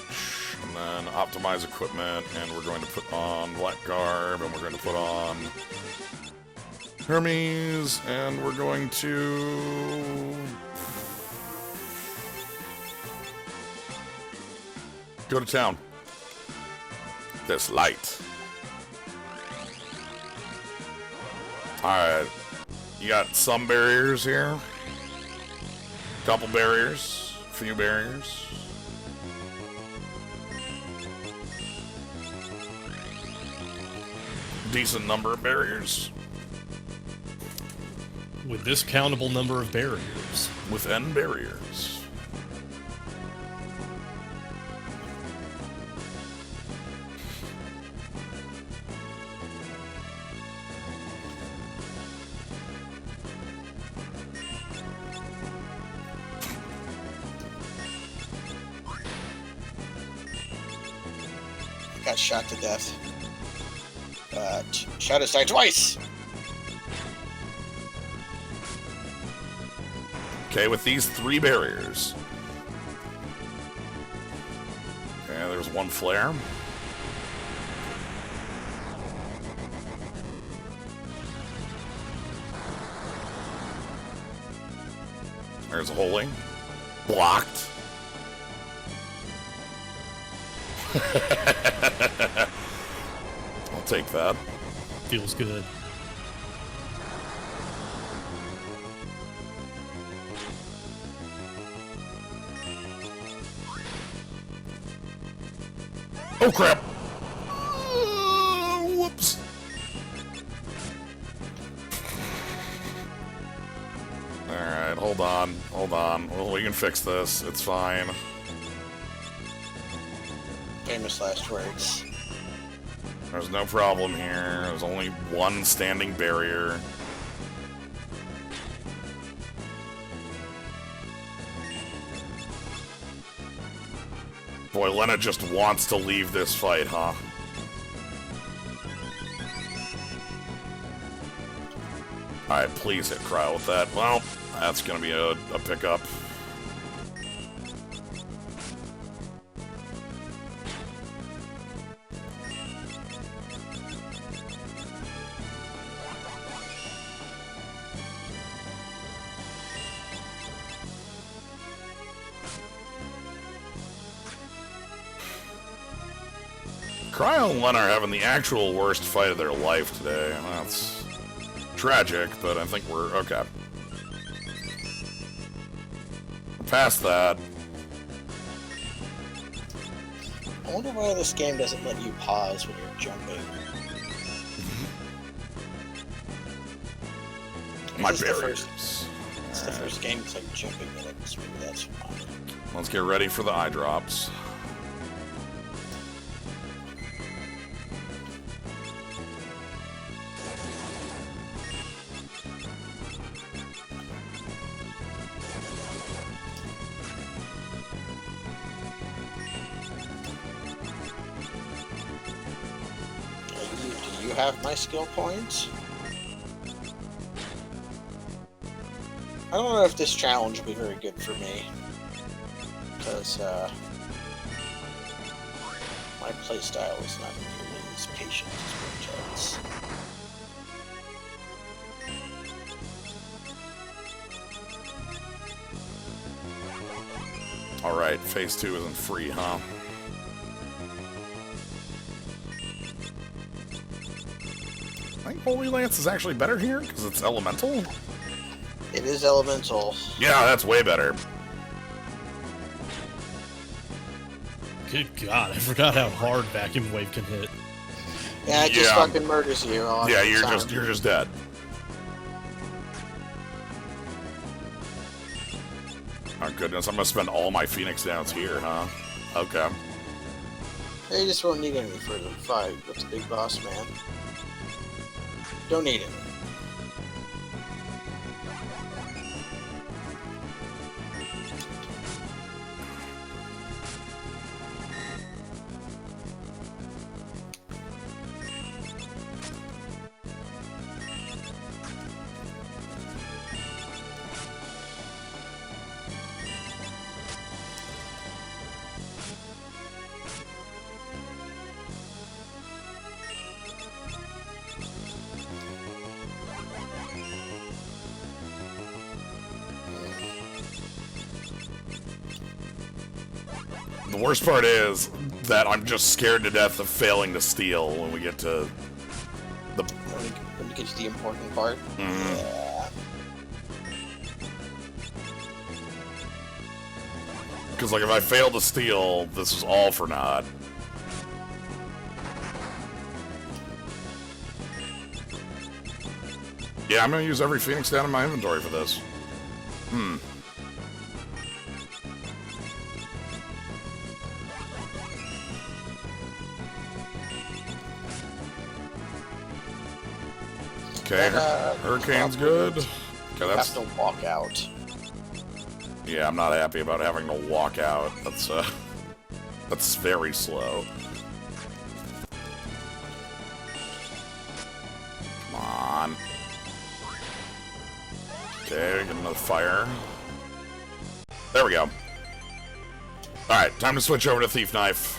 and then optimize equipment, and we're going to put on Black Garb, and we're going to put on Hermes, and we're going to go to town. This light. Alright. You got some barriers here. Couple barriers. Few barriers. Decent number of barriers. With this countable number of barriers. With N barriers. Got shot to death. Shot his side twice! Okay, with these 3 barriers. Okay, there's one flare. There's a holding. Blocked. I'll take that. Feels good. Oh crap! Whoops. Alright, hold on. Hold on. Well, we can fix this. It's fine. Famous last words. There's no problem here. There's only one standing barrier. Boy, Lena just wants to leave this fight, huh? Alright, please hit Cryo with that. Well, that's gonna be a pickup. Cryo and Lena are having the actual worst fight of their life today, and that's tragic, but I think we're okay. Past that. I wonder why this game doesn't let you pause when you're jumping. My It's barriers. It's the first game it's like jumping in it, so maybe that's why. Let's get ready for the eye drops. Do you have my skill points? I don't know if this challenge will be very good for me. Because, my playstyle is not nearly as patient as Rotad's. Alright, phase 2 isn't free, huh? I think Holy Lance is actually better here, because it's elemental? It is elemental. Yeah, that's way better. Good God, I forgot how hard Vacuum Wave can hit. Yeah, it just Yeah. fucking murders you. All Yeah, the you're time. just dead. Oh goodness, I'm gonna spend all my Phoenix downs here, huh? Okay. You just won't need any for the fight with the big boss man. Don't need it. The worst part is that I'm just scared to death of failing to steal when we get to the... When you get to the important part. Yeah. Because, like, if I fail to steal, this is all for naught. Yeah, I'm gonna use every Phoenix down in my inventory for this. Okay, Hurricane's good. Okay, You that's... have to walk out. Yeah, I'm not happy about having to walk out. That's very slow. Come on. Okay, get another fire. There we go. Alright, time to switch over to Thief Knife.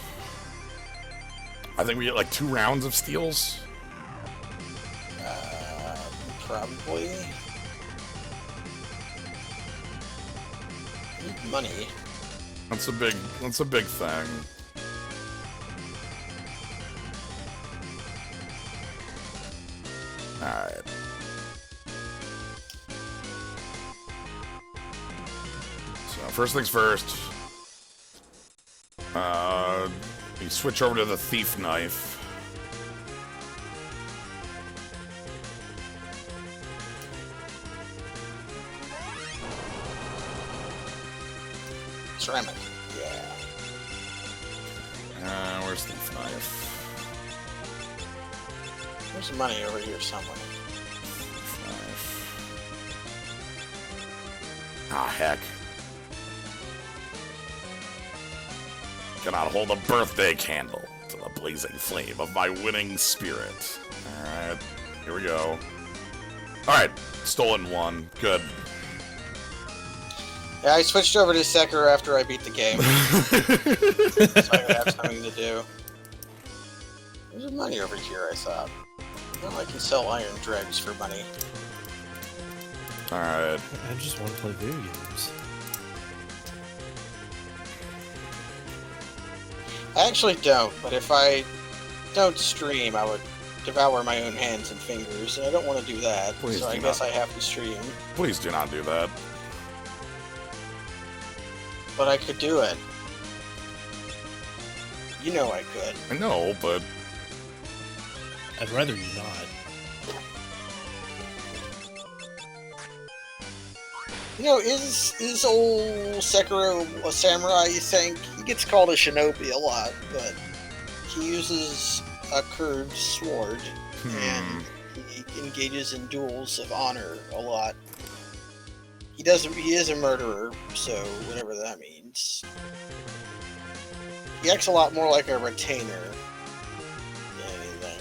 I think we get like 2 rounds of steals. Probably. Need money. That's a big thing. Alright. So first things first. You switch over to the Thief Knife. Ceramic. Yeah. Where's Thief Knife? There's some money over here somewhere. Thief Knife. Ah, heck. Cannot hold a birthday candle to the blazing flame of my winning spirit. Alright, here we go. Alright, stolen one. Good. Yeah, I switched over to Sekiro after I beat the game. So I have something to do. There's money over here, I thought. Well, I can sell iron dregs for money. Alright. I just want to play video games. I actually don't, but if I don't stream, I would devour my own hands and fingers, and I don't want to do that, Please so I do guess not. I have to stream. Please do not do that. But I could do it. You know I could. I know, but I'd rather you not. You know, is old Sekiro a samurai, you think? He gets called a shinobi a lot, but he uses a curved sword, and he engages in duels of honor a lot. He is a murderer, so whatever that means. He acts a lot more like a retainer than anything.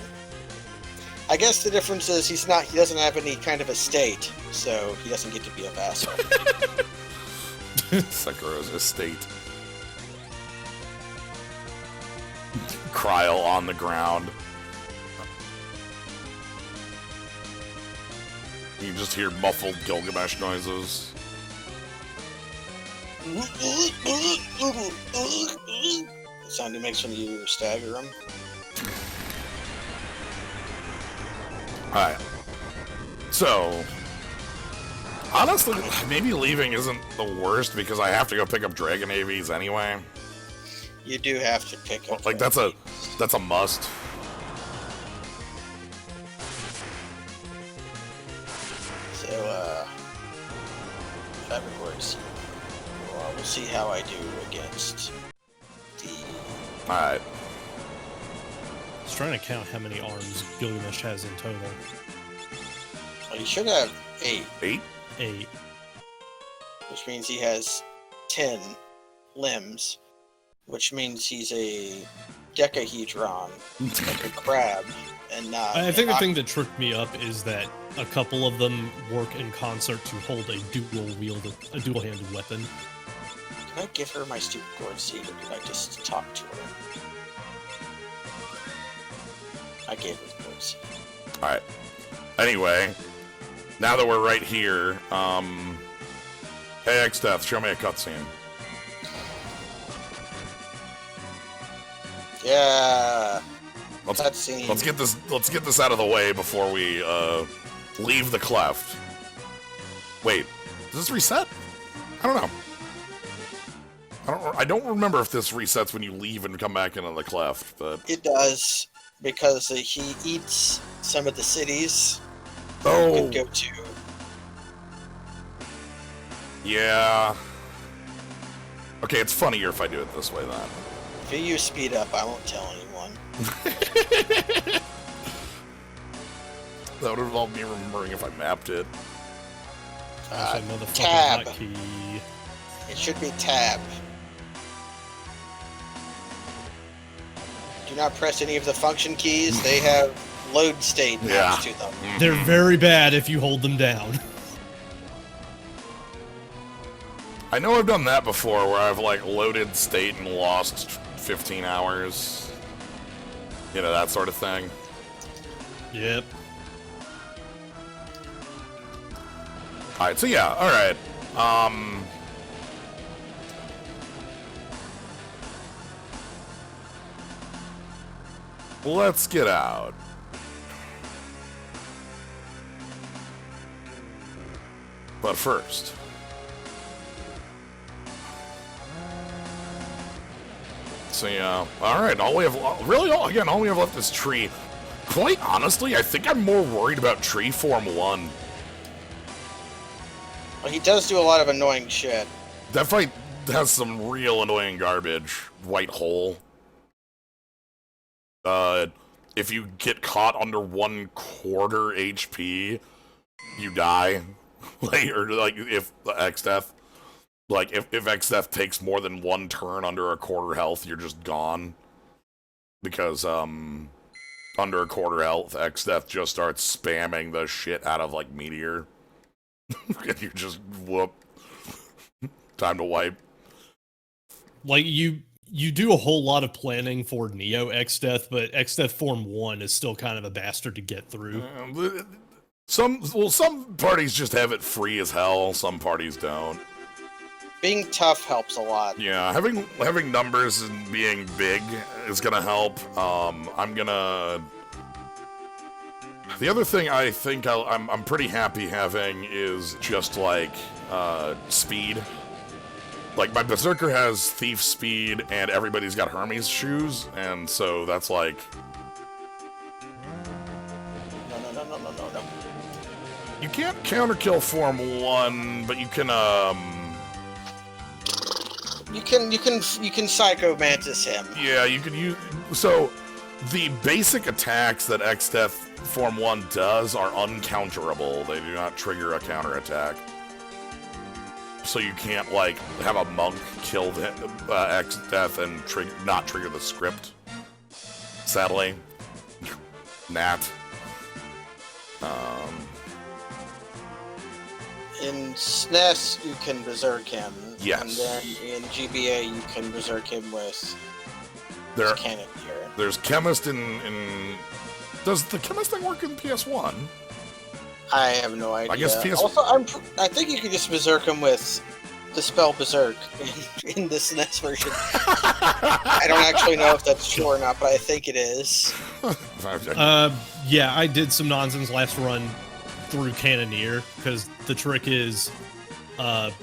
I guess the difference is he doesn't have any kind of estate, so he doesn't get to be a vassal. Sekiro's estate. Cryle on the ground. You just hear muffled Gilgamesh noises. The sound he makes when you stagger him. Alright. So, honestly, maybe leaving isn't the worst because I have to go pick up Dragon AVs anyway. You do have to pick up. Like, that's a must. So, February's. Well, we'll see how I do against the. Alright. I was trying to count how many arms Gilgamesh has in total. Well, he should have 8, 8? 8. which means he has 10 limbs, which means he's a decahedron, like a crab, and not. I think an the thing that tripped me up is that a couple of them work in concert to hold a dual-handed weapon. Did I give her my stupid gourd seed, or did I just talk to her? I gave her the gourd seed. Alright. Anyway, now that we're right here, hey NeoExdeath, show me a cutscene. Yeah. Let's Cutscene. Let's get this out of the way before we leave the Cleft. Wait, does this reset? I don't know. I don't remember if this resets when you leave and come back into the Cleft, but It does, because he eats some of the cities oh, you can go to. yeah. Okay, it's funnier if I do it this way then. If you use speed up, I won't tell anyone. That would involve me remembering if I mapped it. There's a motherfucking tab. hotkey. It should be tab. Do not press any of the function keys. They have load state next to them. They're very bad if you hold them down. I know I've done that before, where I've like loaded state and lost 15 hours. You know, that sort of thing. Yep. Alright, so yeah, alright. Let's get out. But first, so yeah, alright, all we have left is tree. Quite honestly, I think I'm more worried about tree form 1. Well, he does do a lot of annoying shit. That fight has some real annoying garbage. White hole. If you get caught under 1/4 HP, you die. Like, or like if the NeoExdeath. Like, if Exdeath takes more than one turn under a quarter health, you're just gone. Because, under a quarter health, Exdeath just starts spamming the shit out of, like, Meteor. And you just, whoop. Time to wipe. Like, you do a whole lot of planning for NeoExdeath, but Exdeath Form 1 is still kind of a bastard to get through. Some parties just have it free as hell, some parties don't. Being tough helps a lot. Yeah, having numbers and being big is gonna help. I'm gonna... The other thing I think I'm pretty happy having is just, like, speed. Like, my Berserker has Thief Speed, and everybody's got Hermes shoes, and so that's like... No. You can't counterkill Form 1, but you can, You can Psycho Mantis him. Yeah, you could use... So, the basic attacks that Exdeath Form 1 does are uncounterable. They do not trigger a counterattack. So you can't, like, have a monk kill the Exdeath and not trigger the script. Sadly. Nat. In SNES, you can Berserk him. Yes. And then in GBA, you can Berserk him with Cannon here. There's Chemist in... Does the Chemist thing work in PS1? I have no idea. I guess PS... Also, I think you could just Berserk him with the spell Berserk in the SNES version. I don't actually know if that's true or not, but I think it is. Yeah, I did some nonsense last run through Cannoneer, because the trick is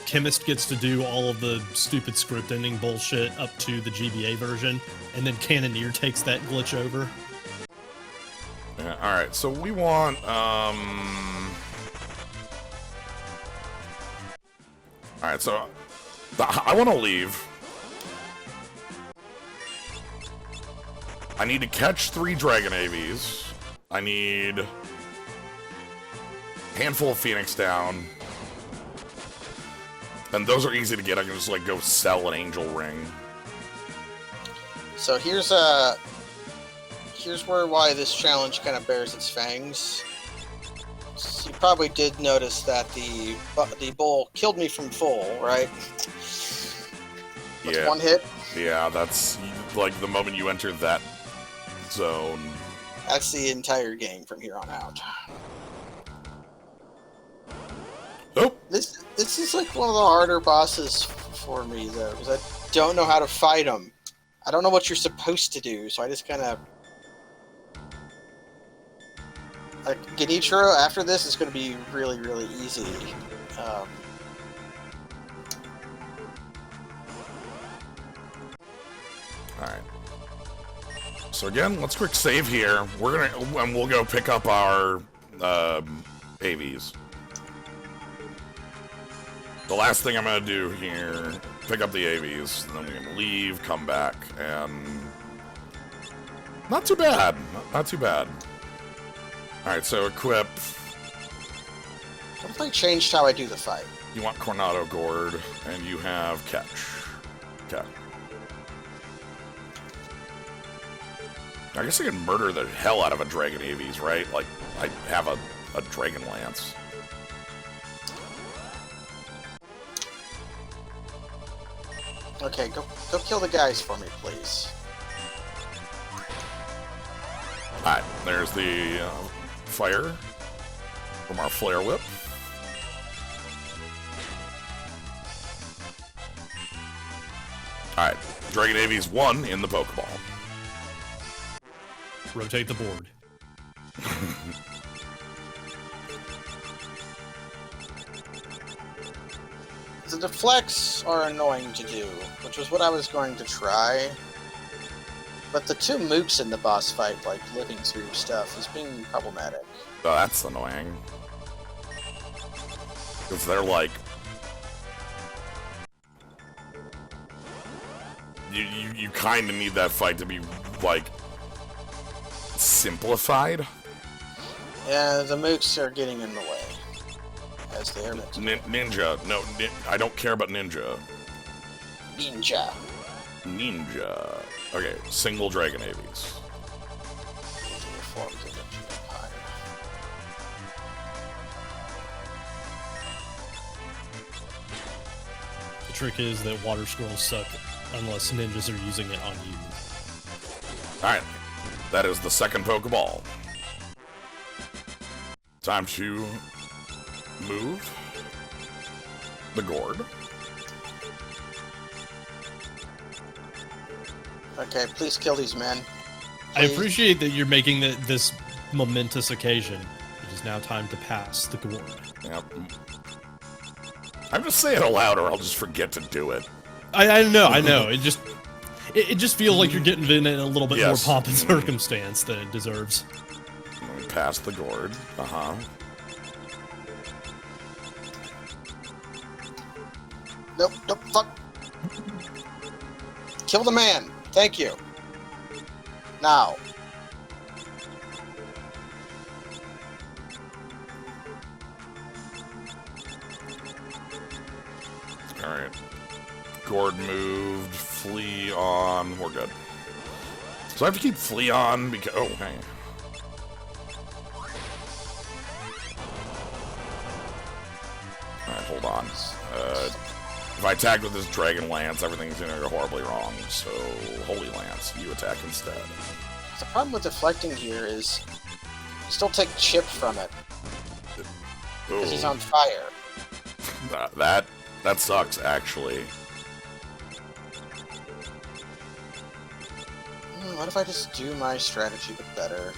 Chemist gets to do all of the stupid script ending bullshit up to the GBA version, and then Cannoneer takes that glitch over. Yeah, alright, so we want, Alright, so I want to leave. I need to catch 3 Dragon AVs. I need a handful of Phoenix down. And those are easy to get. I can just, like, go sell an Angel Ring. So here's why this challenge kind of bears its fangs. So you probably did notice that the bull killed me from full, right? With one hit. Yeah, that's like the moment you enter that zone. That's the entire game from here on out. Nope. This is like one of the harder bosses for me though, because I don't know how to fight him. I don't know what you're supposed to do, so I just kind of... Like, Genichiro, after this, is going to be really, really easy. Alright. So again, let's quick save here. And we'll go pick up our, AVs. The last thing I'm gonna do here, pick up the AVs, and then we're gonna leave, come back, and... Not too bad. Not too bad. Alright, so equip. I think I changed how I do the fight. You want Coronado Gourd, and you have Catch. Okay. I guess I can murder the hell out of a Dragon AVs, right? Like, I have a Dragon Lance. Okay, go kill the guys for me, please. Alright, there's the fire from our Flare Whip. Alright, Dragon AV's 1 in the Pokeball. Rotate the board. The deflects are annoying to do, which was what I was going to try. But the 2 mooks in the boss fight, like, living through stuff, is being problematic. Oh, that's annoying. Because they're like... You kind of need that fight to be, like, simplified. Yeah, the mooks are getting in the way. as they are meant to. Ninja. No, I don't care about ninja. Ninja. Ninja. Okay, single Dragon Navies. Forms of the Empire. The trick is that water scrolls suck unless ninjas are using it on you. Alright, that is the second Pokeball. Time to move the gourd. Okay, please kill these men. I Please. appreciate that you're making this momentous occasion. It is now time to pass the gourd. Yep. I'm just saying it aloud, or I'll just forget to do it. I know. It just feels like you're getting it in a little bit Yes. more pomp and circumstance than it deserves. Let me pass the gourd. Nope, nope, fuck. Kill the man. Thank you. Now. Alright. Gourd moved. Flea on. We're good. So I have to keep Flea on because... Oh, hang on. Alright, hold on. If I attack with this Dragon Lance, everything's gonna go horribly wrong. So, Holy Lance, you attack instead. The problem with deflecting here is you still take chip from it because he's Ooh. on fire. That sucks, actually. What if I just do my strategy but better?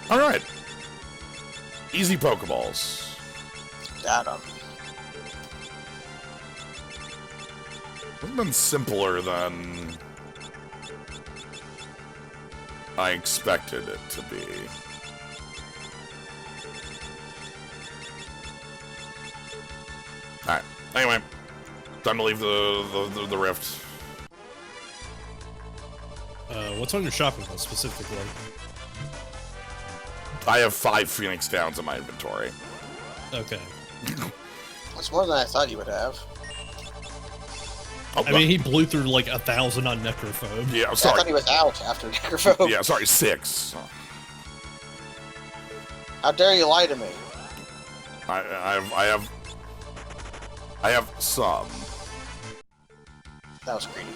Alright. Easy Pokeballs. Got him. Would have been simpler than I expected it to be. Alright. Anyway, time to leave the rift. What's on your shopping list specifically? I have 5 Phoenix Downs in my inventory. Okay. That's more than I thought you would have. Oh, I mean, he blew through like 1,000 on Necrophobe. yeah, I sorry. thought he was out after Necrophobe. Yeah, sorry, 6. How dare you lie to me? I have some. That was greedy.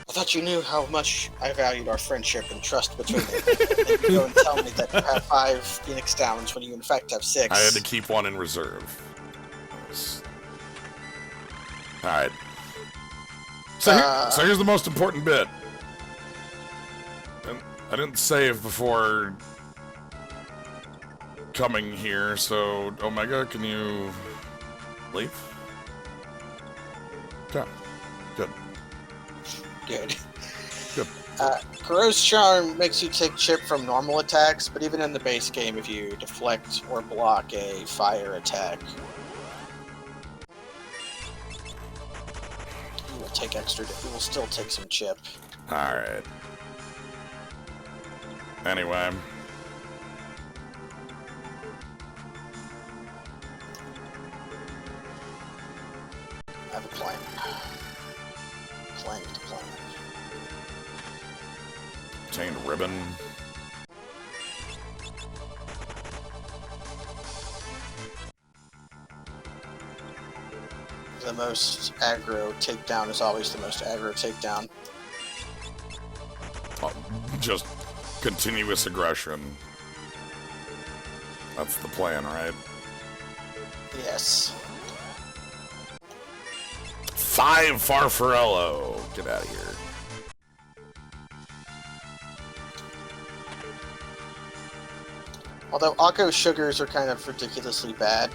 I thought you knew how much I valued our friendship and trust between us. And you go and tell me that you have 5 Phoenix Downs when you in fact have 6. I had to keep one in reserve. Alright. So here's the most important bit. And I didn't save before coming here, so Omega, can you leave? Okay. Good. Good. Good. Corrosive Charm makes you take chip from normal attacks, but even in the base game, if you deflect or block a fire attack, you will take extra. You will still take some chip. Alright. Anyway. I have a plan. Plan to plan. Obtained ribbon. The most aggro takedown is always the most aggro takedown. Just continuous aggression. That's the plan, right? Yes. 5 Farfarello. Get out of here. Although Akko sugars are kind of ridiculously bad.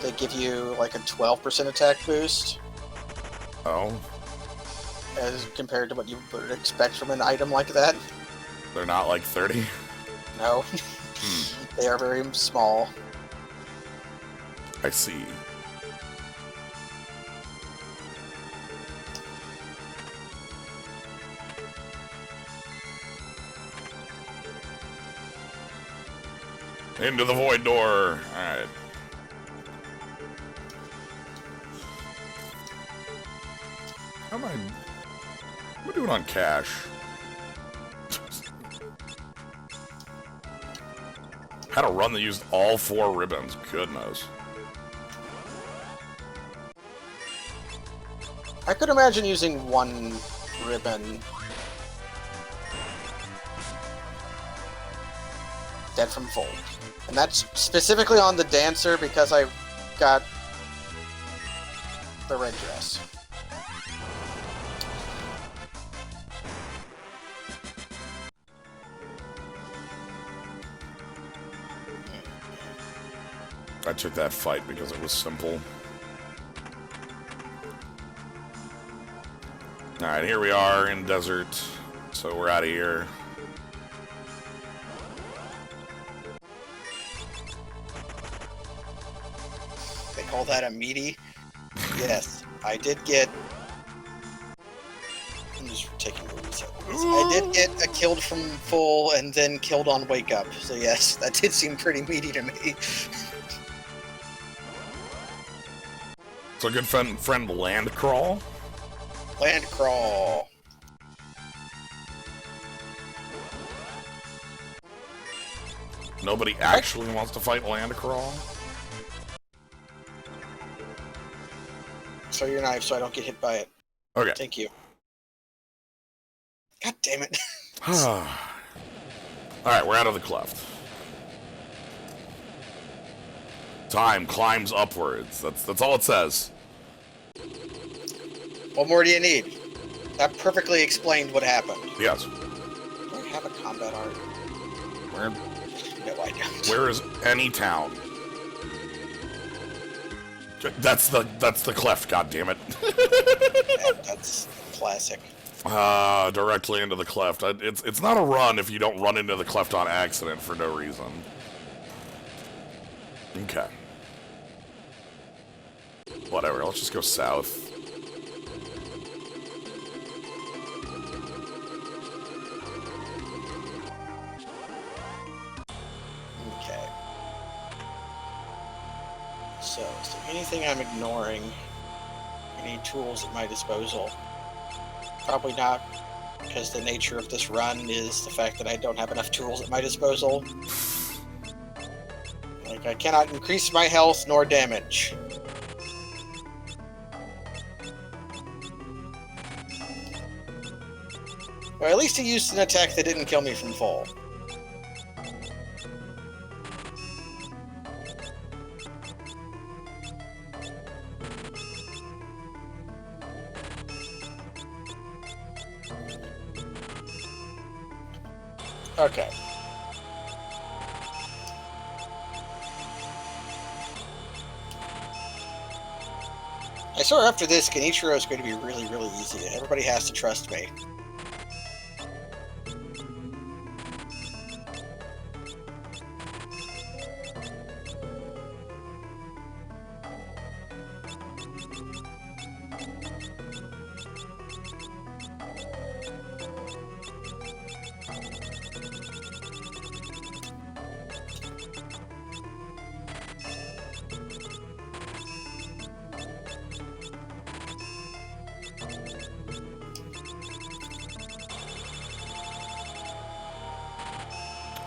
They give you like a 12% attack boost Oh, as compared to what you would expect from an item like that. they're not like 30? No. They are very small. I see. Into the void door. Alright. How am I doing on cash? Had a run that used all 4 ribbons. Goodness. I could imagine using 1 ribbon. Dead from Fold. And that's specifically on the Dancer because I got the red dress. I took that fight because it was simple. Alright, here we are in desert. So we're out of here. They call that a meaty? Yes, I did get... I'm just taking the reset. I did get a killed from full and then killed on wake up. So yes, that did seem pretty meaty to me. So good friend Land Crawl. Land crawl. Nobody actually wants to fight Land Crawl. Throw your knife so I don't get hit by it. Okay. Thank you. God damn it. Alright, we're out of the cleft. Time climbs upwards. That's all it says. What more do you need? That perfectly explained what happened. Yes. Do I have a combat art? Where No, I don't. where is any town? That's the cleft, goddammit. That's classic. Directly into the cleft. It's not a run if you don't run into the cleft on accident for no reason. Okay. Whatever, let's just go south. Okay. So, is there anything I'm ignoring? Any tools at my disposal? Probably not, because the nature of this run is the fact that I don't have enough tools at my disposal. Like, I cannot increase my health nor damage. Well, at least he used an attack that didn't kill me from full. Okay. I swear after this, Genichiro is going to be really, really easy. Everybody has to trust me.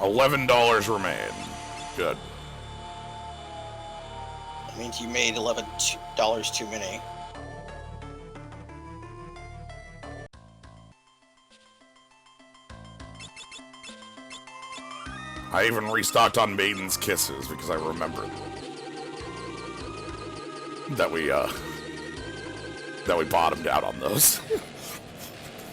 $11 remain. Good. That means you made $11 too many. I even restocked on Maiden's Kisses because I remembered that we bottomed out on those.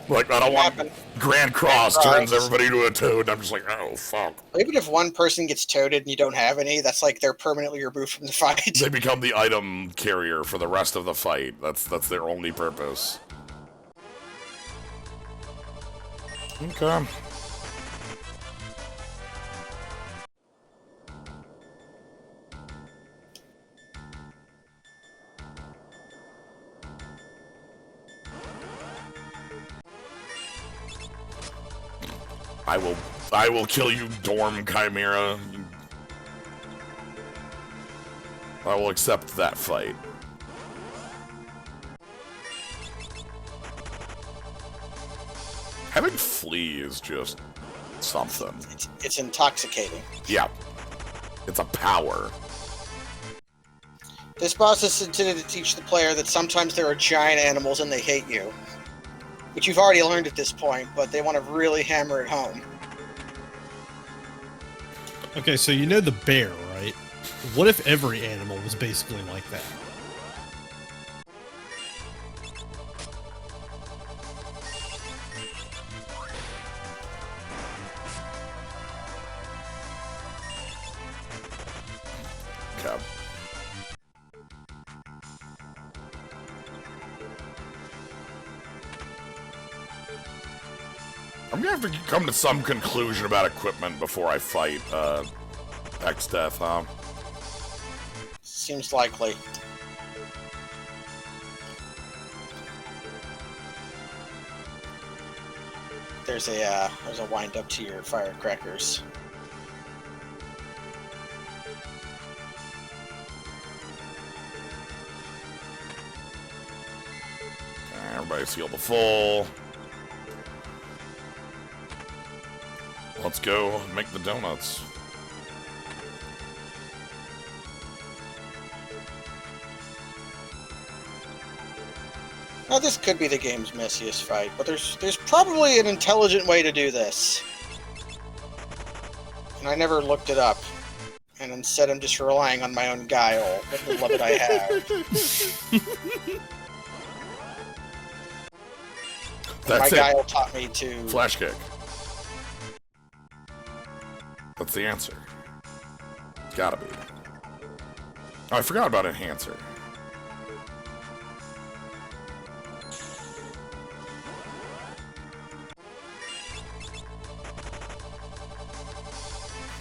Like, I don't want Grand Cross turns everybody to a toad. I'm just like, oh, fuck. Even if one person gets toaded and you don't have any, that's like they're permanently removed from the fight. They become the item carrier for the rest of the fight. That's their only purpose. Okay. I will kill you, Dorm Chimera. I will accept that fight. Having Flea is just something. It's intoxicating. Yeah. It's a power. This boss is intended to teach the player that sometimes there are giant animals and they hate you. Which you've already learned at this point, but they want to really hammer it home. Okay, so you know the bear, right? What if every animal was basically like that? Okay. I'm gonna have to come to some conclusion about equipment before I fight, NeoExdeath, huh? Seems likely. There's a wind up to your firecrackers. Everybody's healed to full. Let's go make the donuts. Now this could be the game's messiest fight, but there's probably an intelligent way to do this. And I never looked it up. And instead I'm just relying on my own guile with the love that I have. That's my it. guile taught me to... Flash kick. That's the answer. It's gotta be. Oh, I forgot about Enhancer.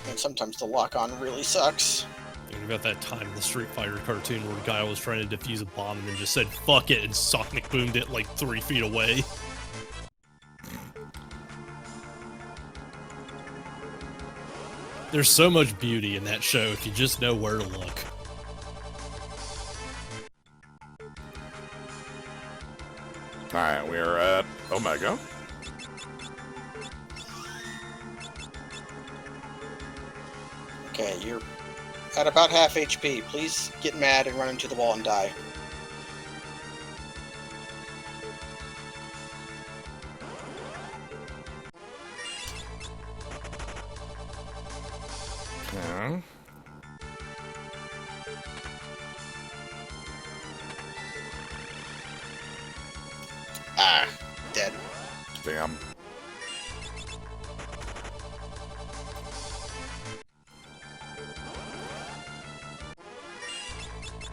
And sometimes the lock-on really sucks. You got that time in the Street Fighter cartoon where a guy was trying to defuse a bomb and then just said, fuck it, and Sonic boomed it like 3 feet away. There's so much beauty in that show if you just know where to look. Alright, we are at Omega. Okay, you're at about half HP. Please get mad and run into the wall and die. Okay. Ah, dead. Damn.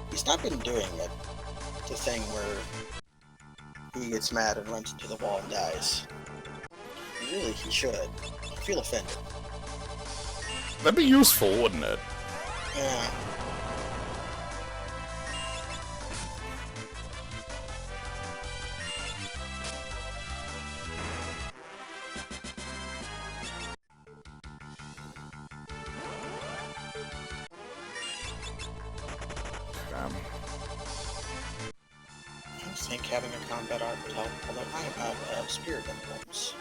He's not been doing it. The thing where he gets mad and runs into the wall and dies. Really, he should. I feel offended. That'd be useful, wouldn't it? Yeah. I think having a combat art would help, although I am out of spirit emblems.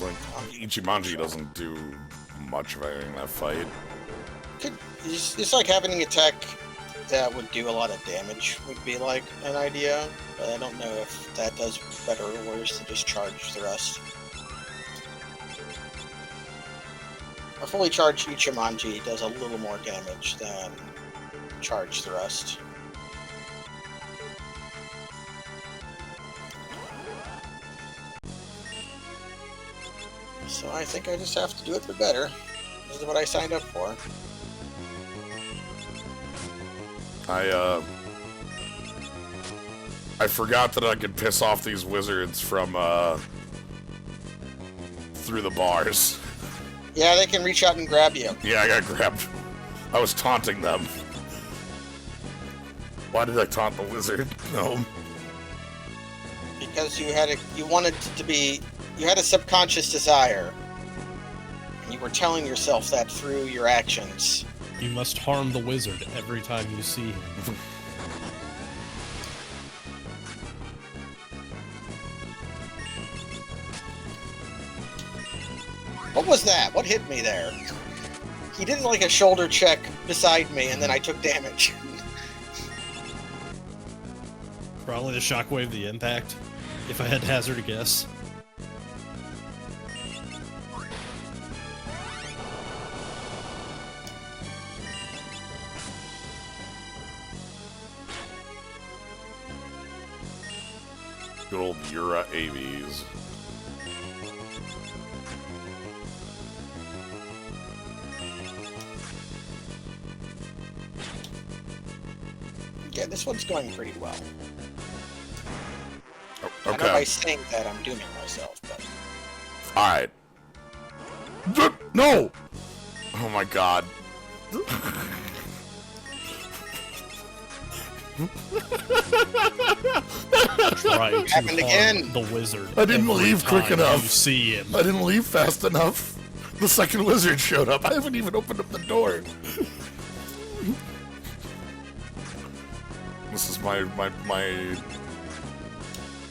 Like, Ichimonji doesn't do much of anything in that fight. It's like having an attack that would do a lot of damage would be like an idea, but I don't know if that does better or worse than just charge thrust. A fully charged Ichimonji does a little more damage than charge thrust. So I think I just have to do it for better. This is what I signed up for. I forgot that I could piss off these wizards from, through the bars. Yeah, they can reach out and grab you. Yeah, I got grabbed. I was taunting them. Why did I taunt the wizard? No. Because you wanted it to be, you had a subconscious desire. You were telling yourself that through your actions. You must harm the wizard every time you see him. What was that? What hit me there? He did like a shoulder check beside me, and then I took damage. Probably the shockwave, the impact, if I had to hazard a guess. Good old Ura AVs. Yeah, this one's going pretty well. Oh, I know okay. by saying that I'm dooming myself, but... Alright. No! Oh my god. Try to Happened harm again. the wizard. I didn't every leave quick time enough. You see him. I didn't leave fast enough. The second wizard showed up. I haven't even opened up the door. This is my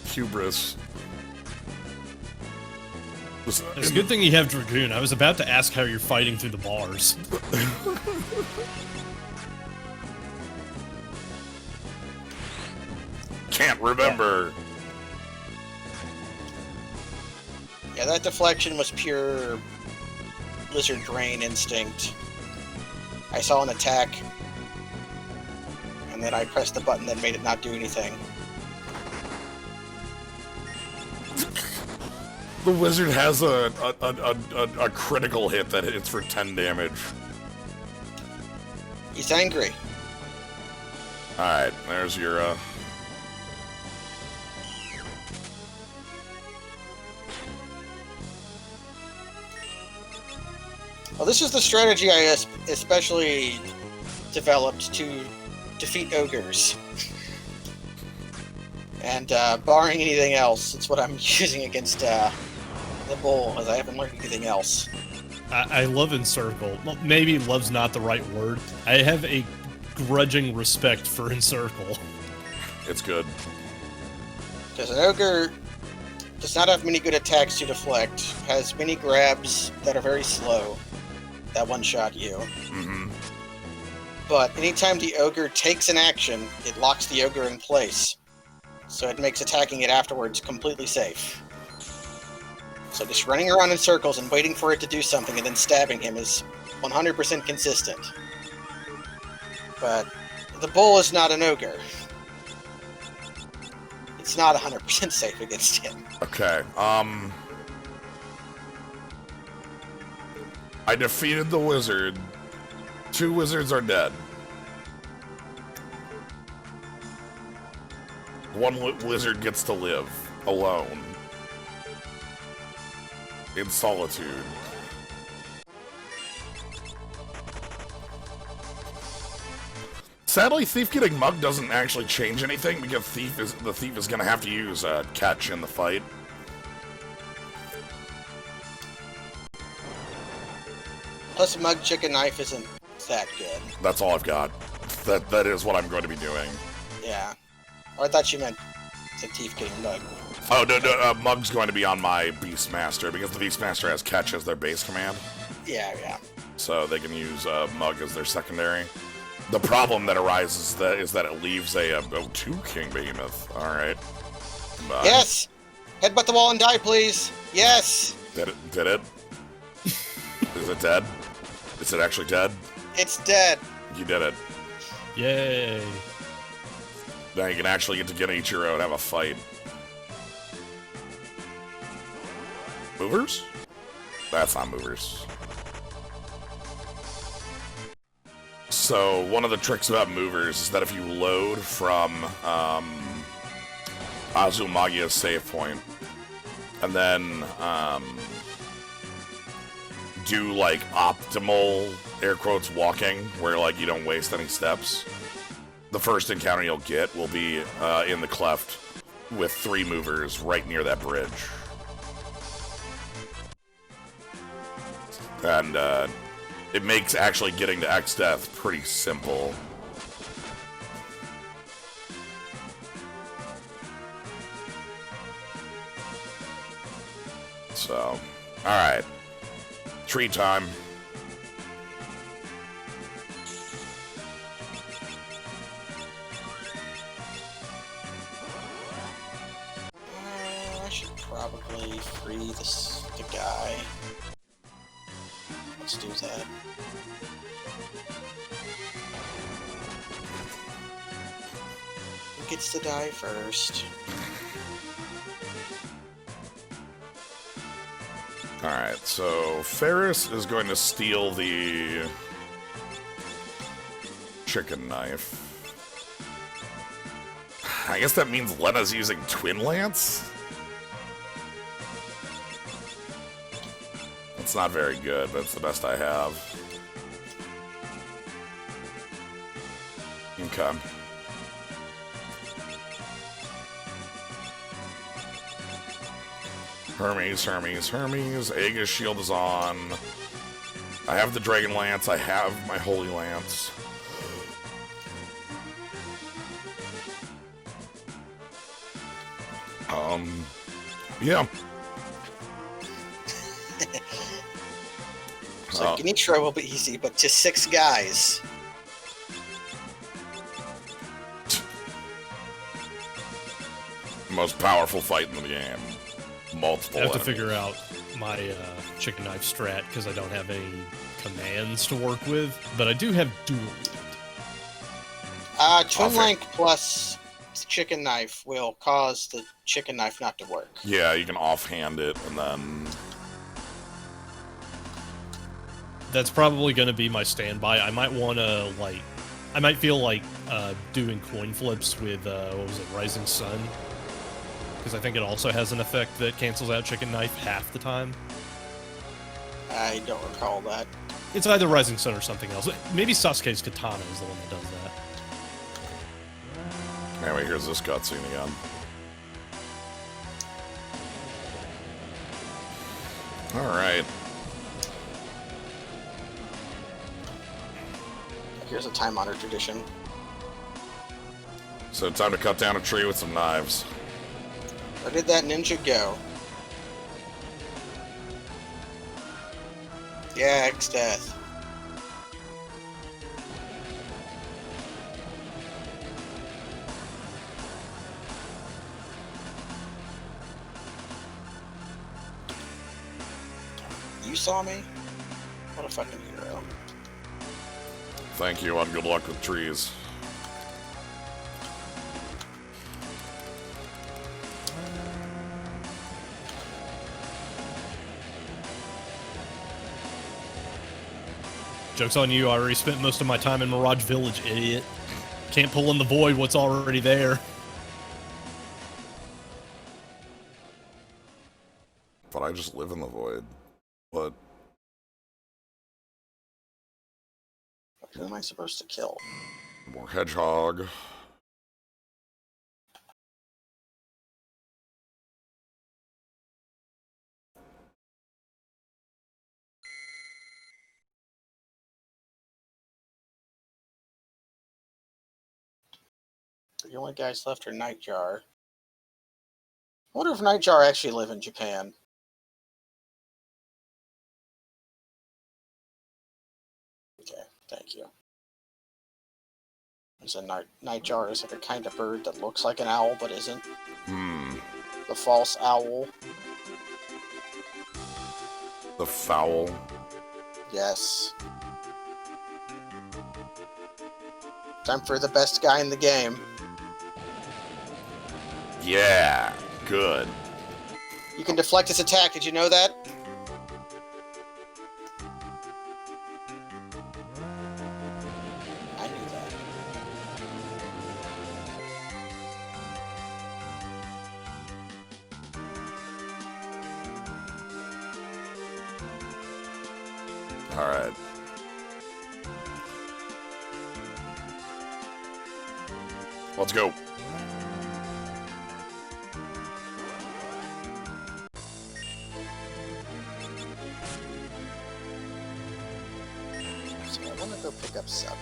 hubris. It's a good thing you have Dragoon. I was about to ask how you're fighting through the bars. Can't remember. Yeah, that deflection was pure lizard brain instinct. I saw an attack, and then I pressed the button that made it not do anything. The wizard has a critical hit that hits for 10 damage. He's angry. Alright, there's your, Well, this is the strategy I especially developed to defeat ogres. And barring anything else, it's what I'm using against the bull, as I haven't learned anything else. I love Encircle. Well, maybe love's not the right word. I have a grudging respect for Encircle. it's good. Because an ogre does not have many good attacks to deflect, has many grabs that are very slow, that one-shot you. Mm-hmm. But anytime the ogre takes an action, it locks the ogre in place. So it makes attacking it afterwards completely safe. So just running around in circles and waiting for it to do something and then stabbing him is 100% consistent. But the bull is not an ogre. It's not 100% safe against him. Okay, I defeated the wizard. 2 wizards are dead. 1 wizard gets to live alone in solitude. Sadly, Thief getting mugged doesn't actually change anything because the thief is going to have to use catch in the fight. Plus, a mug chicken knife isn't that good. That's all I've got. That is what I'm going to be doing. Yeah. Oh, I thought you meant the thief getting mugged. Oh, no, Mug's going to be on my Beastmaster, because the Beastmaster has Catch as their base command. Yeah. So they can use Mug as their secondary. The problem that arises is that it leaves a 2 King Behemoth. Alright. Yes! Headbutt the wall and die, please! Yes! Did it? Is it dead? Is it actually dead? It's dead! You did it. Yay. Now you can actually get to Genichiro and have a fight. Movers? That's not movers. So, one of the tricks about movers is that if you load from Azumagia's save point, and then do like optimal, air quotes, walking, where like you don't waste any steps, the first encounter you'll get will be in the Cleft with 3 movers right near that bridge. And it makes actually getting to NeoExdeath pretty simple. So, alright. Tree time. I should probably free the guy. Let's do that. Who gets to die first? Alright, so Ferris is going to steal the chicken knife. I guess that means Lena's using Twin Lance? It's not very good, but it's the best I have. Okay. Hermes. Aegis shield is on. I have the Dragon Lance. I have my Holy Lance. Yeah. So Genitra will be easy, but to 6 guys. Most powerful fight in the game. Multiple I have to enemies. figure out my chicken knife strat because I don't have any commands to work with, but I do have dual wield. Twin Link plus chicken knife will cause the chicken knife not to work. Yeah, you can offhand it and then... That's probably going to be my standby. I might want to, like... I might feel like doing coin flips with, what was it, Rising Sun? Because I think it also has an effect that cancels out chicken knife half the time. I don't recall that. It's either Rising Sun or something else. Maybe Sasuke's Katana is the one that does that. Anyway, here's this cutscene again. Alright. Here's a time-honored tradition. So time to cut down a tree with some knives. Where did that ninja go? Yeah, NeoExdeath. You saw me? What a fucking hero. Thank you, and good luck with trees. Joke's on you, I already spent most of my time in Mirage Village, idiot. Can't pull in the void what's already there. But I just live in the void. What? Who am I supposed to kill? More hedgehog. The only guys left are Nightjar. I wonder if Nightjar actually live in Japan. Okay, thank you. There's a Nightjar is like a kind of bird that looks like an owl but isn't. The false owl. The fowl. Yes. Time for the best guy in the game. Yeah, good. You can deflect his attack, did you know that? I knew that. Alright. Let's go. want to go pick up Sub.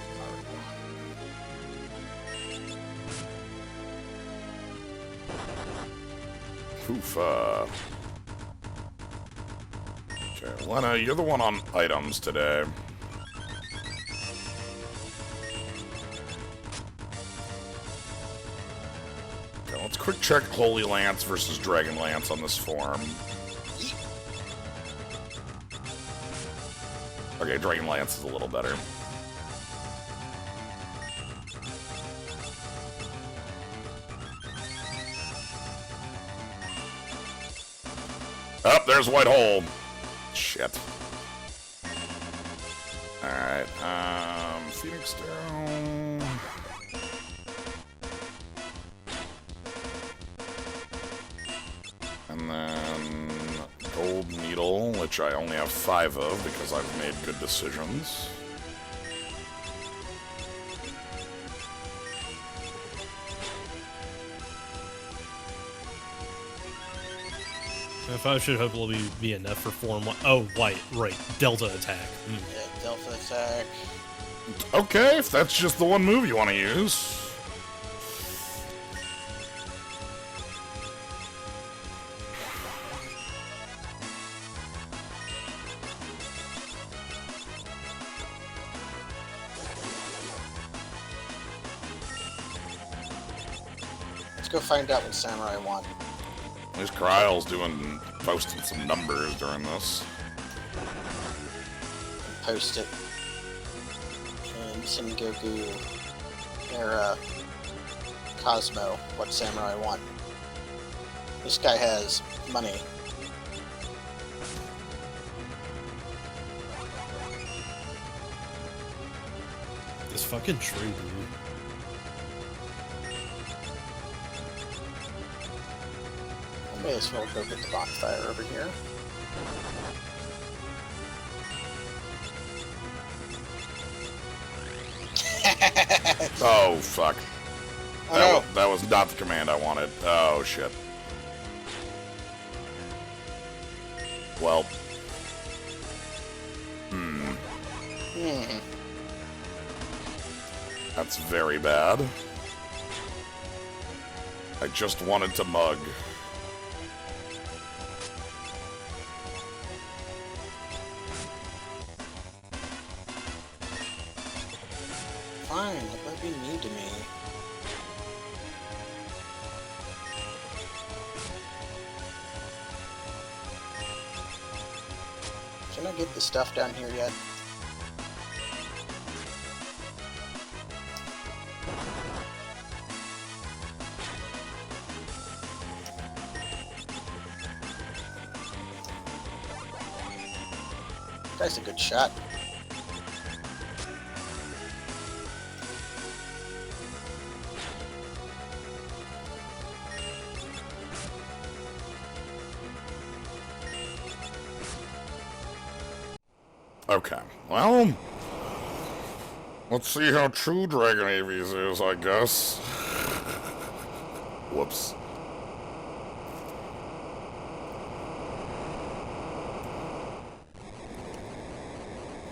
Oof, Okay, Lena, you're the one on items today. Okay, let's quick check Holy Lance versus Dragon Lance on this form. Okay, Dragon Lance is a little better. Oh, there's White Hole. Shit. Alright, Phoenix Down. And then Gold Needle, which I only have 5 of because I've made good decisions. F5 should hopefully be enough for form 1. Oh, white, right. Delta attack. Yeah, Delta attack. Okay, if that's just the one move you want to use. Let's go find out what Samurai won. At least Kryle's posting some numbers during this. Post it. And some Goku, Era, Cosmo, what Samurai won. This guy has money. This fucking tree, dude. I may as well go get the bonfire over here. Oh, fuck. Oh, no. That was not the command I wanted. Oh, shit. Well. That's very bad. I just wanted to mug. Fine, let be mean to me. Can I get the stuff down here yet? That's a good shot. Okay, well, let's see how true Dragon Aves is, I guess. Whoops.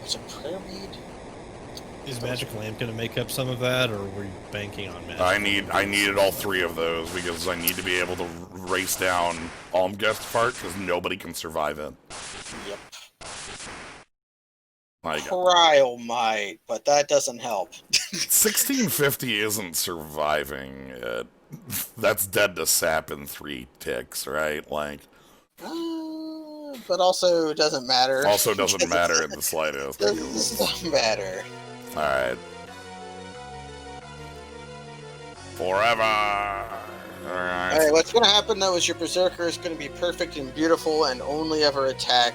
There's a prayer read. Is Magic Lamp gonna make up some of that, or were you banking on Magic? I needed all 3 of those because I need to be able to race down Almguest part because nobody can survive it. Yep. Like, Cryo might, but that doesn't help. 1650 isn't surviving it. That's dead to sap in 3 ticks, right? Like, But also it doesn't matter. also doesn't matter in the slightest. Doesn't matter. Alright. Forever! Alright. Alright, what's gonna happen though is your Berserker is gonna be perfect and beautiful and only ever attack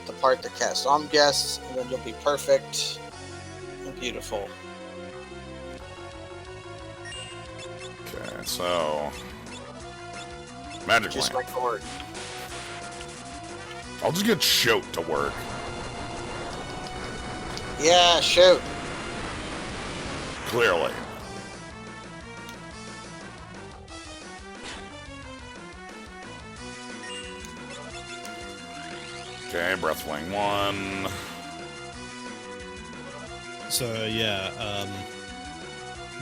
the part that casts Omguests, and then you'll be perfect and beautiful. Okay, so... Magic Just Lamp. like forward. I'll just get Shoat to work. Yeah, shoot. Clearly. Okay, Breathwing 1. So yeah,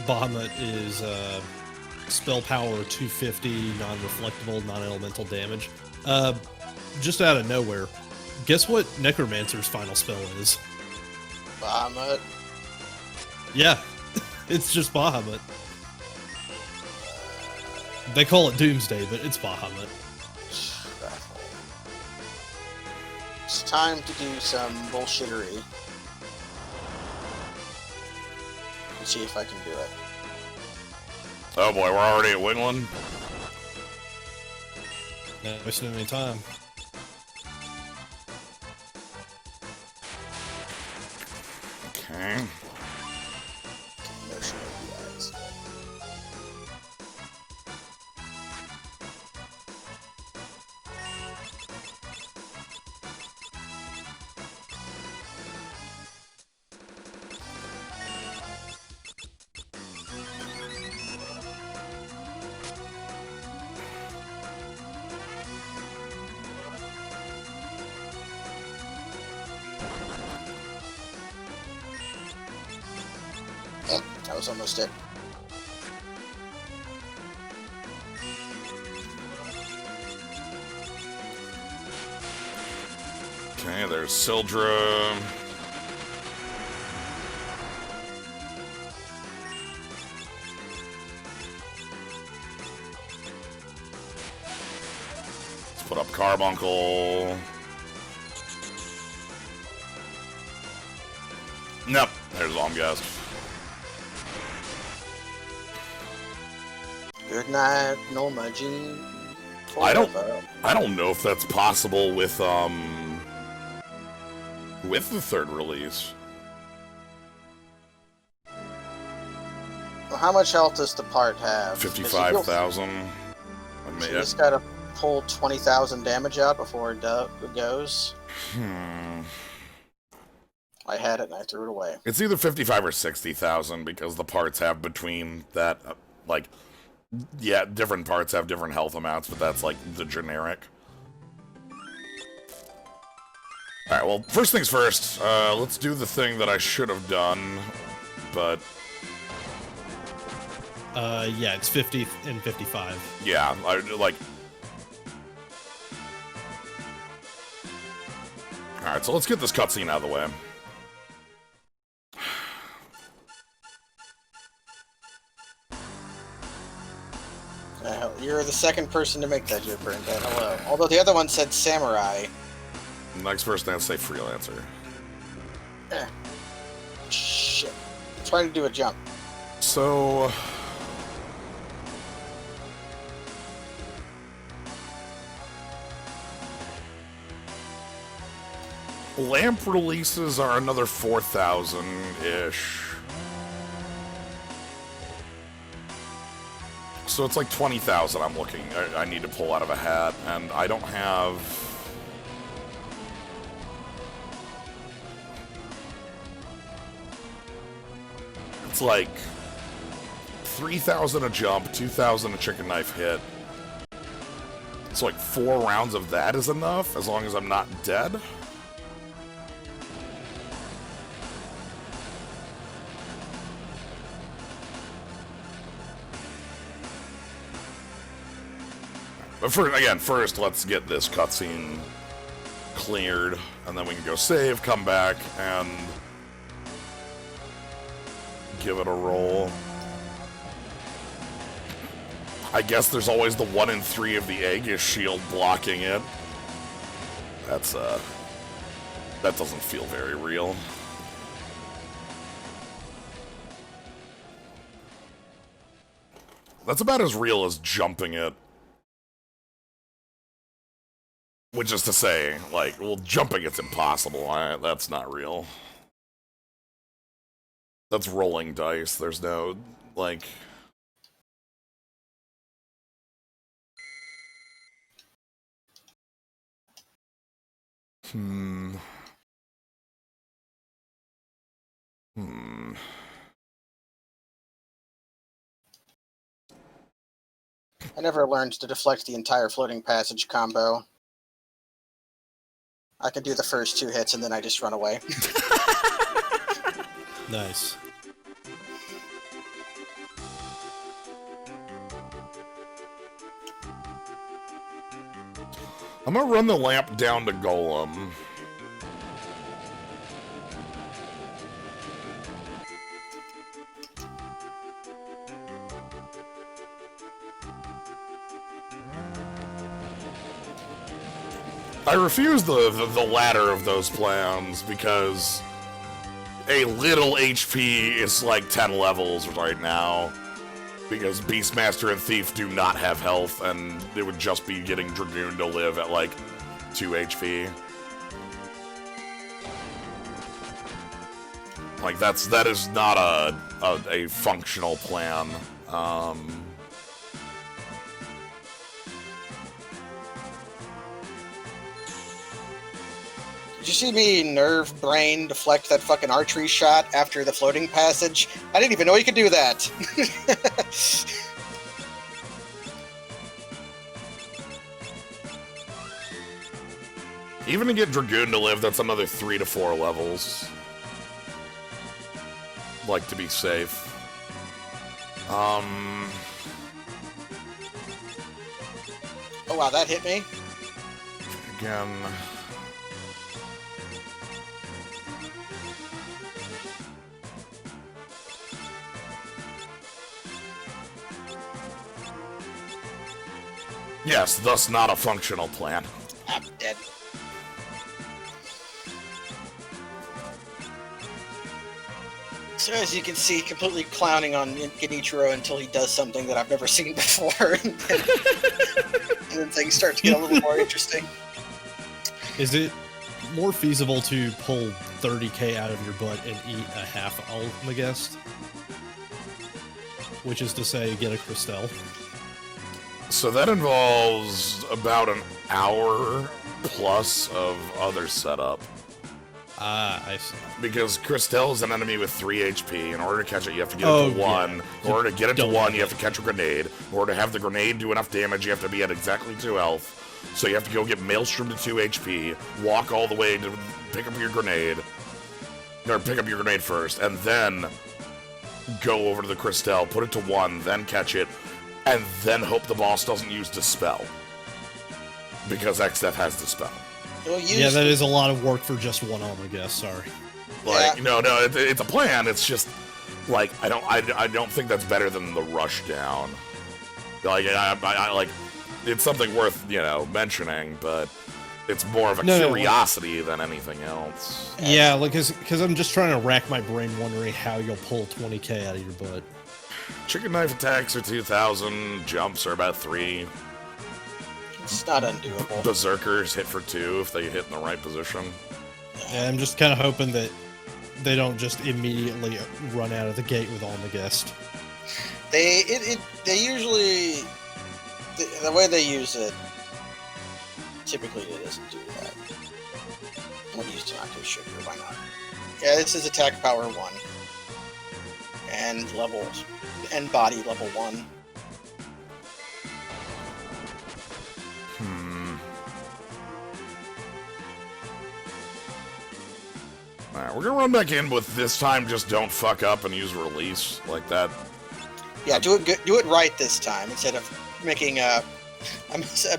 Bahamut is spell power 250, non-reflectable, non-elemental damage. Just out of nowhere, guess what Necromancer's final spell is? Bahamut. Yeah, it's just Bahamut. They call it Doomsday, but it's Bahamut. It's time to do some bullshittery. Let's see if I can do it. Oh boy, we're already at Wingland? Not wasting any time. Okay. Motion APIs. That was almost it. Okay, there's Sildra. Let's put up Carbuncle. Nope, there's Zomgast. Good night, Noma Jean. I don't know if that's possible with the third release. Well, how much health does the part have? 55,000. So you just gotta pull 20,000 damage out before it goes. I had it and I threw it away. It's either 55 or 60,000 because the parts have between that, like, yeah, different parts have different health amounts, but that's like the generic. Alright, well, first things first, let's do the thing that I should have done, but... Yeah, it's 50 and 55. Yeah, like... Alright, so let's get this cutscene out of the way. You're the second person to make that joke, Brendan. Hello. Although the other one said samurai. Next person has to say freelancer. Shit. I'm trying to do a jump. So... Lamp releases are another 4,000-ish. So it's like 20,000 I'm looking, I need to pull out of a hat, and I don't have... It's like 3,000 a jump, 2,000 a chicken knife hit. So like 4 rounds of that is enough, as long as I'm not dead. But first, let's get this cutscene cleared, and then we can go save, come back, and give it a roll. I guess there's always the 1 in 3 of the Aegis shield blocking it. That doesn't feel very real. That's about as real as jumping it. Which is to say, like, well, jumping it's impossible. That's not real. That's rolling dice. There's no, like... I never learned to deflect the entire floating passage combo. I can do the first 2 hits and then I just run away. Nice. I'm gonna run the lamp down to Golem. I refuse the latter of those plans because a little HP is like 10 levels right now. Because Beastmaster and Thief do not have health, and it would just be getting Dragoon to live at like 2 HP. Like that is not a functional plan. Did you see me nerve brain deflect that fucking archery shot after the floating passage? I didn't even know you could do that. Even to get Dragoon to live, that's another 3 to 4 levels. Like, to be safe. Oh wow, that hit me. Again. Yes, thus not a functional plan. I'm dead. So as you can see, completely clowning on Genichiro until he does something that I've never seen before, and then things start to get a little more interesting. Is it more feasible to pull 30k out of your butt and eat a half Almagest? Which is to say, get a Christelle. So that involves about an hour plus of other setup. Ah, I see. Because Christelle is an enemy with 3 HP. In order to catch it, you have to get it to 1. In order to get it to 1, you have to catch a grenade. In order to have the grenade do enough damage, you have to be at exactly 2 health. So you have to go get Maelstrom to 2 HP, walk all the way to pick up your grenade. Or pick up your grenade first, and then go over to the Christelle, put it to 1, then catch it, and then hope the boss doesn't use Dispel. Because Exdeath has Dispel. Yeah, that is a lot of work for just one Almagest, sorry. Like, no, it's a plan. It's just like I don't think that's better than the rush down. Like I like it's something worth mentioning, but it's more of a curiosity than anything else. Yeah, like because I'm just trying to rack my brain wondering how you'll pull 20k out of your butt. Chicken knife attacks are 2,000. Jumps are about 3. It's not undoable. Berserkers hit for 2 if they hit in the right position. Yeah, I'm just kind of hoping that they don't just immediately run out of the gate with Almagest. They usually the way they use it. Typically, it doesn't do that. I'm gonna use Tomato Sugar. Why not? Yeah, this is attack power 1 and levels and body level 1. Alright, we're gonna run back in with this time just don't fuck up and use release like that. Yeah, do it good, do it right this time instead of making a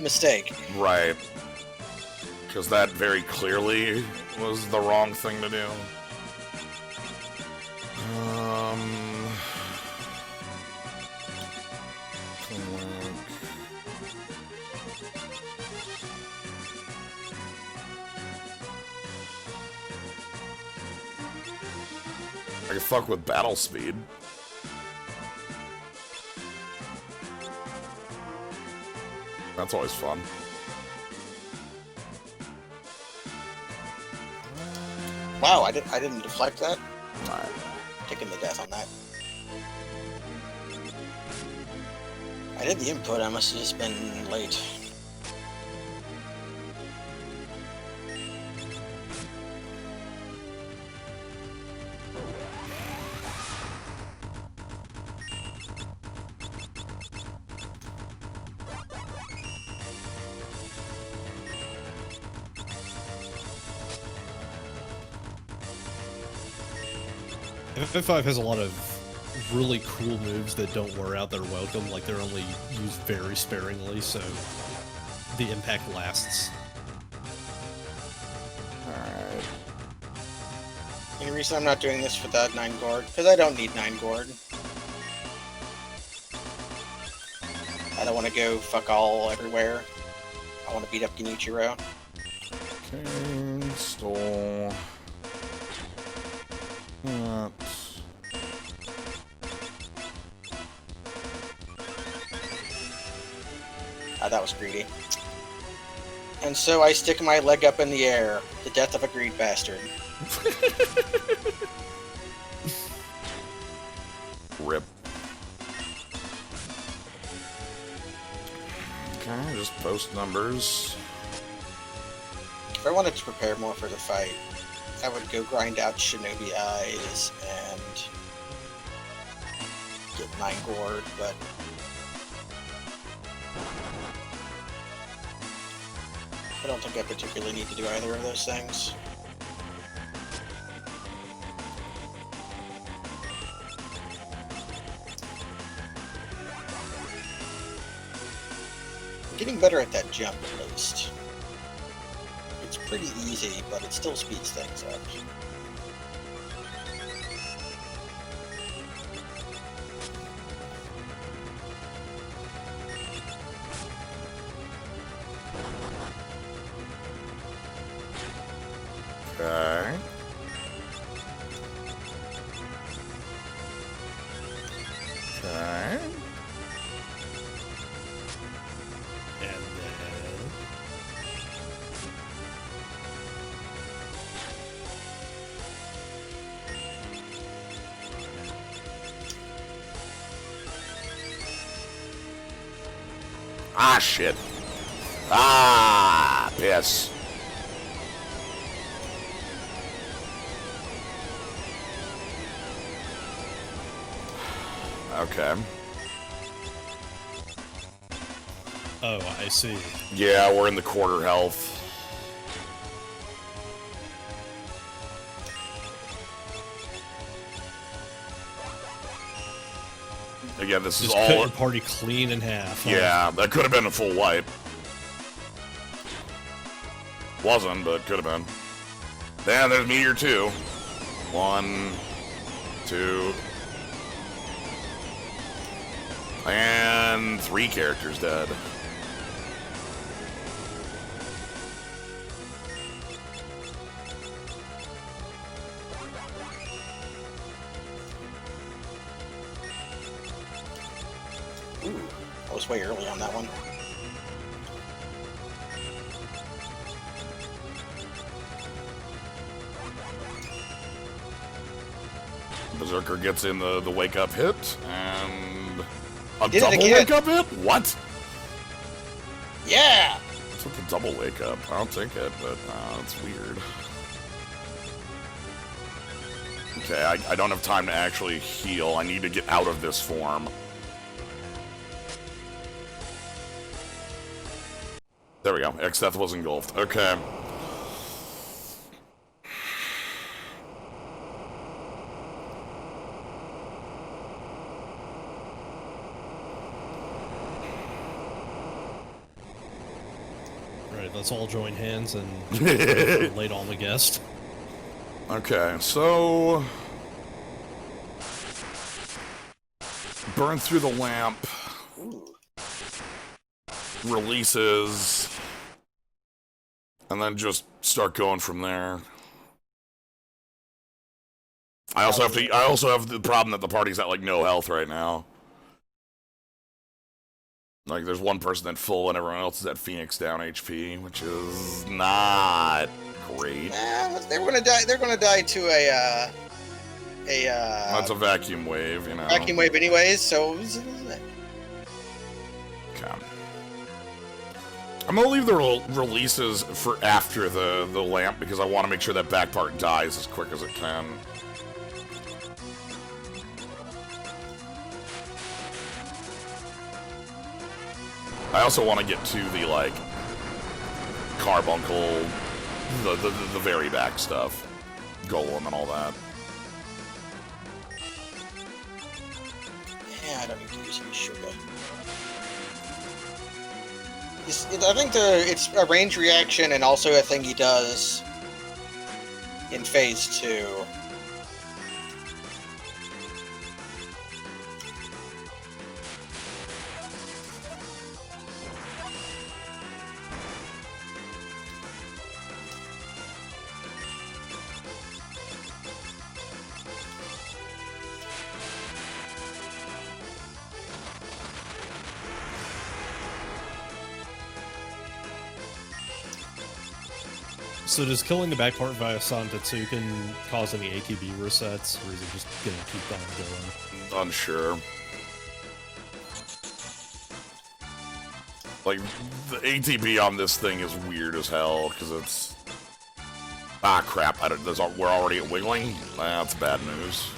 mistake. Right. Because that very clearly was the wrong thing to do. I can fuck with battle speed. That's always fun. Wow, I didn't deflect that. Alright. Taking the death on that. I did the input, I must have just been late. FF5 has a lot of really cool moves that don't wear out their welcome, like they're only used very sparingly, so the impact lasts. Alright. The reason I'm not doing this without 9 gourd, because I don't need 9 gourd. I don't want to go fuck all everywhere. I want to beat up Genichiro. Okay, stole that. That was greedy. And so I stick my leg up in the air. The death of a greed bastard. Rip. Okay, just post numbers. If I wanted to prepare more for the fight, I would go grind out Shinobi Eyes and get 9 gourd, but I don't think I particularly need to do either of those things. I'm getting better at that jump at least. It's pretty easy, but it still speeds things up. Okay. Okay. And then... Ah, shit. Ah, piss. Okay. Oh, I see. Yeah, we're in the quarter health. Again, this is Just all... cut your party clean in half. Huh? Yeah, that could have been a full wipe. Wasn't, but could have been. Yeah, there's Meteor 2. 1, 2... And 3 characters dead. Ooh, I was way early on that one. Berserker gets in the wake-up hit, and... A Did it double again. wake-up hit? What? Yeah! I took a double wake-up. I'll take it, but it's weird. Okay, I don't have time to actually heal. I need to get out of this form. There we go. NeoExdeath was engulfed. Okay. Right, let's all join hands and lay on the guest. Okay, so... Burn through the lamp. Releases. And then just start going from there. I also have the problem that the party's at, like, no health right now. Like, there's one person at full and everyone else is at Phoenix down HP, which is not great. They're gonna die. They're gonna die to a That's a vacuum wave, you know. vacuum wave, anyways. So Okay. I'm gonna leave the releases for after the lamp because I want to make sure that back part dies as quick as it can. I also want to get to the, like, carbuncle, the very back stuff. Golem and all that. I don't need to use any sugar. I think it's a range reaction and also a thing he does in phase 2. So does killing the back part via Santetsuken cause any ATB resets, or is it just gonna keep on going? Unsure. Like, the ATB on this thing is weird as hell, because it's... Ah, crap, we're already at wiggling? That's bad news.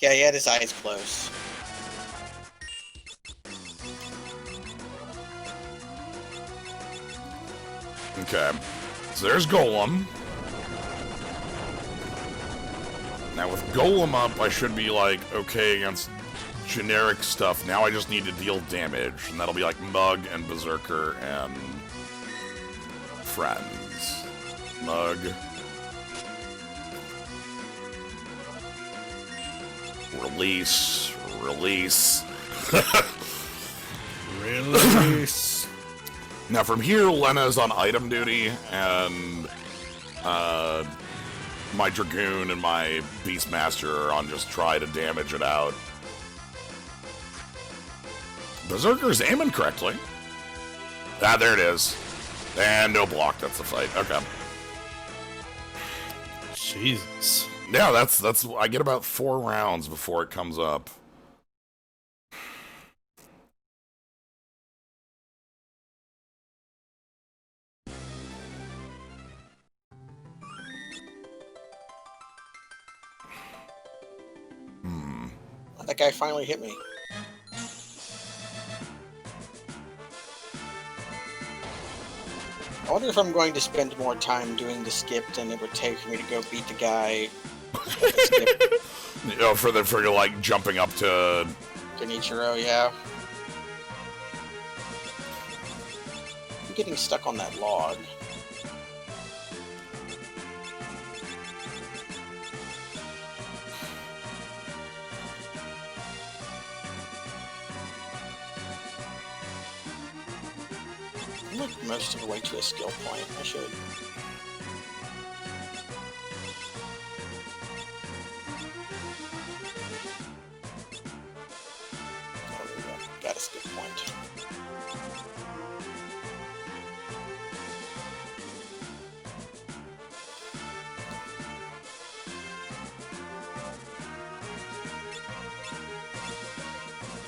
Yeah, he had his eyes closed. Okay. So there's Golem. Now with Golem up, I should be like, okay, against generic stuff. Now I just need to deal damage. And that'll be like Mug and Berserker and friends. Mug. Release. Release. Release. Now from here, Lena's on item duty, and my Dragoon and my Beastmaster are on just try to damage it out. Berserker's aiming correctly. Ah, there it is. And no block, that's the fight. Okay. Jesus. Yeah, that's I get about 4 rounds before it comes up. That guy finally hit me. I wonder if I'm going to spend more time doing the skip than it would take for me to go beat the guy. You know, for like jumping up to Genichiro, yeah. I'm getting stuck on that log. I'm like most of the way to a skill point. I should. Oh, there we go. Got a skill point.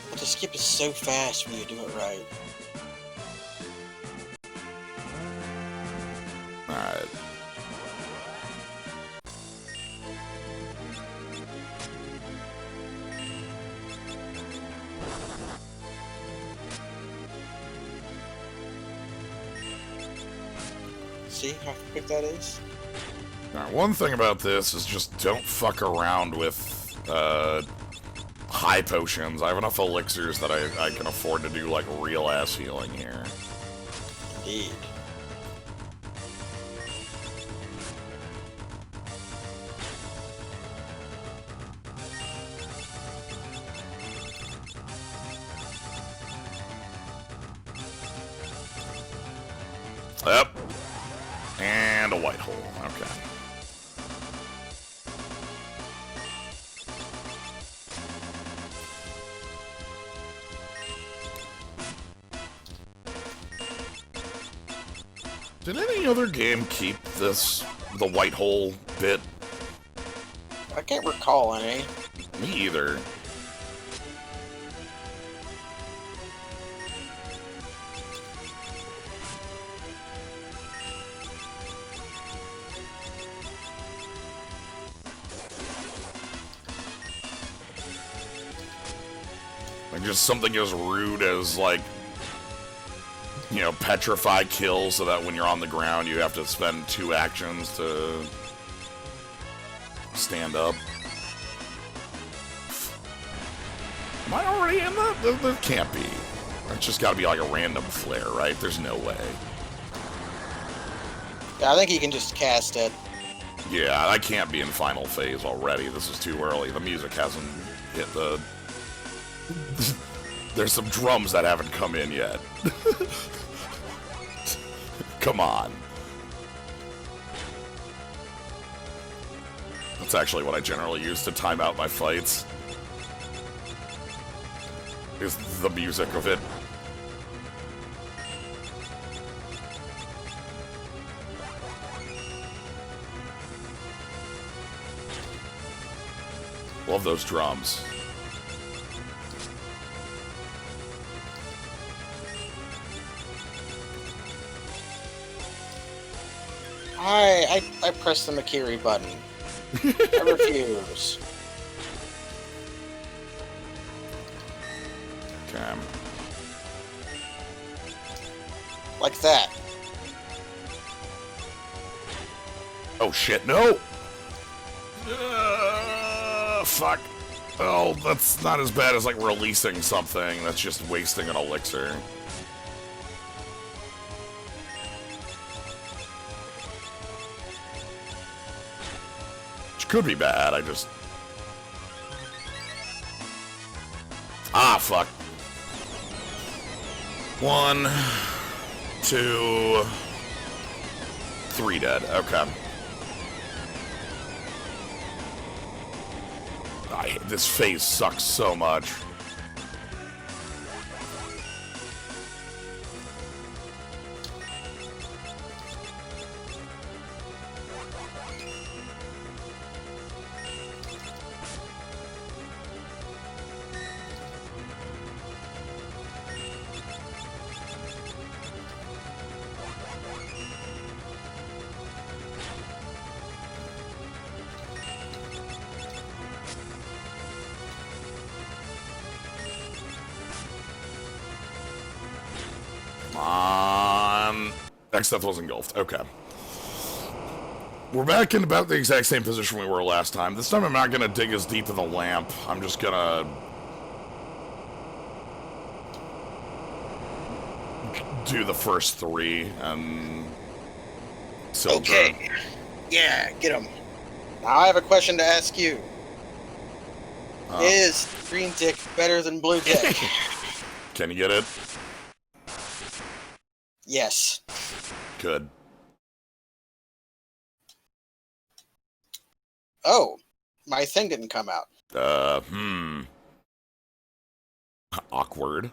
But the skip is so fast when you do it right. Alright. See how quick that is? Now, one thing about this is just don't fuck around with high potions. I have enough elixirs that I can afford to do like real ass healing here. Indeed. Yep. And a white hole. Okay. Did any other game keep the white hole bit? I can't recall any. Me either. Like, just something as rude as, like, you know, petrify kills so that when you're on the ground, you have to spend 2 actions to stand up. Am I already in that? There can't be. It's just gotta be like a random flare, right? There's no way. Yeah, I think you can just cast it. Yeah, I can't be in final phase already. This is too early. The music hasn't hit the... There's some drums that haven't come in yet. Come on. That's actually what I generally use to time out my fights. Is the music of it. Love those drums. I pressed the Makiri button. I refuse. Okay. Like that. Oh shit, no! Fuck. Oh, that's not as bad as like releasing something. That's just wasting an elixir. Which could be bad, I just... Ah, fuck. 1, 2, 3 dead. Okay. This phase sucks so much. NeoExdeath was engulfed. Okay. We're back in about the exact same position we were last time. This time I'm not going to dig as deep in the lamp. I'm just going to... do the first 3 and... Okay. Yeah, get him. Now I have a question to ask you. Is green dick better than blue dick? Can you get it? Yes. Good. Oh, my thing didn't come out. Awkward.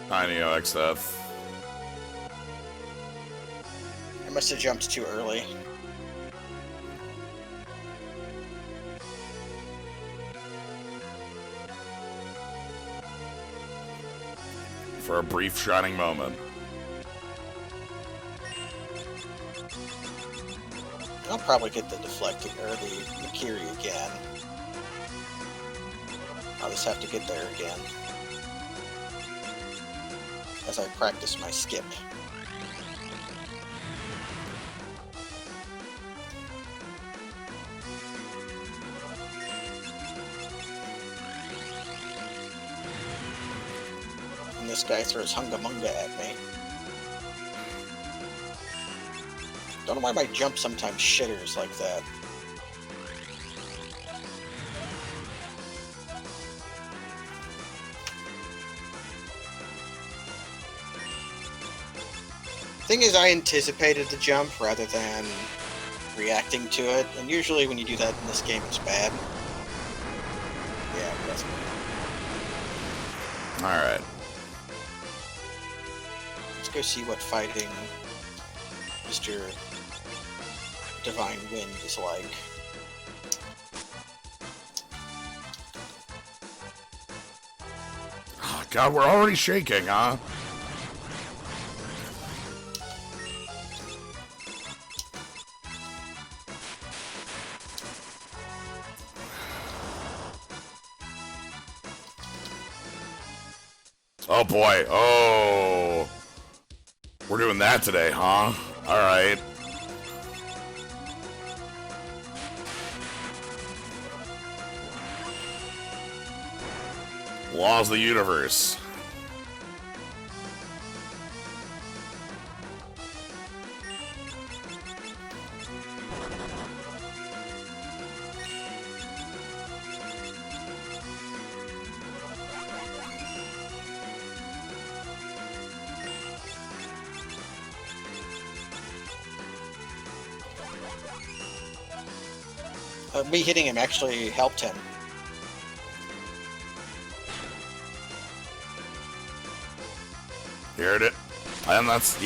Hi, NeoExdeath. I must have jumped too early. For a brief shining moment. I'll probably get the deflecting or the Makiri again. I'll just have to get there again as I practice my skip. And this guy throws Hungamunga at me. Don't know why my jump sometimes shitters like that. Thing is, I anticipated the jump rather than reacting to it, and usually when you do that in this game, it's bad. Yeah, that's me. Alright. Let's go see what fighting Mr. Divine Wind is like. Oh, God, we're already shaking, huh? Oh boy. Oh. We're doing that today, huh? Alright. Laws of the universe. Me hitting him actually helped him. Heard it. And that's...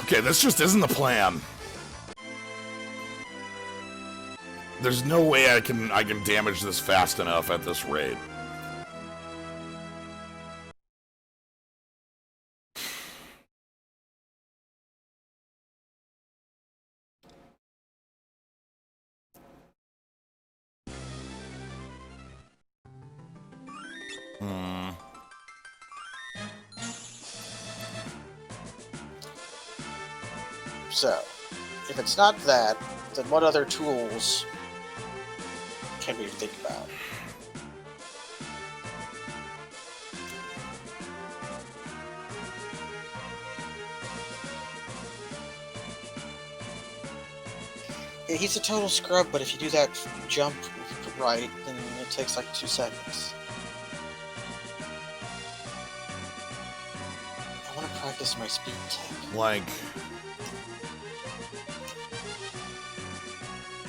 Okay, this just isn't the plan. There's no way I can damage this fast enough at this rate. So, if it's not that, then what other tools can we think about? Yeah, he's a total scrub, but if you do that jump right, then it takes like 2 seconds. I want to practice my speed tech. Like...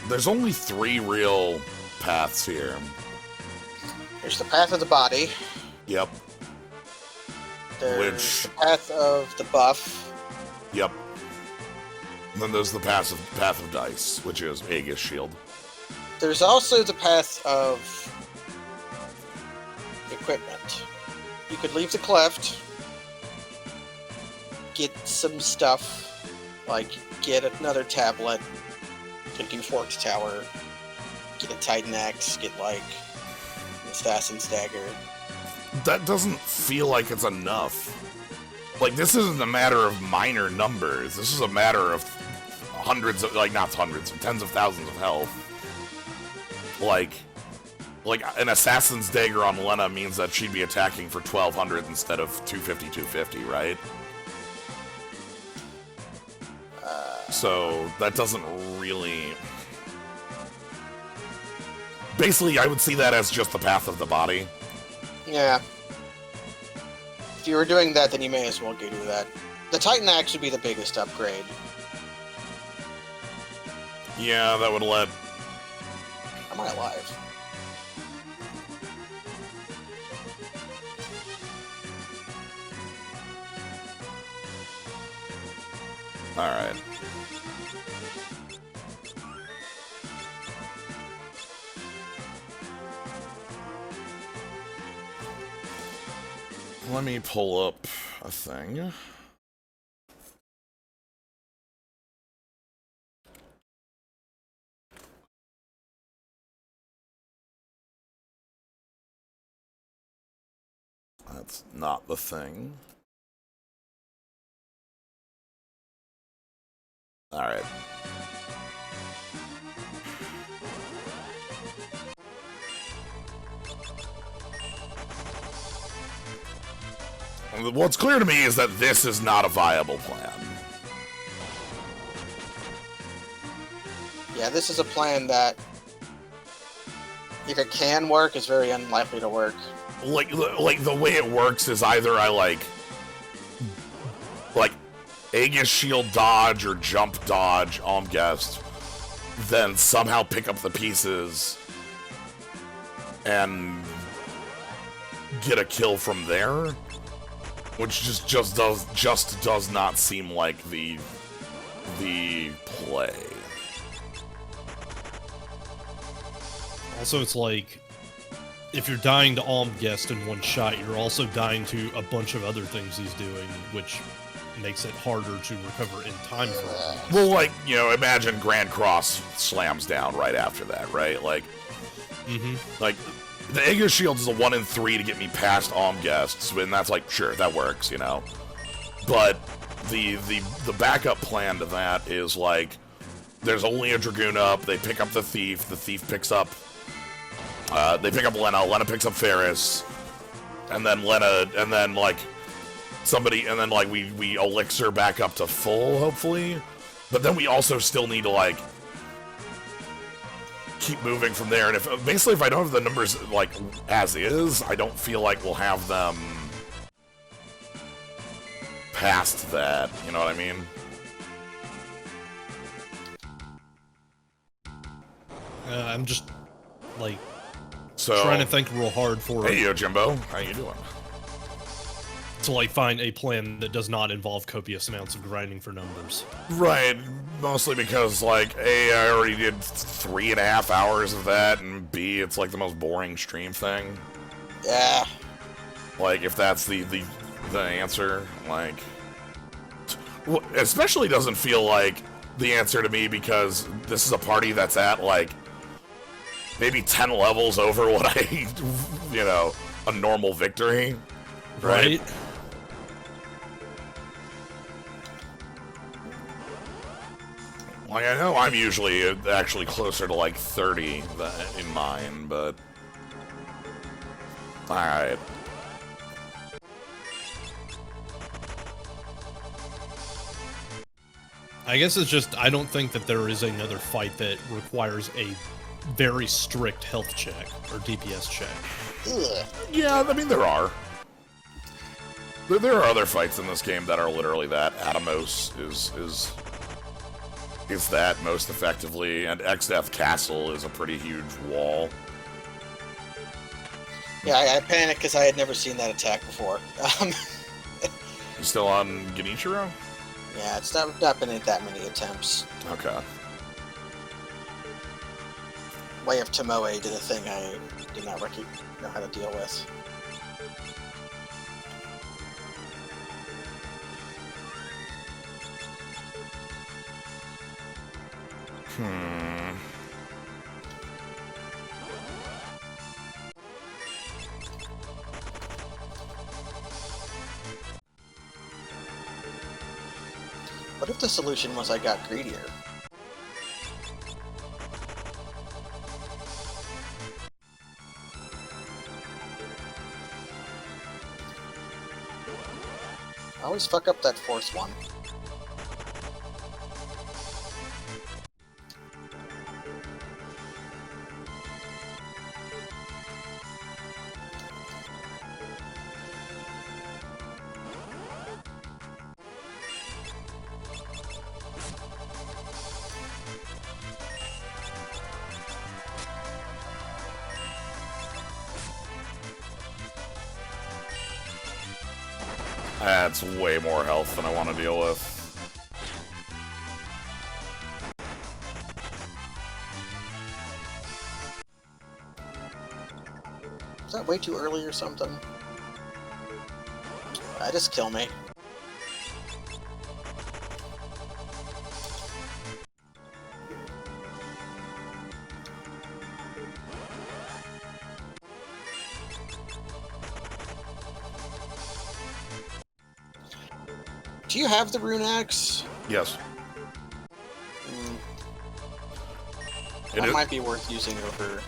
There's only 3 real paths here. There's the path of the body. Yep. There's the path of the buff. Yep. And then there's the path of dice, which is Aegis Shield. There's also the path of equipment. You could leave the Cleft, get some stuff, like get another tablet, get a Forked Tower, get a Titan Axe, get like an Assassin's Dagger. That doesn't feel like it's enough. Like, this isn't a matter of minor numbers. This is a matter of hundreds of, like, not hundreds, tens of thousands of health. Like an Assassin's Dagger on Lena means that she'd be attacking for 1200 instead of 250, 250, right? So, that doesn't really... Basically, I would see that as just the path of the body. Yeah. If you were doing that, then you may as well go do that. The Titan Axe would be the biggest upgrade. Yeah, that would let... Am I alive? Alright. Let me pull up a thing. That's not the thing. Alright. What's clear to me is that this is not a viable plan. Yeah, this is a plan that, if it can work, is very unlikely to work. Like the way it works is either I like Aegis Shield dodge or jump dodge Almguest, then somehow pick up the pieces and get a kill from there, which just does not seem like the play. Also, it's like, if you're dying to Almguest in one shot, you're also dying to a bunch of other things he's doing, which makes it harder to recover in time for Almguest. Well, like, you know, imagine Grand Cross slams down right after that, right? Like, like, The Aegis Shield is a 1 in 3 to get me past Guests, and that's like, sure, that works, you know. But the backup plan to that is like, there's only a Dragoon up, they pick up the Thief picks up, they pick up Lena picks up Ferris, and then like, somebody, and then like, we elixir back up to full, hopefully. But then we also still need to like, keep moving from there, and if I don't have the numbers like as is, I don't feel like we'll have them past that, you know what I mean? I'm just like so trying to think real hard for hey yo Jimbo, how you doing? To like find a plan that does not involve copious amounts of grinding for numbers. Right, mostly because like A, I already did 3.5 hours of that, and B, it's like the most boring stream thing. Yeah. Like if that's the answer, like, well, especially doesn't feel like the answer to me because this is a party that's at like maybe 10 levels over what I, you know, a normal victory, right? Like, I know I'm usually actually closer to like 30 in mine, but alright. I guess it's just, I don't think that there is another fight that requires a very strict health check or DPS check. Ugh. Yeah, I mean, there are. There are other fights in this game that are literally that. Atomos is that most effectively, and Exdeath Castle is a pretty huge wall. Yeah, I panicked because I had never seen that attack before. You still on Genichiro? Yeah, it's not been in that many attempts. Okay. Way of Tomoe did a thing I did not know how to deal with. What if the solution was I got greedier? I always fuck up that fourth one. That's way more health than I want to deal with. Is that way too early or something? Just kill me. Do you have the rune axe? Yes. That might be worth using over.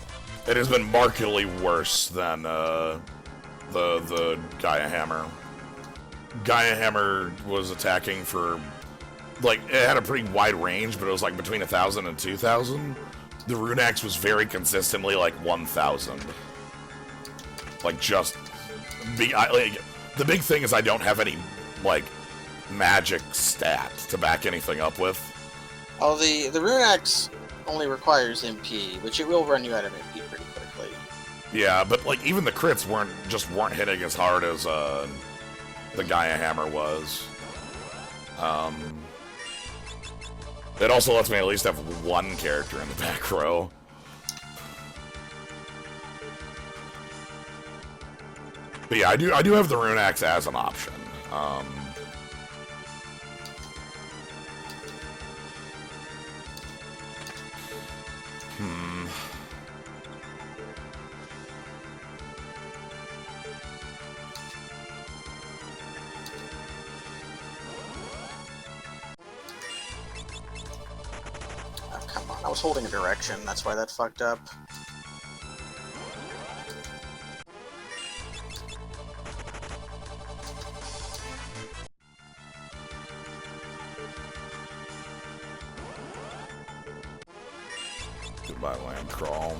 It has been markedly worse than the Gaia Hammer. Gaia Hammer was attacking for, like, it had a pretty wide range, but it was like between 1,000 and 2,000. The Rune Axe was very consistently like 1,000. Like, just the big thing is I don't have any like magic stat to back anything up with. Oh, the rune axe only requires MP, which it will run you out of MP pretty quickly. Yeah, but like even the crits weren't hitting as hard as the Gaia Hammer was. It also lets me at least have one character in the back row. But yeah, I do have the Rune Axe as an option. was holding a direction, that's why that fucked up. Goodbye, land crawl.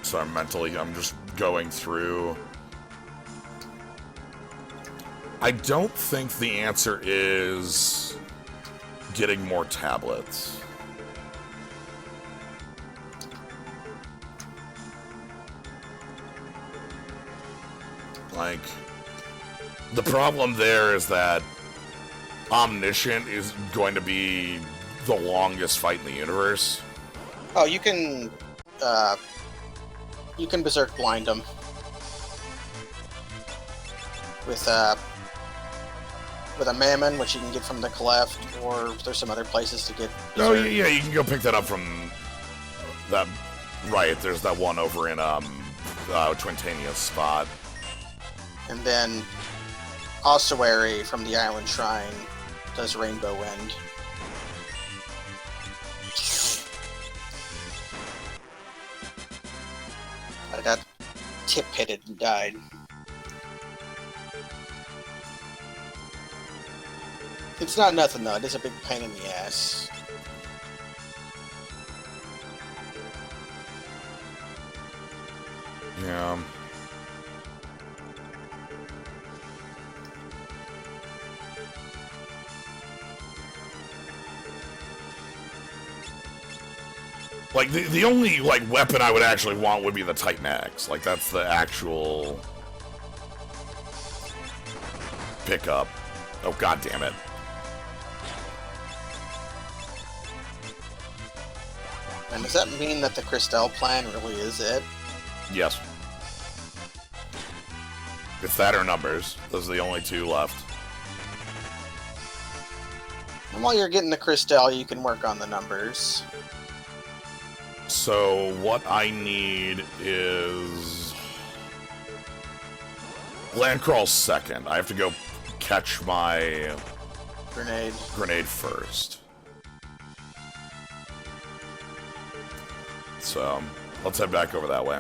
So mentally, I'm just going through. I don't think the answer is getting more tablets. Like, the problem there is that Omniscient is going to be the longest fight in the universe. Oh, you can Berserk blind them. With a Mammon, which you can get from the Cleft, or there's some other places to get No, Berserk. yeah, you can go pick that up from that. Right, there's that one over in Twintania's spot. And then Ossuary from the Island Shrine does Rainbow Wind. I got tip-pitted and died. It's not nothing though, it is a big pain in the ass. Yeah. Like, the only, like, weapon I would actually want would be the Titan Axe. Like, that's the actual pickup. Oh, god damn it. And does that mean that the Christelle plan really is it? Yes. It's that or numbers. Those are the only two left. And while you're getting the Christelle, you can work on the numbers. So, what I need is Landcrawl's second. I have to go catch my Grenade first. So, let's head back over that way.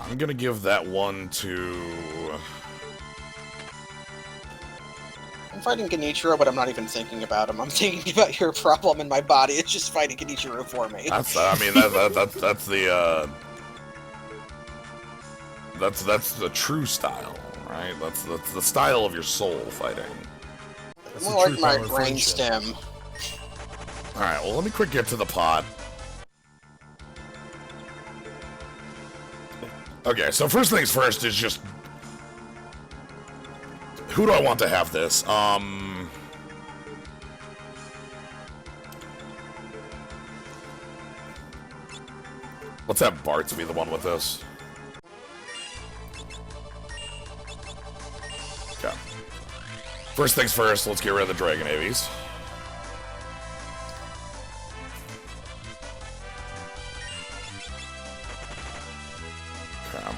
I'm gonna give that one to... I'm fighting Genichiro, but I'm not even thinking about him. I'm thinking about your problem in my body. It's just fighting Genichiro for me. That's the that's the true style, right? That's the style of your soul fighting. That's More the like true my power of brain friendship. stem. Alright, well, let me quick get to the pot. Okay, so first things first is just... Who do I want to have this? Let's have Bartz be the one with this. Okay. First things first, let's get rid of the Dragon Avies. Okay.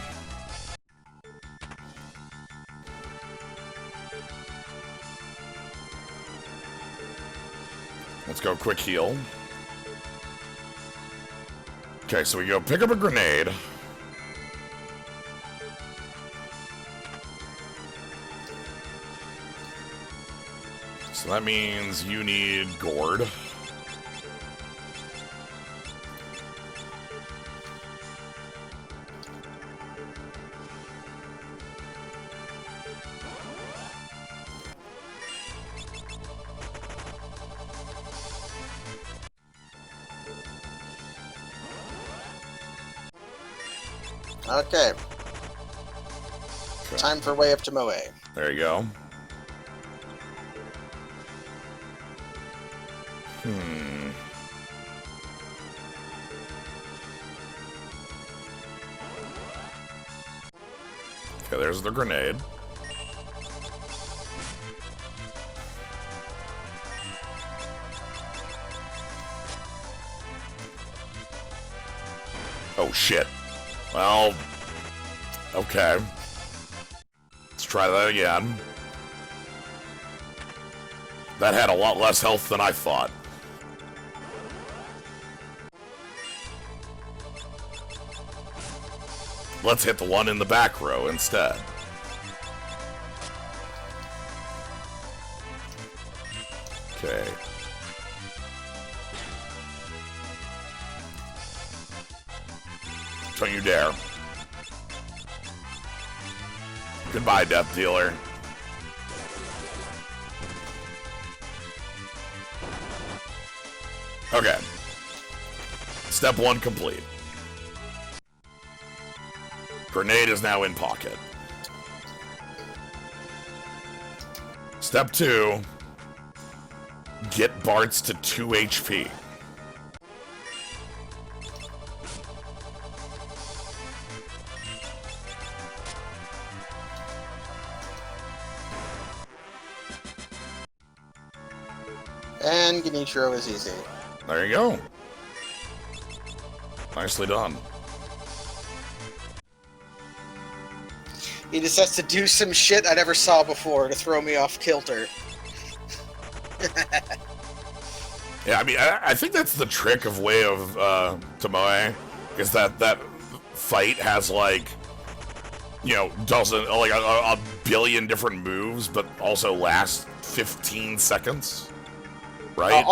Let's go quick heal. Okay, so we go pick up a grenade. So that means you need gourd. Okay, Okay. time for Way Up to Moe. There you go. there's the grenade. Oh, shit. Well, okay. Let's try that again. That had a lot less health than I thought. Let's hit the one in the back row instead. Okay. Don't you dare. Goodbye, Death Dealer. Okay. Step 1 complete. Grenade is now in pocket. Step 2. Get Bartz to 2 HP. And Genichiro is easy. There you go. Nicely done. He just has to do some shit I never saw before to throw me off kilter. Yeah, I mean, I think that's the trick of Way of Tomoe, is that fight has, like, you know, like a billion different moves, but also lasts 15 seconds, right?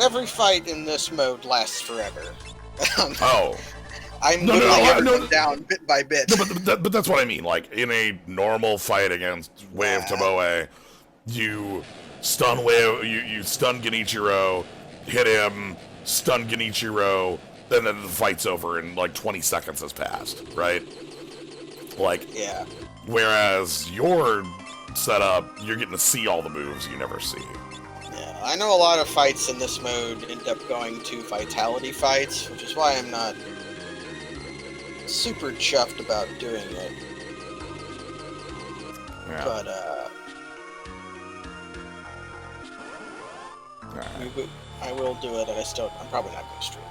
Every fight in this mode lasts forever. Oh. I'm whittling everything down bit by bit. No, but that's what I mean. Like, in a normal fight against Way of Tomoe, you stun you stun Genichiro, hit him, stun Genichiro, and then the fight's over and like 20 seconds has passed, right? Like, yeah. Whereas your setup, you're getting to see all the moves you never see. Yeah, I know a lot of fights in this mode end up going to vitality fights, which is why I'm not super chuffed about doing it. Yeah. But, Right. I will do it, and I'm probably not going to stream.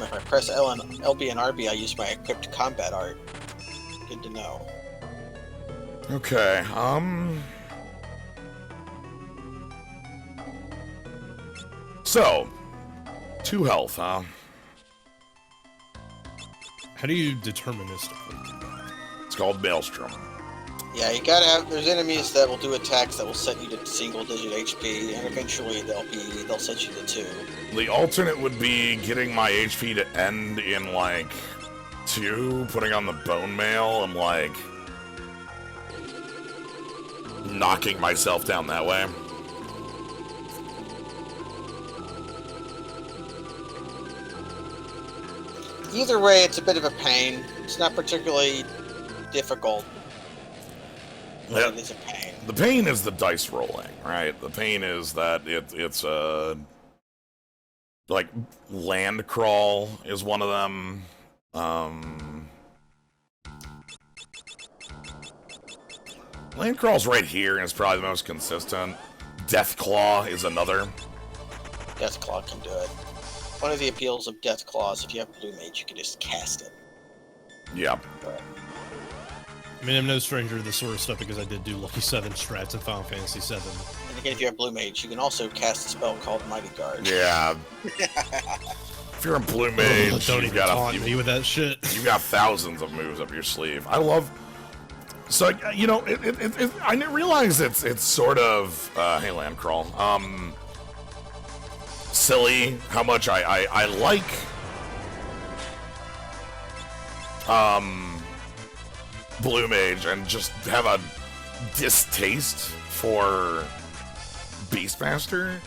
If I press LB and RB, I use my equipped combat art. Good to know. Okay, So, 2 health, huh? How do you deterministically do that? It's called Maelstrom. Yeah, you gotta have. There's enemies that will do attacks that will set you to single-digit HP, and eventually they'll set you to 2. The alternate would be getting my HP to end in, like, 2, putting on the bone mail, and, like, knocking myself down that way. Either way, it's a bit of a pain. It's not particularly difficult, but Yeah. it is a pain. The pain is the dice rolling, right? The pain is that it's like, land crawl is one of them. Land crawl's right here, and it's probably the most consistent. Death Claw is another. Deathclaw can do it. One of the appeals of Deathclaw is if you have Blue Mage, you can just cast it. Yeah. But I mean, I'm no stranger to this sort of stuff because I did do Lucky 7 strats in Final Fantasy 7. and again, if you have Blue Mage, you can also cast a spell called Mighty Guard. Yeah. If you're a Blue Mage, Don't you've even taunt got me with that shit. you've got thousands of moves up your sleeve. I love. So, you know, I didn't realize it's sort of hey, land crawl. Silly how much I like Blue Mage and just have a distaste for Beastmaster,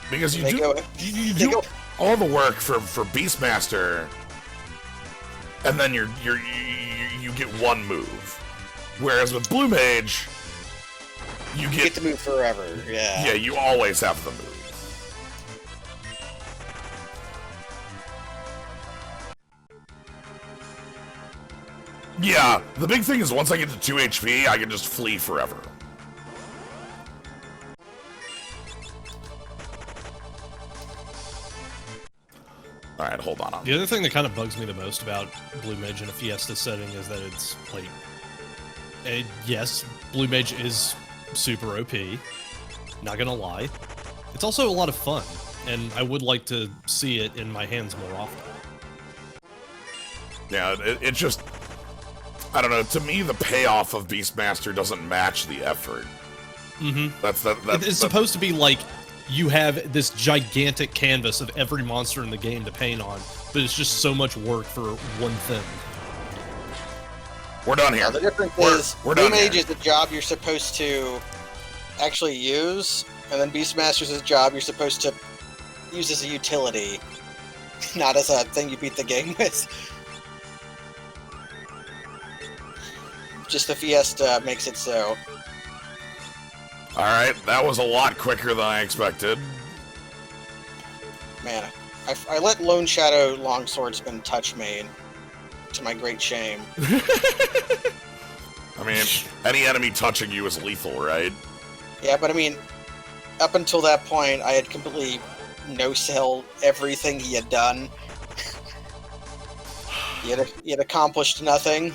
because you do all the work for Beastmaster, and then you get one move, whereas with Blue Mage You get to move forever, yeah. Yeah, you always have the move. Yeah, the big thing is once I get to 2 HP, I can just flee forever. Alright, hold on. The other thing that kind of bugs me the most about Blue Mage in a Fiesta setting is that it's, like... yes, Blue Mage is super OP. Not gonna lie. It's also a lot of fun, and I would like to see it in my hands more often. Yeah, it just... I don't know, to me the payoff of Beastmaster doesn't match the effort. Mm-hmm. It's supposed to be like, you have this gigantic canvas of every monster in the game to paint on, but it's just so much work for one thing. We're done here. The difference is, we're Blue done Mage here. is the job you're supposed to actually use, and then Beastmaster is a job you're supposed to use as a utility, not as a thing you beat the game with. Just the Fiesta makes it so. Alright, that was a lot quicker than I expected. Man, I let Lone Shadow Longswordsman touch me, to my great shame. I mean, any enemy touching you is lethal, right? Yeah, but I mean, up until that point, I had completely no-sell everything he had done. He had accomplished nothing.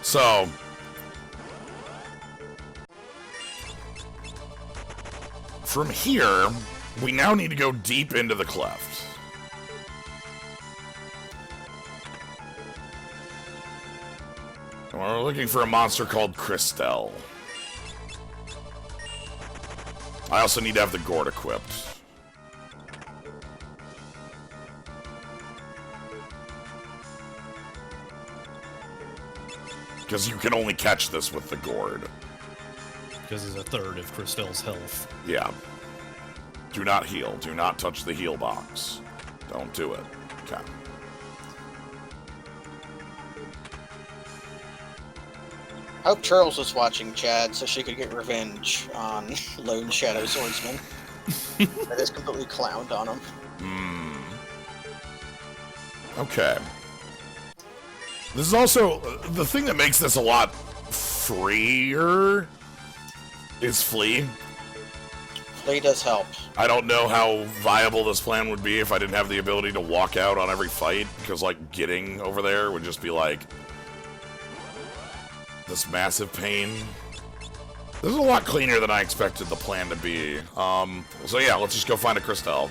So... from here, we now need to go deep into the Cleft. And we're looking for a monster called Christelle. I also need to have the gourd equipped. Because you can only catch this with the gourd. Because it's a third of Christelle's health. Yeah. Do not heal. Do not touch the heal box. Don't do it. Okay. I hope Charles was watching, Chad, so she could get revenge on Lone Shadow Swordsman. I just completely clowned on him. Okay. This is also... the thing that makes this a lot freer is Flee. Flee does help. I don't know how viable this plan would be if I didn't have the ability to walk out on every fight, because, like, getting over there would just be, like, this massive pain. This is a lot cleaner than I expected the plan to be. So yeah, let's just go find a Christelle.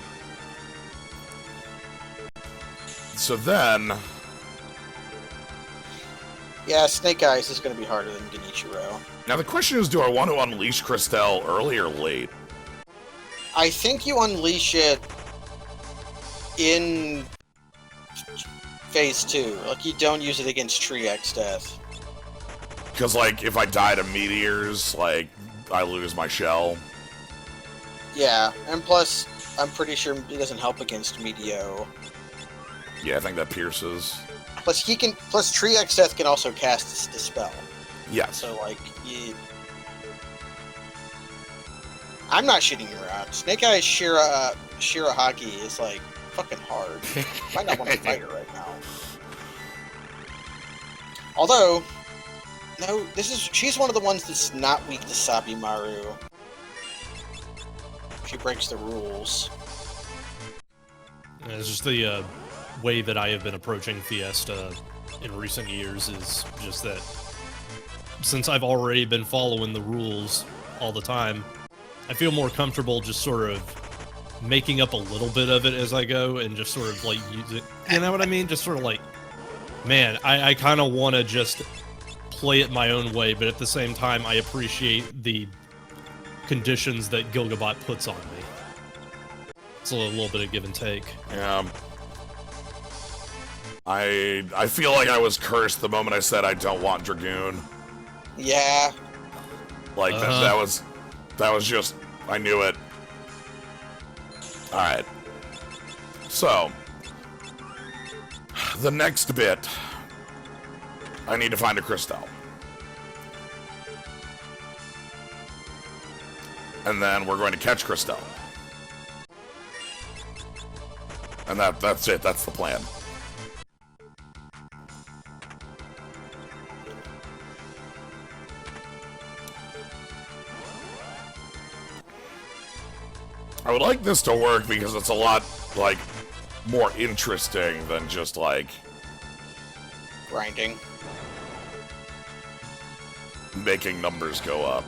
So then... yeah, Snake Eyes is going to be harder than Genichiro. now the question is, do I want to unleash Christelle early or late? I think you unleash it in Phase 2. Like, you don't use it against NeoExdeath. Because, like, if I die to meteors, like, I lose my shell. Yeah, and plus, I'm pretty sure it doesn't help against Meteo. Yeah, I think that pierces. Plus, NeoExdeath can also cast Dispel. Yes. So, like, I'm not shitting you around. Snake Eyes Shirahagi is, like, fucking hard. Might not want to fight her right now. Although... no, she's one of the ones that's not weak to Sabimaru. She breaks the rules. And it's just the way that I have been approaching Fiesta in recent years is just that since I've already been following the rules all the time, I feel more comfortable just sort of making up a little bit of it as I go and just sort of like use it. You know what I mean? Just sort of like, man, I kind of want to just play it my own way, but at the same time, I appreciate the conditions that Gilgabot puts on me. It's a little bit of give and take. Yeah. I feel like I was cursed the moment I said I don't want Dragoon. Yeah. Like, that was just... I knew it. Alright. So. The next bit... I need to find a Christelle. and then we're going to catch Christelle. And that's it. That's the plan. I would like this to work because it's a lot, like, more interesting than just, like... grinding. Making numbers go up.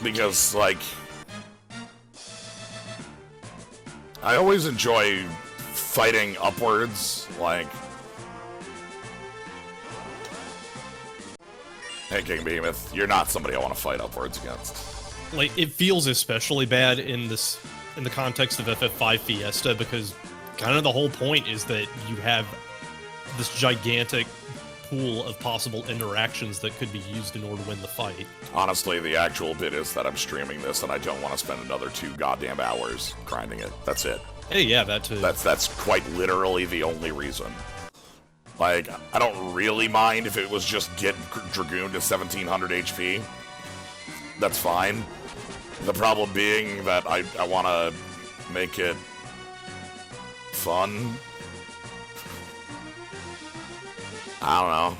Because, like... I always enjoy fighting upwards, like... Hey, King Behemoth, you're not somebody I want to fight upwards against. Like, it feels especially bad in the context of FF5 Fiesta, because kind of the whole point is that you have this gigantic pool of possible interactions that could be used in order to win the fight. Honestly, the actual bit is that I'm streaming this and I don't want to spend another 2 goddamn hours grinding it. That's it. Hey, yeah, that too. That's quite literally the only reason. Like, I don't really mind if it was just get Dragoon to 1700 HP. That's fine. The problem being that I want to make it fun. I don't know.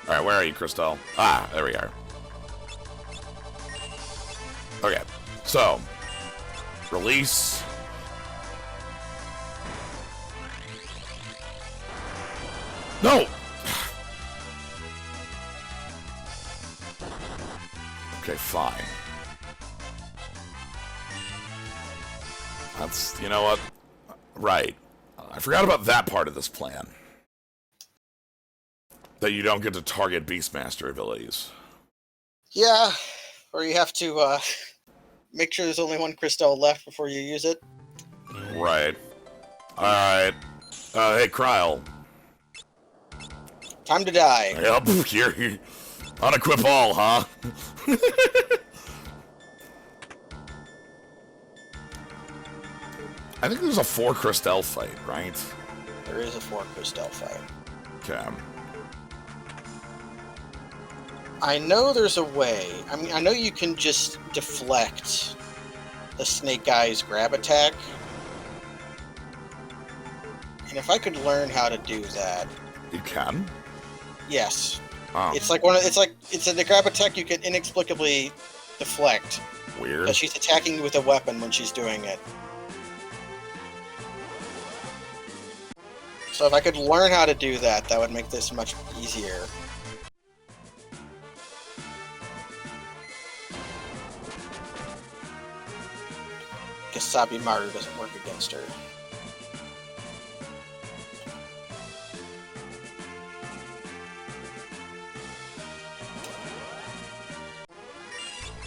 Alright, where are you, Christelle? Ah, there we are. Okay, so, release. No! Okay, fine. That's, you know what? Right. I forgot about that part of this plan. That you don't get to target Beastmaster abilities. Yeah, or you have to make sure there's only one Christelle left before you use it. Right. Alright. Hey, Kryl. Time to die. Yep, you're unequip all, huh? I think there's a 4 Christelle fight, right? There is a 4 Christelle fight. Okay. I know there's a way. I mean, I know you can just deflect the snake guy's grab attack. And if I could learn how to do that... You can? Yes. Oh. It's a grab attack you can inexplicably deflect. Weird. Because she's attacking you with a weapon when she's doing it. So if I could learn how to do that, that would make this much easier. Sabi Maru doesn't work against her.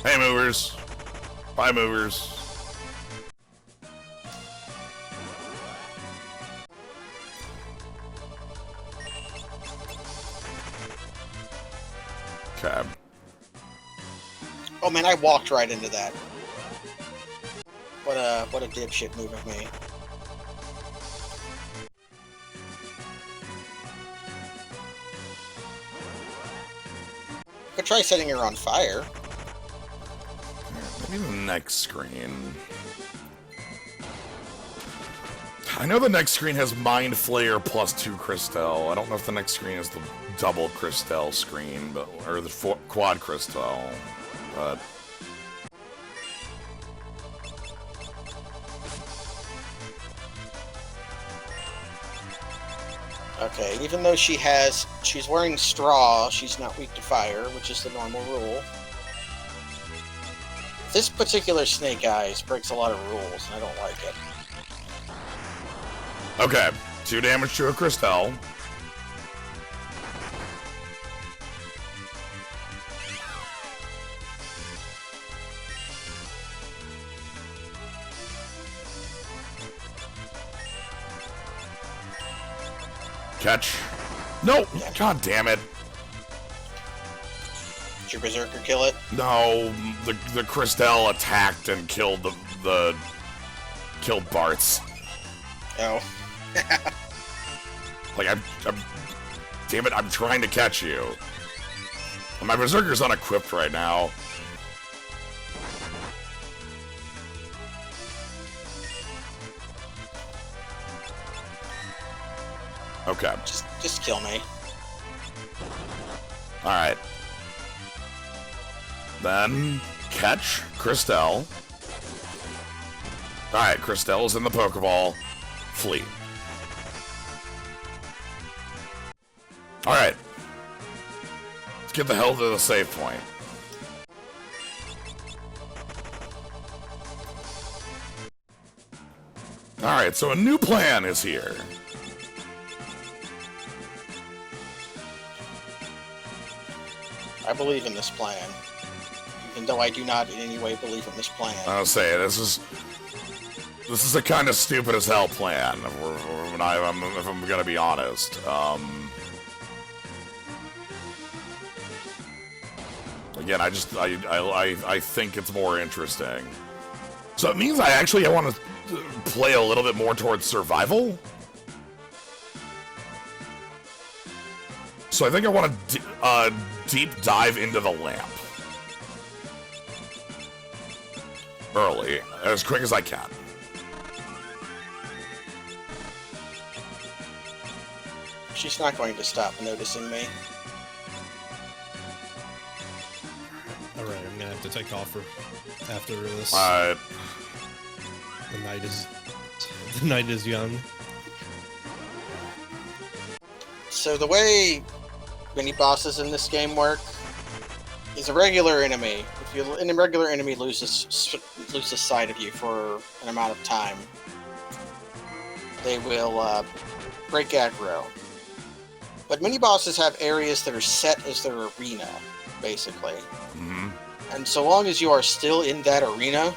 Hey, movers. Bye, movers. Okay. Oh man, I walked right into that. What a dipshit move of me. Could try setting her on fire. Maybe the next screen. I know the next screen has Mind Flayer plus 2 Christelle. I don't know if the next screen is the double Christelle screen, but or the quad Christelle, but. Okay, even though she's wearing straw, she's not weak to fire, which is the normal rule. This particular Snake Eyes breaks a lot of rules, and I don't like it. Okay, 2 damage to a Christelle. Catch. No! God damn it. Did your Berserker kill it? No, the Christelle attacked and killed killed Bartz. Oh. Like, I'm damn it, I'm trying to catch you. My Berserker's unequipped right now. Okay. Just kill me. Alright. Then, catch Christelle. Alright, Christelle's in the Pokeball. Flee. Alright. Let's get the hell to the save point. Alright, so a new plan is here. I believe in this plan. Even though I do not in any way believe in this plan. I'll say, this is a kind of stupid as hell plan, if I'm gonna be honest. Again, I think it's more interesting. So it means I want to play a little bit more towards survival? So I think I want to deep dive into the lamp. Early, as quick as I can. She's not going to stop noticing me. Alright, I'm gonna have to take off after this. Alright. The night is young. So the way mini bosses in this game work is a regular enemy. If a regular enemy loses sight of you for an amount of time, they will break aggro. But mini bosses have areas that are set as their arena, basically. Mm-hmm. And so long as you are still in that arena,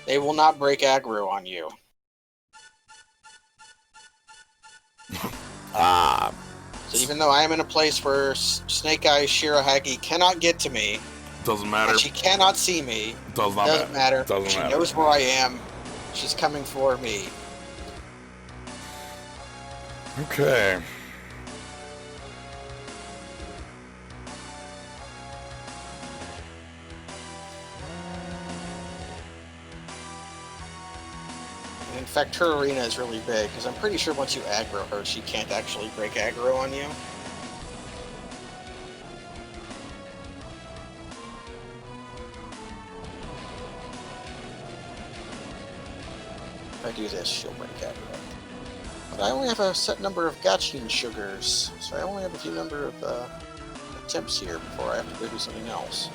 they will not break aggro on you. So even though I am in a place where Snake Eyes Shirahagi cannot get to me, doesn't matter. And she cannot see me. Doesn't matter. She knows where I am. She's coming for me. Okay. In fact, her arena is really big, because I'm pretty sure once you aggro her, she can't actually break aggro on you. If I do this, she'll break aggro. But I only have a set number of Gachin sugars, so I only have a few number of attempts here before I have to go do something else.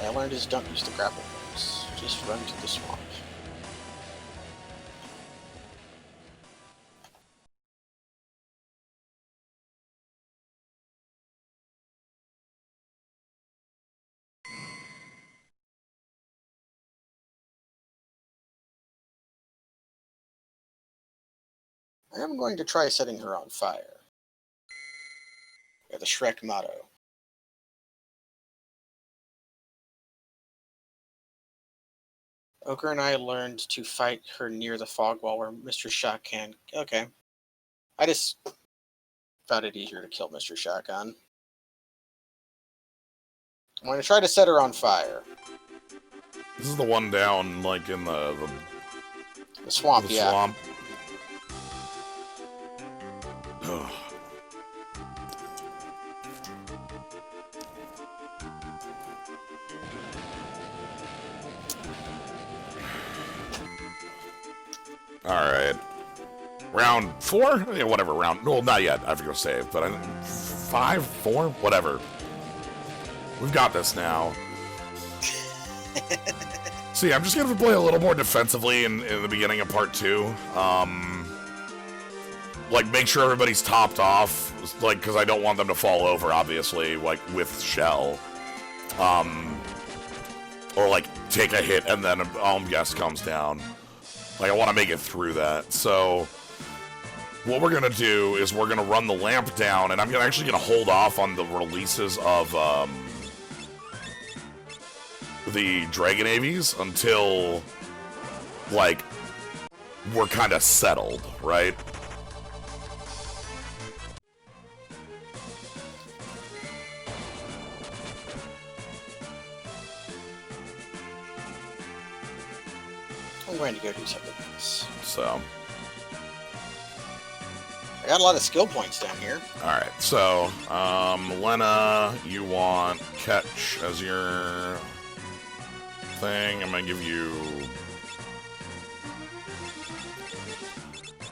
I learned is don't use the grapple hooks. Just run to the swamp. I am going to try setting her on fire. Yeah, the Shrek motto. Ochre and I learned to fight her near the fog wall where Mr. Shotgun... Okay. I just found it easier to kill Mr. Shotgun. I'm going to try to set her on fire. This is the one down, like, in the swamp, yeah. Swamp. Ugh. Alright. Round 4? Yeah, whatever, round... Well, not yet. I have to go save, but 5, 4? Whatever. We've got this now. See, I'm just going to play a little more defensively in the beginning of part 2. Like, make sure everybody's topped off. Like, because I don't want them to fall over, obviously, like, with Shell. Or, like, take a hit and then guest comes down. Like, I want to make it through that. So, what we're going to do is we're going to run the lamp down, and I'm actually going to hold off on the releases of the Dragon Avies until, like, we're kind of settled, right? I'm going to go do something else. So, I got a lot of skill points down here. alright, so, Lena, you want Catch as your thing. I'm gonna give you...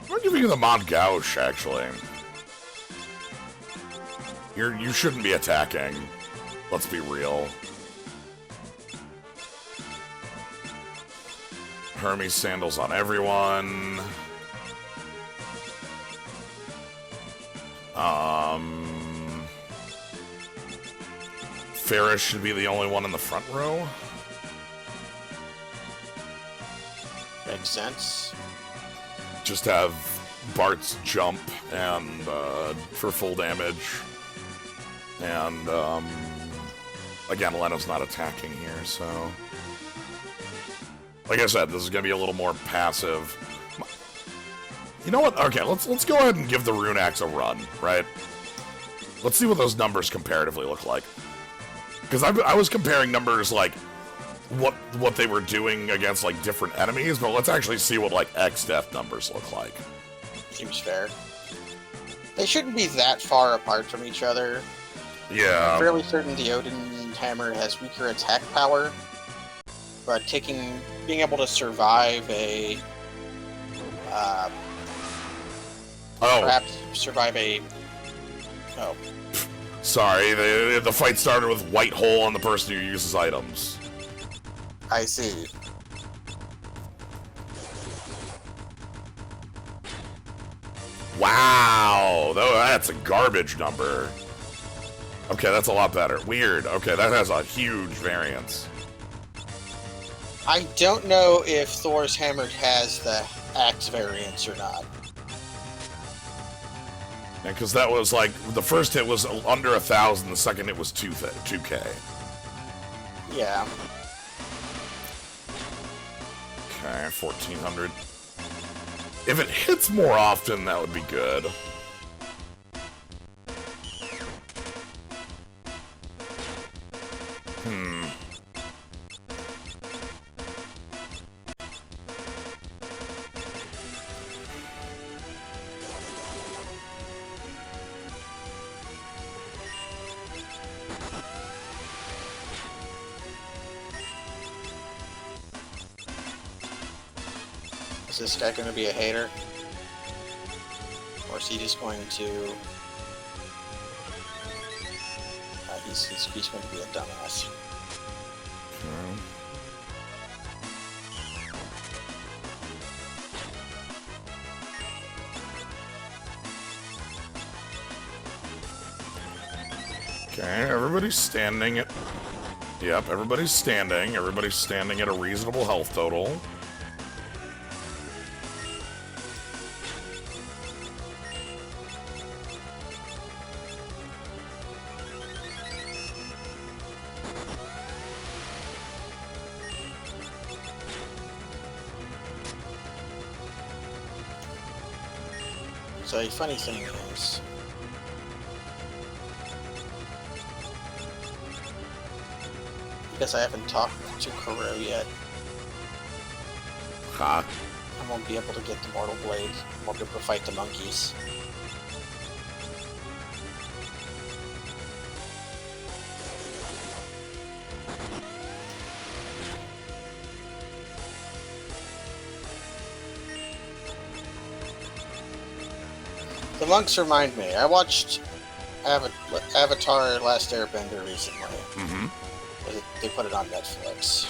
I'm gonna give you the Mont Gauche, actually. You shouldn't be attacking. Let's be real. Hermes sandals on everyone. Ferris should be the only one in the front row. Makes sense. Just have Bart's jump and for full damage. And again, Lena's not attacking here, so... Like I said, this is going to be a little more passive. You know what? Okay, let's go ahead and give the Rune Axe a run, right? Let's see what those numbers comparatively look like. Because I was comparing numbers, like, what they were doing against, like, different enemies, but let's actually see what, like, X-Death numbers look like. Seems fair. They shouldn't be that far apart from each other. Yeah. I'm fairly certain the Odin Hammer has weaker attack power, but being able to survive a, perhaps survive a, oh. Sorry, the fight started with white hole on the person who uses items. I see. Wow, that's a garbage number. Okay, that's a lot better. Weird. Okay, that has a huge variance. I don't know if Thor's Hammer has the axe variance or not. Yeah, because that was like, the first hit was under 1,000, the second hit was 2K. Yeah. Okay, 1,400. If it hits more often, that would be good. Is this guy going to be a hater? Or is he just going to... he's going to be a dumbass. Okay, everybody's standing at... Yep, everybody's standing. Everybody's standing at a reasonable health total. So a funny thing is... because I haven't talked to Kuro yet, Ha. I won't be able to get the Mortal Blade. I won't be able to fight the monkeys. The monks remind me. I watched Avatar Last Airbender recently. Mm-hmm. They put it on Netflix.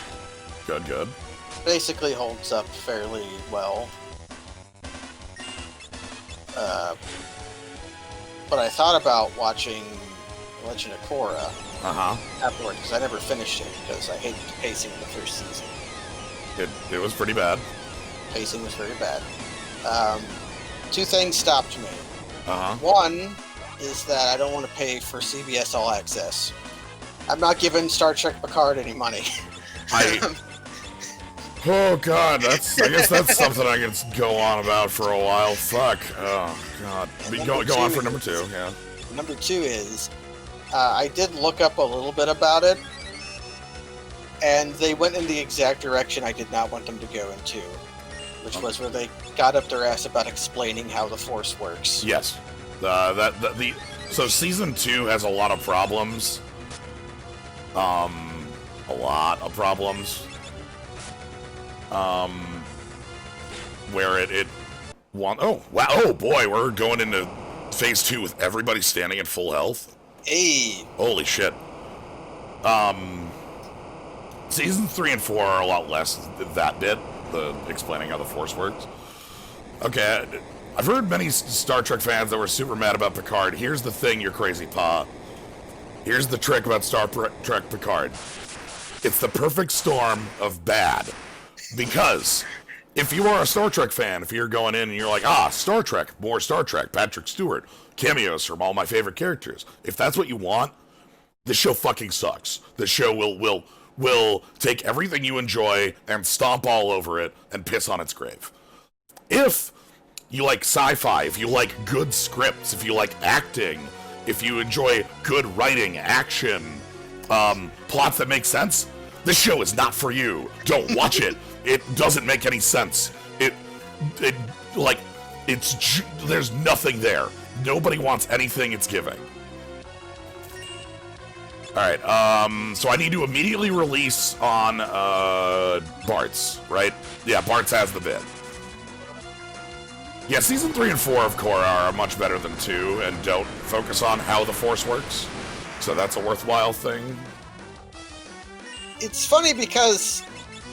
Good, good. Basically holds up fairly well. But I thought about watching Legend of Korra afterward, because I never finished it, because I hated the pacing of the first season. It was pretty bad. Pacing was very bad. Two things stopped me. One is that I don't want to pay for CBS All Access. I'm not giving Star Trek Picard any money. Oh god, I guess that's something I could go on about for a while. Fuck. Oh god. Go on for number 2, yeah. Number 2 is, I did look up a little bit about it, and they went in the exact direction I did not want them to go into, which was where they got up their ass about explaining how the Force works. Yes. So season 2 has a lot of problems. A lot of problems. Where oh wow, oh boy, we're going into phase 2 with everybody standing at full health. Hey, holy shit. Season 3 and 4 are a lot less that bit, the explaining how the Force works. Okay, I've heard many Star Trek fans that were super mad about Picard. Here's the thing, you're crazy, Pa. Here's the trick about Star Trek Picard. It's the perfect storm of bad. Because if you are a Star Trek fan, if you're going in and you're like, Star Trek, more Star Trek, Patrick Stewart, cameos from all my favorite characters. If that's what you want, this show fucking sucks. This show will take everything you enjoy and stomp all over it and piss on its grave. If you like sci-fi, if you like good scripts, if you like acting, if you enjoy good writing, action, plots that make sense, this show is not for you. Don't watch it. It doesn't make any sense. There's nothing there. Nobody wants anything it's giving. Alright, so I need to immediately release on, Bart's, right? Yeah, Bart's has the bid. Yeah, season 3 and 4 of Korra are much better than 2 and don't focus on how the Force works. So that's a worthwhile thing. It's funny because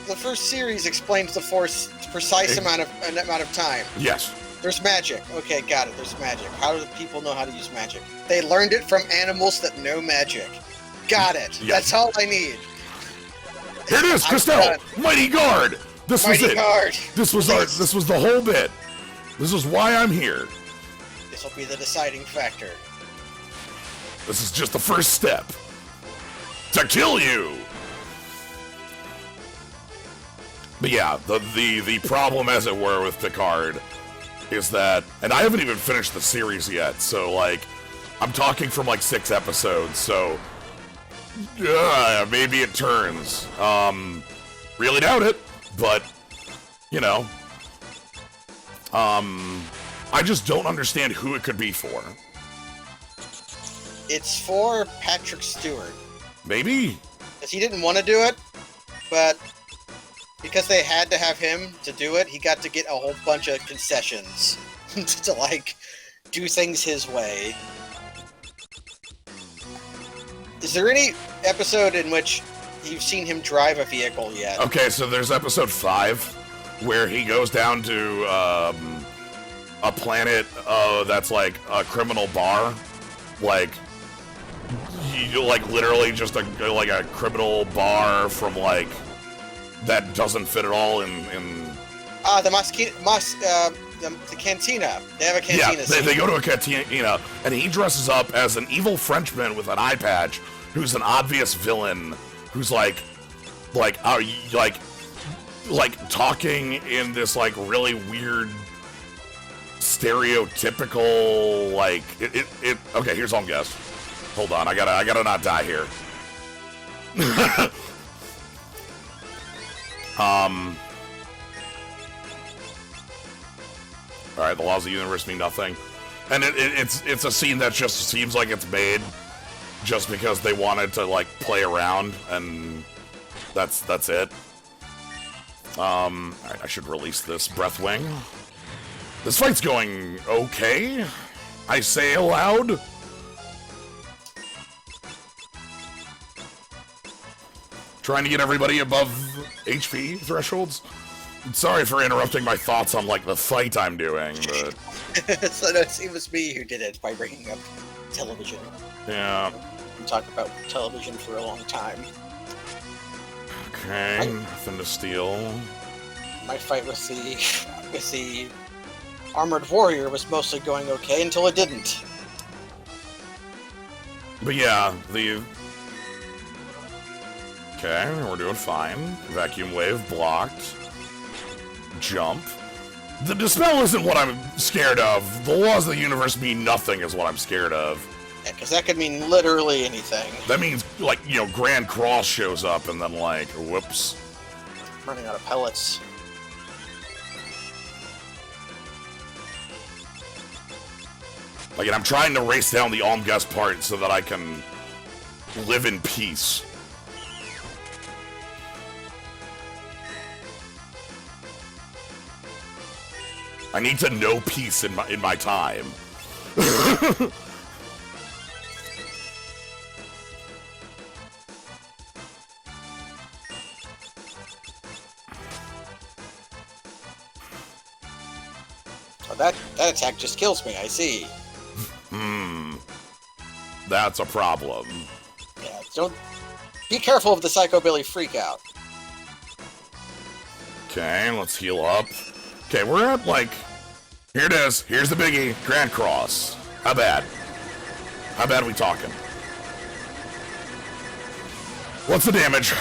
the first series explains the Force precise amount of time. Yes. There's magic. Okay, got it. There's magic. How do people know how to use magic? They learned it from animals that know magic. Got it. Yes. That's all I need. Here it is, Christelle! Mighty Guard! This was it. Guard. This was the whole bit. This is why I'm here. This will be the deciding factor. This is just the first step. To kill you! But yeah, the problem, as it were, with Picard is that, and I haven't even finished the series yet, so, like, I'm talking from, like, 6 episodes, so, maybe it turns. Really doubt it, but, you know, I just don't understand who it could be for. It's for Patrick Stewart. Maybe? Because he didn't want to do it, but because they had to have him to do it, he got to get a whole bunch of concessions to, like, do things his way. Is there any episode in which you've seen him drive a vehicle yet? Okay, so there's episode 5, where he goes down to, a planet, that's like a criminal bar. Like, literally just a criminal bar from, like, that doesn't fit at all in the cantina. They have a cantina. Yeah, they go to a cantina, and he dresses up as an evil Frenchman with an eye patch, who's an obvious villain, who's talking in this, like, really weird, stereotypical, like, okay, here's all I'm guess. Hold on, I gotta not die here. Alright, the laws of the universe mean nothing. And it's a scene that just seems like it's made just because they wanted to, like, play around, and that's it. Alright, I should release this Breathwing. This fight's going okay, I say aloud. Trying to get everybody above HP thresholds. Sorry for interrupting my thoughts on, like, the fight I'm doing, but... So no, it was me who did it by bringing up television. Yeah. can talk about television for a long time. Okay, nothing to steal. My fight with the armored warrior was mostly going okay until it didn't. But yeah, the... Okay, we're doing fine. Vacuum wave blocked. Jump. The dispel isn't what I'm scared of. The laws of the universe mean nothing is what I'm scared of. Yeah, because that could mean literally anything. That means, like, you know, Grand Cross shows up and then, like, whoops. I'm running out of pellets. Like, and I'm trying to race down the Omgus part so that I can live in peace. I need to know peace in my time. Oh, that attack just kills me, I see. That's a problem. Yeah, don't... Be careful of the Psychobilly freakout. Okay, let's heal up. Okay, we're at, like... Here it is. Here's the biggie. Grand Cross. How bad? How bad are we talking? What's the damage?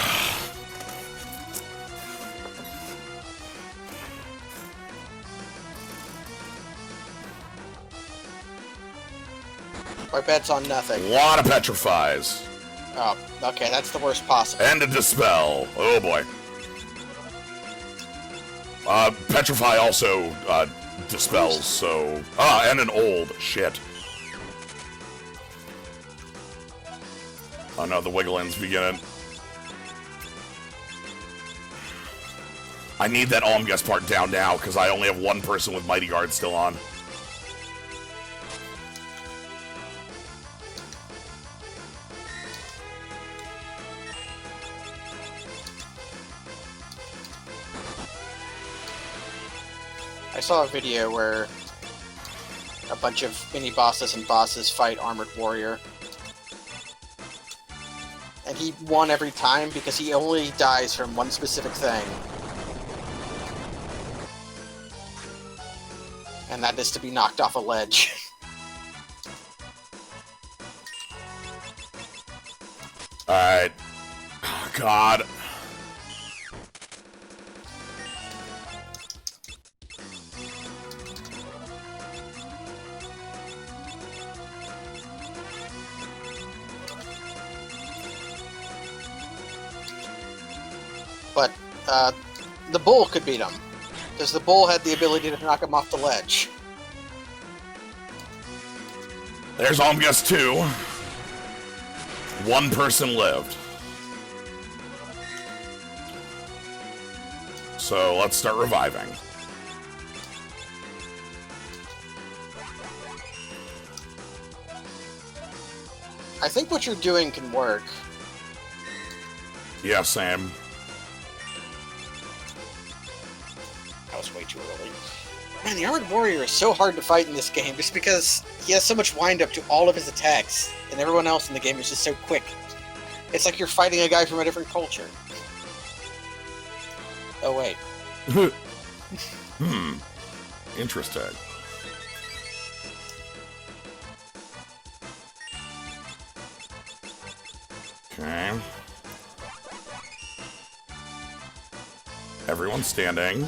My bet's on nothing. A lot of petrifies. Oh, okay, that's the worst possible. And a dispel. Oh boy. Petrify also dispels, so... and an old. Shit. Oh no, the Wigglin's beginning. I need that Omgus part down now, because I only have one person with Mighty Guard still on. I saw a video where a bunch of mini-bosses and bosses fight Armored Warrior. And he won every time because he only dies from one specific thing. And that is to be knocked off a ledge. Alright. Oh, God. But, the bull could beat him. Because the bull had the ability to knock him off the ledge. There's Omgus 2. One person lived. So let's start reviving. I think what you're doing can work. Yeah, Sam. That was way too early. Man, the Armored Warrior is so hard to fight in this game just because he has so much wind-up to all of his attacks, and everyone else in the game is just so quick. It's like you're fighting a guy from a different culture. Oh, wait. Interesting. Okay. Everyone's standing.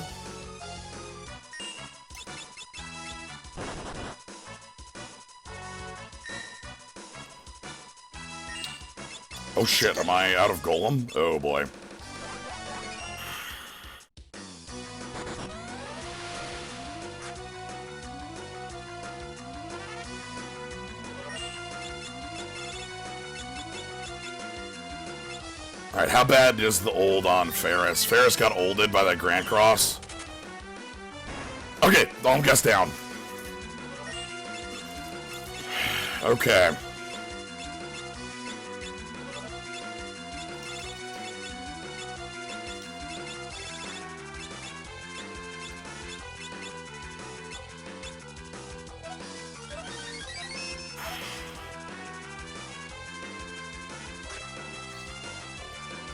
Oh shit, am I out of Golem? Oh boy. Alright, how bad is the old on Ferris? Ferris got olded by that Grand Cross. Okay, Omgus down. Okay.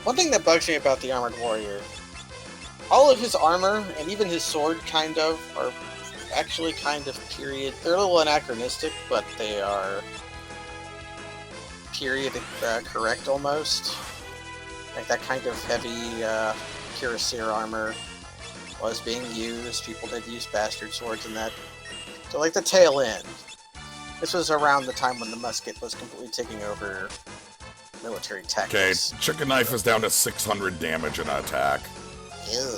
One thing that bugs me about the Armored Warrior, all of his armor, and even his sword, kind of, are actually kind of period. They're a little anachronistic, but they are period correct almost. Like that kind of heavy cuirassier armor was being used. People did use bastard swords in that. So like the tail end. This was around the time when the musket was completely taking over military tactics. Okay, Chicken Knife is down to 600 damage in attack. Ew.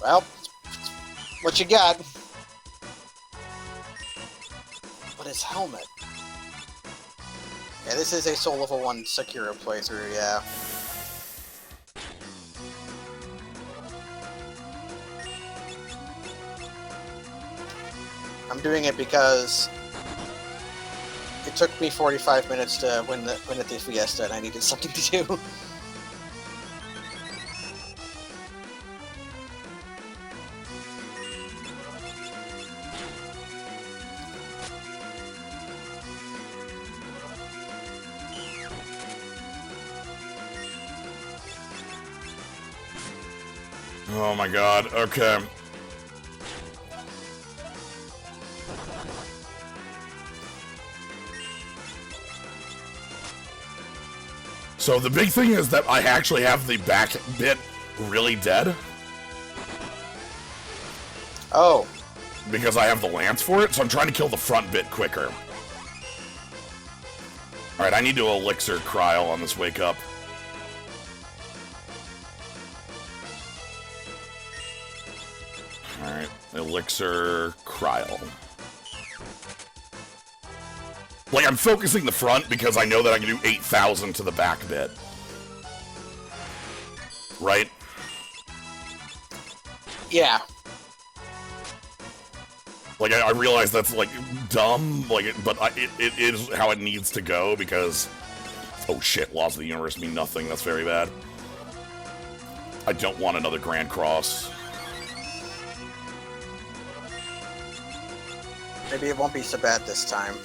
Well, what you got? But his helmet. Yeah, this is a Soul Level 1 Sekiro playthrough, yeah. I'm doing it because it took me 45 minutes to win at the Fiesta, and I needed something to do. Oh my god, okay. So the big thing is that I actually have the back bit really dead. Oh. Because I have the lance for it, so I'm trying to kill the front bit quicker. Alright, I need to elixir Kryl on this wake up. Alright, elixir Kryl. Like, I'm focusing the front because I know that I can do 8,000 to the back bit. Right? Yeah. Like, I realize that's, like, dumb, like, but it is how it needs to go because... Oh shit, Laws of the Universe mean nothing, that's very bad. I don't want another Grand Cross. Maybe it won't be so bad this time.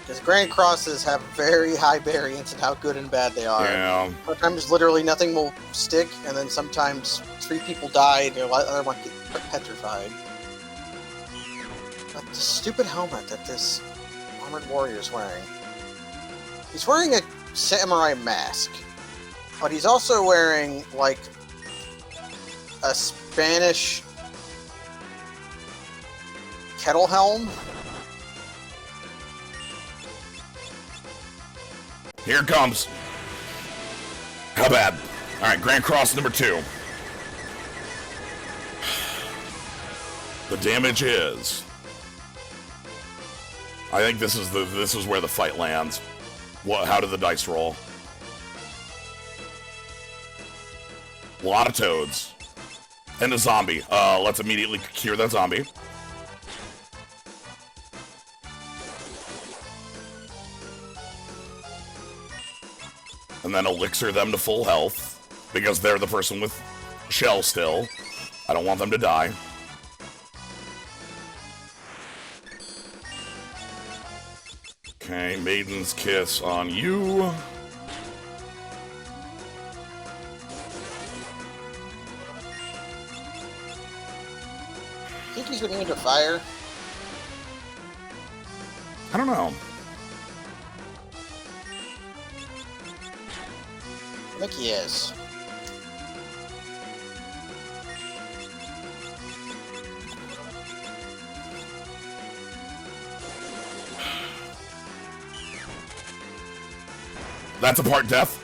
Because Grand Crosses have very high variance in how good and bad they are. Yeah. Sometimes literally nothing will stick, and then sometimes 3 people die, and the other one get petrified. But the stupid helmet that this Armored Warrior is wearing. He's wearing a samurai mask, but he's also wearing, like, a Spanish kettle helm. Here it comes. How bad? Alright, Grand Cross number 2. The damage is... I think this is where the fight lands. How did the dice roll? A lot of toads. And a zombie. Let's immediately cure that zombie. And then elixir them to full health, because they're the person with shell still. I don't want them to die. Okay, Maiden's Kiss on you. I think he's immune to fire. I don't know. I think he is. That's a part death.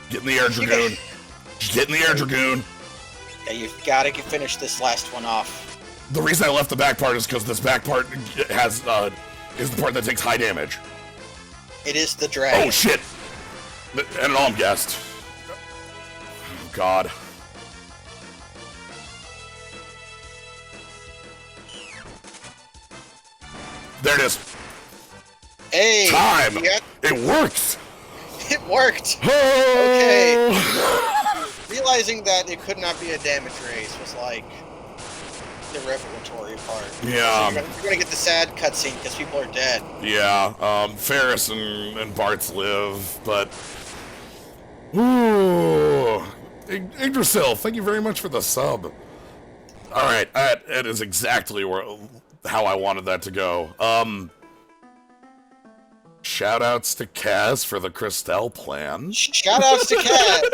Get in the air, Dragoon. Just get in the air, Dragoon. Yeah, you've got to finish this last one off. The reason I left the back part is because this back part has is the part that takes high damage. It is the drag. Oh shit! And an alm guest. Oh god. There it is. Hey! Time! It works! It worked! Oh! Okay. Realizing that it could not be a damage race was like... the revelatory part. Yeah. So you're gonna get the sad cutscene because people are dead. Yeah, Ferris and Bart's live, but... Ooh! Yggdrasil, thank you very much for the sub. Alright, that is exactly how I wanted that to go. Shoutouts to Kaz for the Christelle plan. Shoutouts to Cat.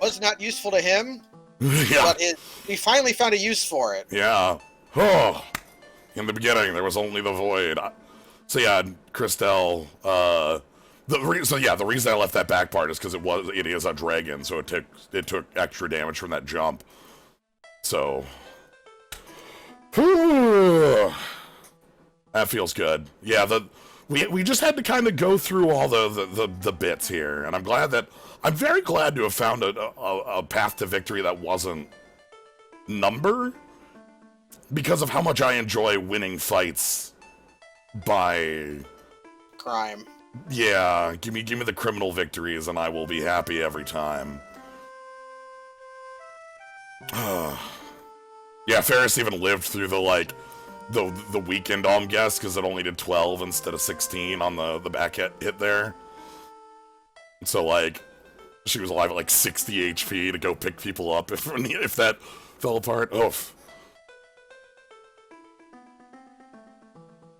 Was not useful to him, Yeah. but we finally found a use for it. Yeah. Oh. In the beginning, there was only the void. So yeah, Christelle, the reason I left that back part is because it is a dragon, so it took extra damage from that jump. So that feels good. Yeah, we just had to kind of go through all the bits here, and I'm very glad to have found a path to victory that wasn't number, because of how much I enjoy winning fights by Crime. Yeah, give me the criminal victories and I will be happy every time. Yeah, Ferris even lived through the weekend guess because it only did 12 instead of 16 on the back hit there. So like she was alive at like 60 HP to go pick people up if that fell apart. Oof.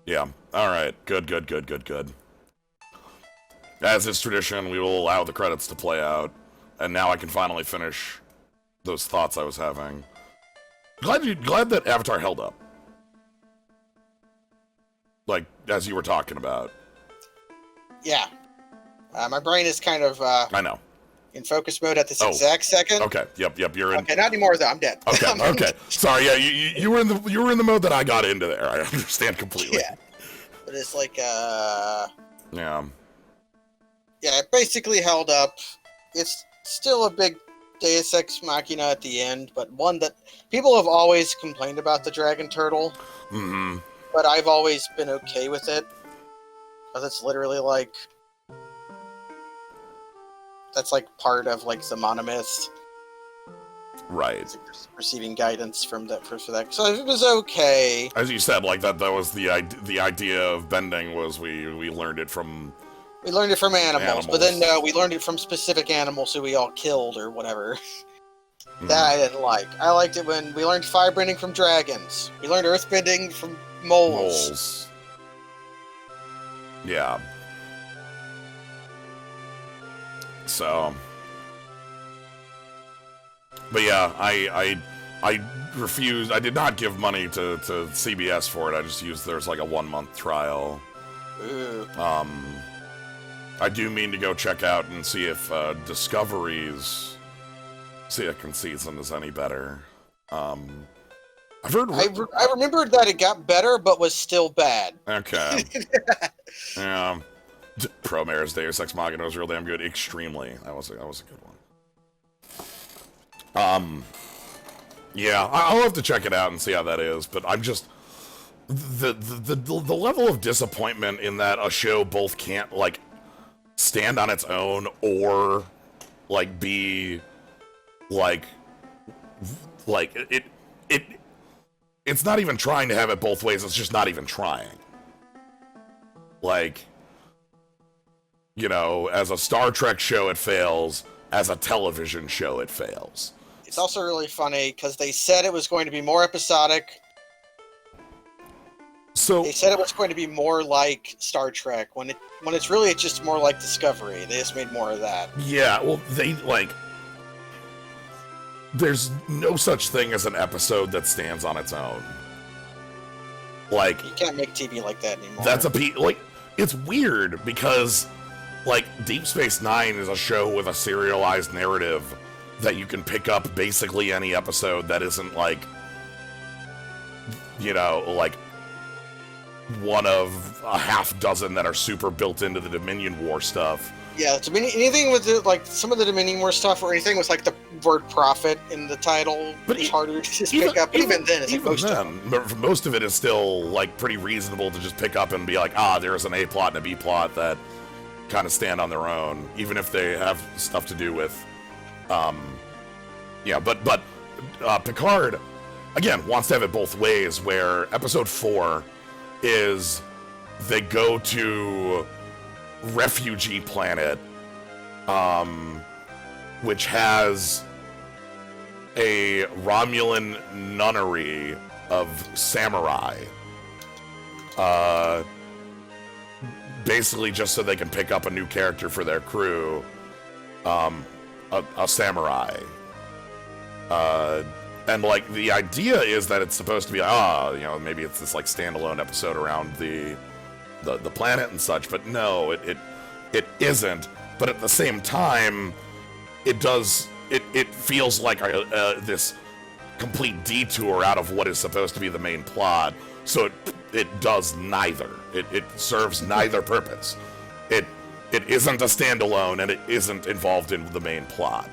Yeah. Alright. Good. As is tradition, we will allow the credits to play out. And now I can finally finish those thoughts I was having. Glad that Avatar held up. Like, as you were talking about. Yeah. My brain is kind of I know. in focus mode at this exact second. Okay. Yep. You're in. Okay, not anymore though. I'm dead. Okay. Sorry. Yeah. You were in the mode that I got into there. I understand completely. Yeah. But it's like Yeah. Yeah, it basically held up. It's still a big Deus Ex Machina at the end, but one that people have always complained about the dragon turtle. Mm-hmm. But I've always been okay with it. Because it's literally like... That's like part of like the monomyth. Right. It's like receiving guidance from that for that. So it was okay. As you said, like that was the idea of bending was we learned it from... We learned it from animals. But then we learned it from specific animals who we all killed or whatever. That I didn't like. I liked it when we learned firebending from dragons. We learned earthbending from moles. Yeah. So. But yeah, I refused. I did not give money to CBS for it. I just used there's like a 1-month trial. Ooh. I do mean to go check out and see if Discovery's second season is any better. I've heard. I remembered that it got better, but was still bad. Okay. Yeah. Promare Deus Ex Machina was real damn good. Extremely. That was a good one. Yeah, I'll have to check it out and see how that is. But I'm just the level of disappointment in that a show both can't like stand on its own or like be like it's not even trying to have it both ways. It's just not even trying. Like, you know, as a Star Trek show, it fails. As a television show, it fails. It's also really funny because they said it was going to be more episodic. So they said it was going to be more like Star Trek when it's really just more like Discovery. They just made more of that. Yeah, well, there's no such thing as an episode that stands on its own. Like, you can't make TV like that anymore. That's it's weird because like Deep Space Nine is a show with a serialized narrative that you can pick up basically any episode that isn't like, you know, like one of a half dozen that are super built into the Dominion War stuff. Yeah, anything with like some of the Dominion War stuff or anything with like the word prophet in the title, but it's harder to just pick up. Even then, it's like most of it is still like pretty reasonable to just pick up and be like, there's an A plot and a B plot that kind of stand on their own, even if they have stuff to do with, Picard again, wants to have it both ways, where episode 4 is they go to refugee planet, which has a Romulan nunnery of samurai. Basically just so they can pick up a new character for their crew, a samurai. And like the idea is that it's supposed to be, maybe it's this like standalone episode around the planet and such, but no, it isn't. But at the same time, it feels like this complete detour out of what is supposed to be the main plot. So it does neither. It serves neither purpose. It isn't a standalone, and it isn't involved in the main plot.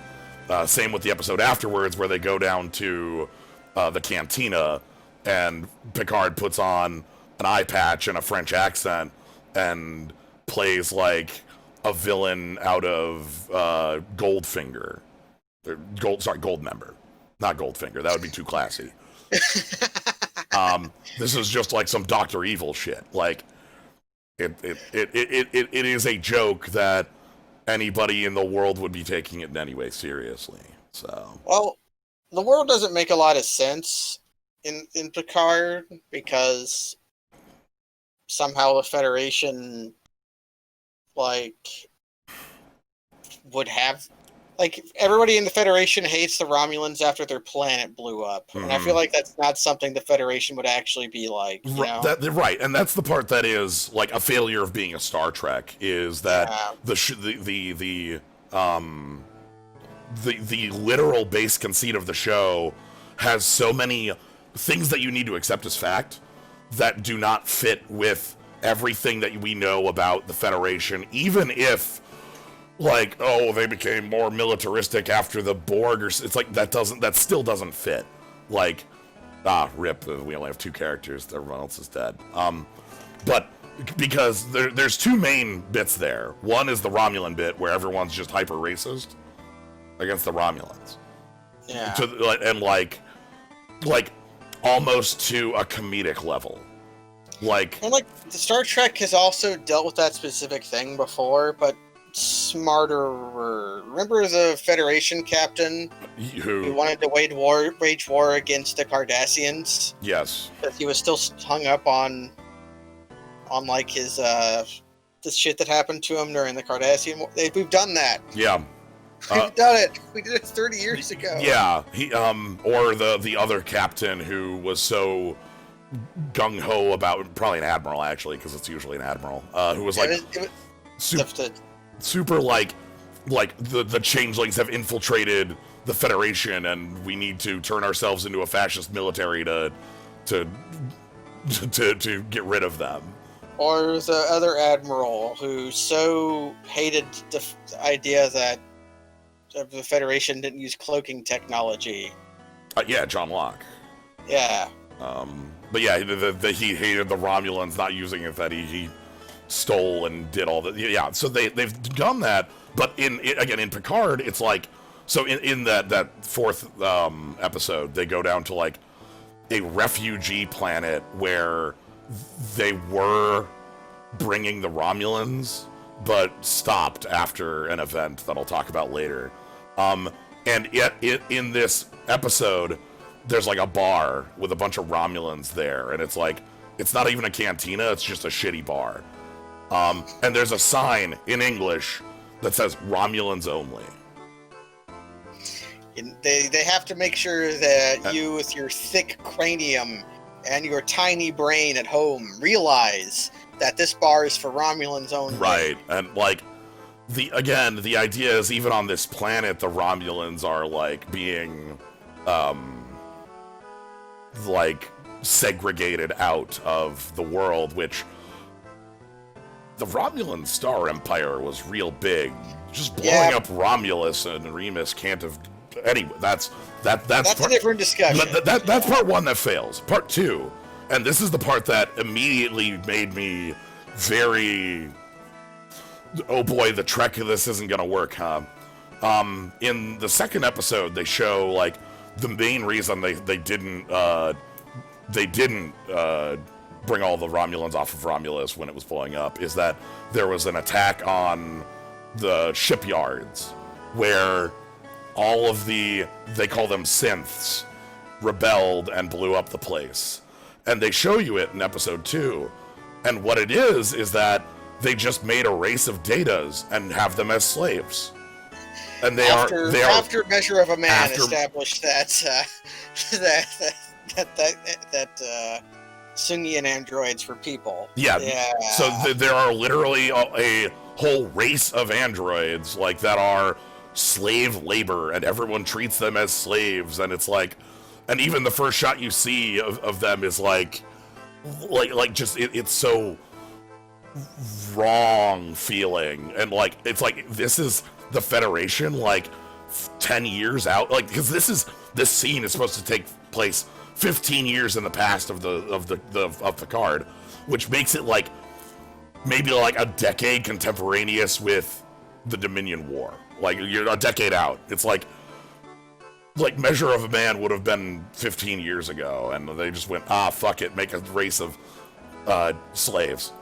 Same with the episode afterwards, where they go down to the cantina, and Picard puts on an eye patch and a French accent and plays like a villain out of Goldfinger. Goldmember. Not Goldfinger. That would be too classy. This is just like some Dr. Evil shit. Like, it is a joke that anybody in the world would be taking it in any way seriously. So, well, the world doesn't make a lot of sense in Picard, because somehow the Federation would have, everybody in the Federation hates the Romulans after their planet blew up. Mm-hmm. And I feel like that's not something the Federation would actually be like, you know? Right, and that's the part that is like a failure of being a Star Trek, is that the literal base conceit of the show has so many things that you need to accept as fact that do not fit with everything that we know about the Federation, even if they became more militaristic after the Borg, or it's like that still doesn't fit. Like, rip, we only have 2 characters, everyone else is dead. But because there's 2 main bits there. One is the Romulan bit, where everyone's just hyper racist against the Romulans. Yeah. And almost to a comedic level. The Star Trek has also dealt with that specific thing before, but smarter. Remember the Federation captain who wanted to wage war against the Cardassians? Yes. Because he was still hung up on his the shit that happened to him during the Cardassian War. We've done that. Yeah. We've done it. We did it 30 years ago. Yeah. He or the other captain who was so gung ho about, probably an admiral actually, because it's usually an admiral, who was super the changelings have infiltrated the Federation and we need to turn ourselves into a fascist military to get rid of them. Or the other admiral who so hated the idea that the Federation didn't use cloaking technology. Yeah, John Locke. Yeah. But yeah, he hated the Romulans not using it, that he stole and did all that. Yeah, so they've done that, but in Picard, it's like, so in that 4th episode, they go down to like a refugee planet where they were bringing the Romulans, but stopped after an event that I'll talk about later. And yet in this episode, there's like a bar with a bunch of Romulans there, and it's like, it's not even a cantina, it's just a shitty bar. And there's a sign in English that says Romulans only. And they have to make sure that you, with your thick cranium and your tiny brain at home, realize that this bar is for Romulans only. Right, and the idea is, even on this planet, the Romulans are being segregated out of the world, which the Romulan Star Empire was real big. Just blowing up Romulus and Remus can't have. Anyway, that's a different discussion. That's part 1 that fails. Part 2, and this is the part that immediately made me very, oh boy, the Trek of this isn't gonna work, huh? In the 2nd episode, they show the main reason they didn't bring all the Romulans off of Romulus when it was blowing up is that there was an attack on the shipyards where all of they call them synths, rebelled and blew up the place. And they show you it in episode 2. And what it is that they just made a race of Datas and have them as slaves. And after Measure of a Man established that Sungian androids were people. Yeah. So there are literally a whole race of androids like that are slave labor, and everyone treats them as slaves. And it's like, and even the first shot you see of them is like just it's so wrong feeling, and like it's like this is the Federation like 10 years out, like because this scene is supposed to take place 15 years in the past of the card, which makes it like maybe like a decade contemporaneous with the Dominion War. Like you're a decade out. It's like Measure of a Man would have been 15 years ago, and they just went, fuck it, make a race of slaves.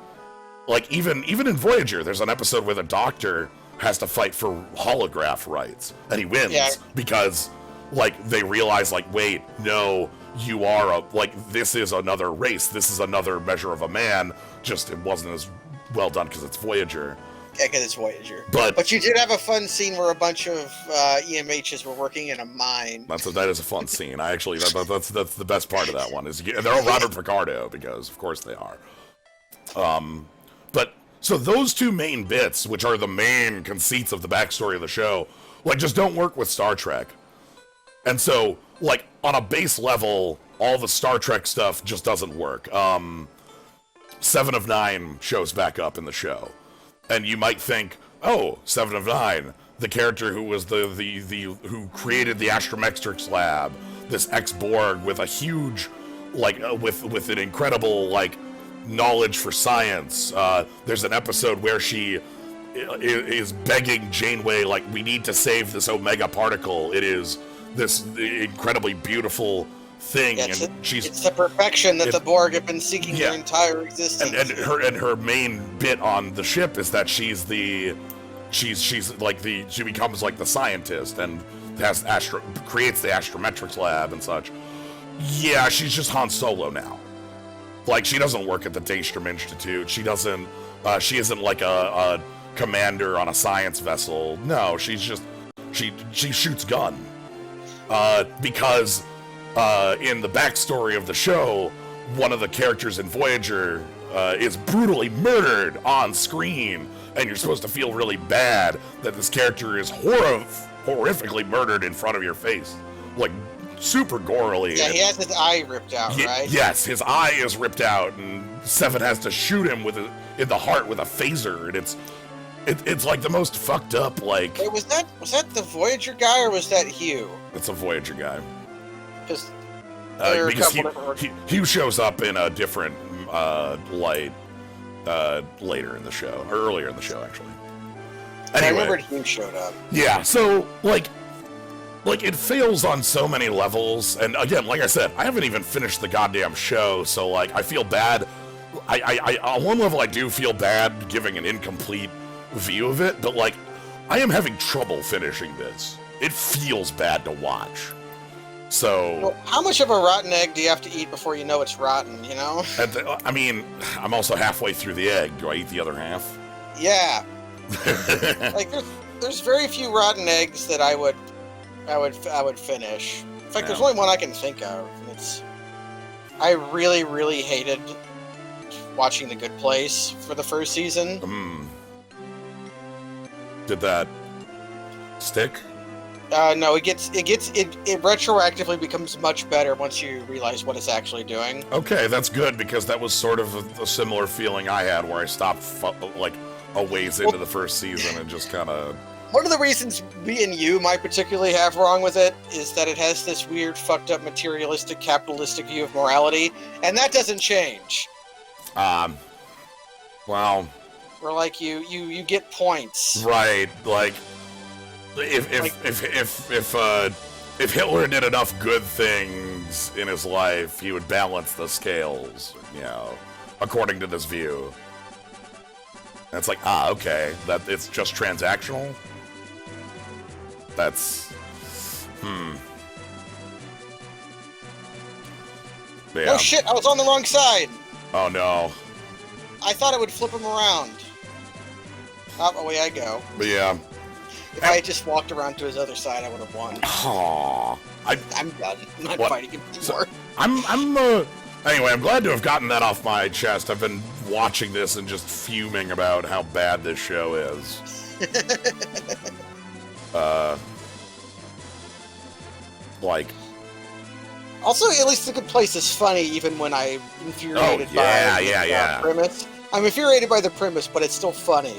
Like even in Voyager, there's an episode where the Doctor has to fight for holograph rights, and he wins because like they realize like, wait, no, you are this is another race, this is another Measure of a Man, just it wasn't as well done because it's Voyager. Yeah, because it's Voyager. But you did have a fun scene where a bunch of EMHs were working in a mine. That is a fun scene. I actually that's the best part of that one is they're all Robert Picardo, because of course they are. But so those two main bits, which are the main conceits of the backstory of the show, like just don't work with Star Trek. And so like on a base level, all the Star Trek stuff just doesn't work. 7 of 9 shows back up in the show. And you might think, oh, 7 of 9, the character who was who created the Astrometrics lab, this ex-Borg with a huge, with an incredible, knowledge for science. There's an episode where she is begging Janeway, we need to save this Omega particle. It is this incredibly beautiful thing, it's she's the perfection that the Borg have been seeking their entire existence. And her main bit on the ship is that she becomes like the scientist and creates the Astrometrics lab and such. Yeah, she's just Han Solo now. She doesn't work at the Daystrom Institute. She doesn't. She isn't like a commander on a science vessel. No, she's just she shoots gun. Because in the backstory of the show, one of the characters in Voyager is brutally murdered on screen, and you're supposed to feel really bad that this character is horrifically murdered in front of your face, super gorily. Yeah, he has his eye ripped out, right? Yes, his eye is ripped out, and Seven has to shoot him in the heart with a phaser, and it's like the most fucked up. Wait, was that the Voyager guy or was that Hugh? It's a Voyager guy. Because he shows up in a different light later in the show, or earlier in the show, actually. Anyway, I remembered Hugh showed up. Yeah, so it fails on so many levels, and again, like I said, I haven't even finished the goddamn show, so I feel bad. I on one level I do feel bad giving an incomplete view of it, but I am having trouble finishing this. It feels bad to watch. So, well, how much of a rotten egg do you have to eat before you know it's rotten, you know? I mean, I'm also halfway through the egg. Do I eat the other half? Yeah. There's very few rotten eggs that I would finish. In fact, there's only one I can think of. And I really, really hated watching The Good Place for the first season. Did that stick? No, it retroactively becomes much better once you realize what it's actually doing. Okay, that's good, because that was sort of a similar feeling I had where I stopped a ways into the first season and just kind of... One of the reasons me and you might particularly have wrong with it is that it has this weird, fucked up, materialistic, capitalistic view of morality, and that doesn't change. Well... Where you get points. Right, if if Hitler did enough good things in his life, he would balance the scales, you know, according to this view. And it's like, okay, that it's just transactional? That's, Yeah. Oh shit, I was on the wrong side! Oh no. I thought it would flip him around. Oh, away I go. But yeah. If I had just walked around to his other side, I would have won. Aww. I'm done. I'm not What? fighting him anymore. Anyway, I'm glad to have gotten that off my chest. I've been watching this and just fuming about how bad this show is. Like... Also, at least the good place is funny, even when I'm infuriated by the premise. I'm infuriated by the premise, but it's still funny.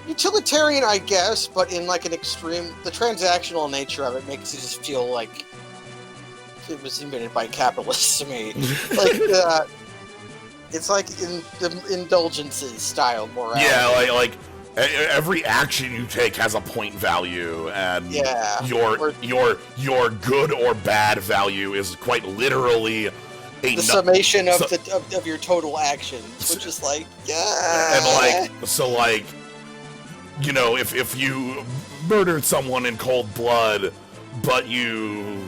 Utilitarian, I guess, but in like an extreme... The transactional nature of it makes it just feel like it was invented by capitalists to me. Like, it's like in the indulgences style morality. Yeah, like every action you take has a point value, and your good or bad value is quite literally the summation of your total actions, which is like, and like you know, if you murdered someone in cold blood, but you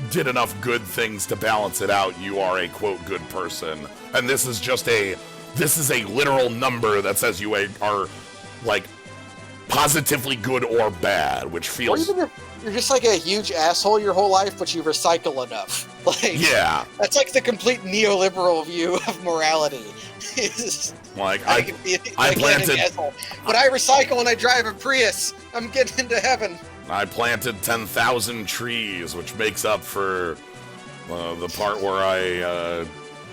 did enough good things to balance it out, you are a quote good person, and this is a literal number that says you are like positively good or bad, which feels... Or even if you're just like a huge asshole your whole life, but you recycle enough. Like, yeah. That's like the complete neoliberal view of morality. Like, I planted... But I recycle and I drive a Prius. I'm getting into heaven. I planted 10,000 trees, which makes up for the part where I...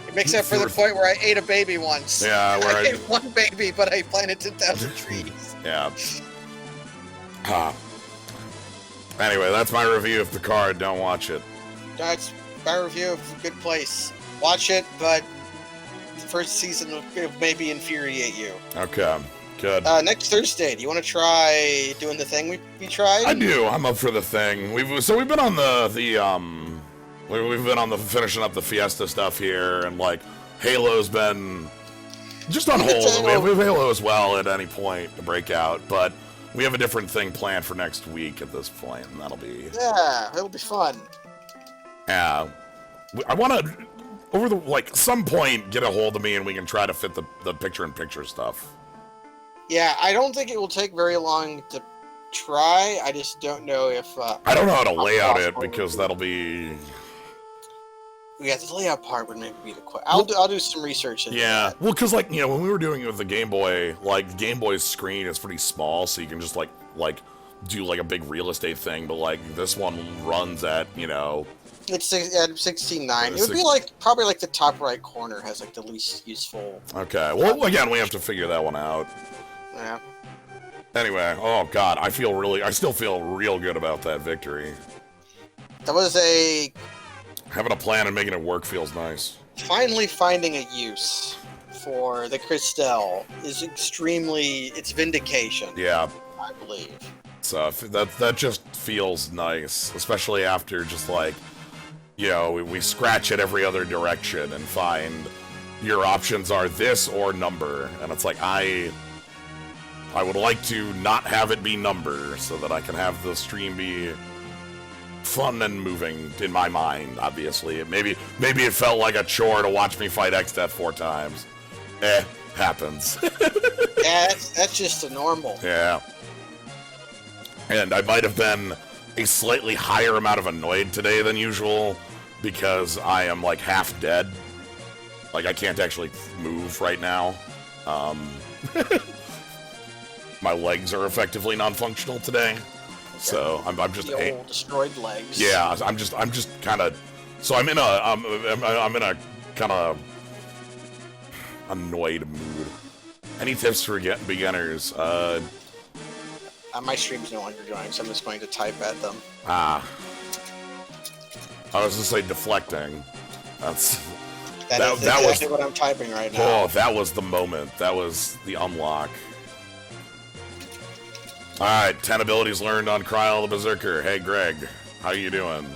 It makes up for the point where I ate a baby once. Yeah, where I ate one baby, but I planted 10,000 trees. Yeah. Anyway, that's my review of Picard. Don't watch it. That's my review of Good Place. Watch it, but the first season will maybe infuriate you. Okay, good. Next Thursday, do you want to try doing the thing we tried? I do. I'm up for the thing. We've been on we've been on the finishing up the Fiesta stuff here, and like Halo's been just on hold. We have Halo as well at any point to break out, but we have a different thing planned for next week at this point, and that'll be... Yeah, it'll be fun. Yeah. I want to, some point, get a hold of me and we can try to fit the picture-in-picture stuff. Yeah, I don't think it will take very long to try. I just don't know if... I don't know how to layout it, because that'll be... Yeah, the layout part would maybe be the question. I'll do some research into that. Well, because, like, you know, when we were doing it with the Game Boy, like, the Game Boy's screen is pretty small, so you can just, like do, like, a big real estate thing, but, like, this one runs at, you know... It's at 16:9. It would be, like, probably, like, the top right corner has, like, the least useful... Okay, well, again, we have to figure that one out. Yeah. Anyway, oh, God, I still feel real good about that victory. That was a... Having a plan and making it work feels nice. Finally finding a use for the Crystal is it's vindication. Yeah. I believe. So that just feels nice, especially after just like, you know, we scratch at every other direction and find your options are this or number, and it's like I would like to not have it be number so that I can have the stream be fun and moving in my mind. Obviously, maybe it felt like a chore to watch me fight NeoExdeath 4 times. Happens. Yeah, that's just a normal. Yeah. And I might have been a slightly higher amount of annoyed today than usual because I am like half dead. Like I can't actually move right now. My legs are effectively non-functional today. So I'm just the old destroyed legs. Yeah, I'm just kind of. So I'm in a kind of annoyed mood. Any tips for beginners? My stream's no longer going, so I'm just going to type at them. I was gonna say deflecting. That exactly what I'm typing right now. Oh, that was the moment. That was the unlock. Alright, 10 abilities learned on Kryl the Berserker. Hey, Greg, how you doing?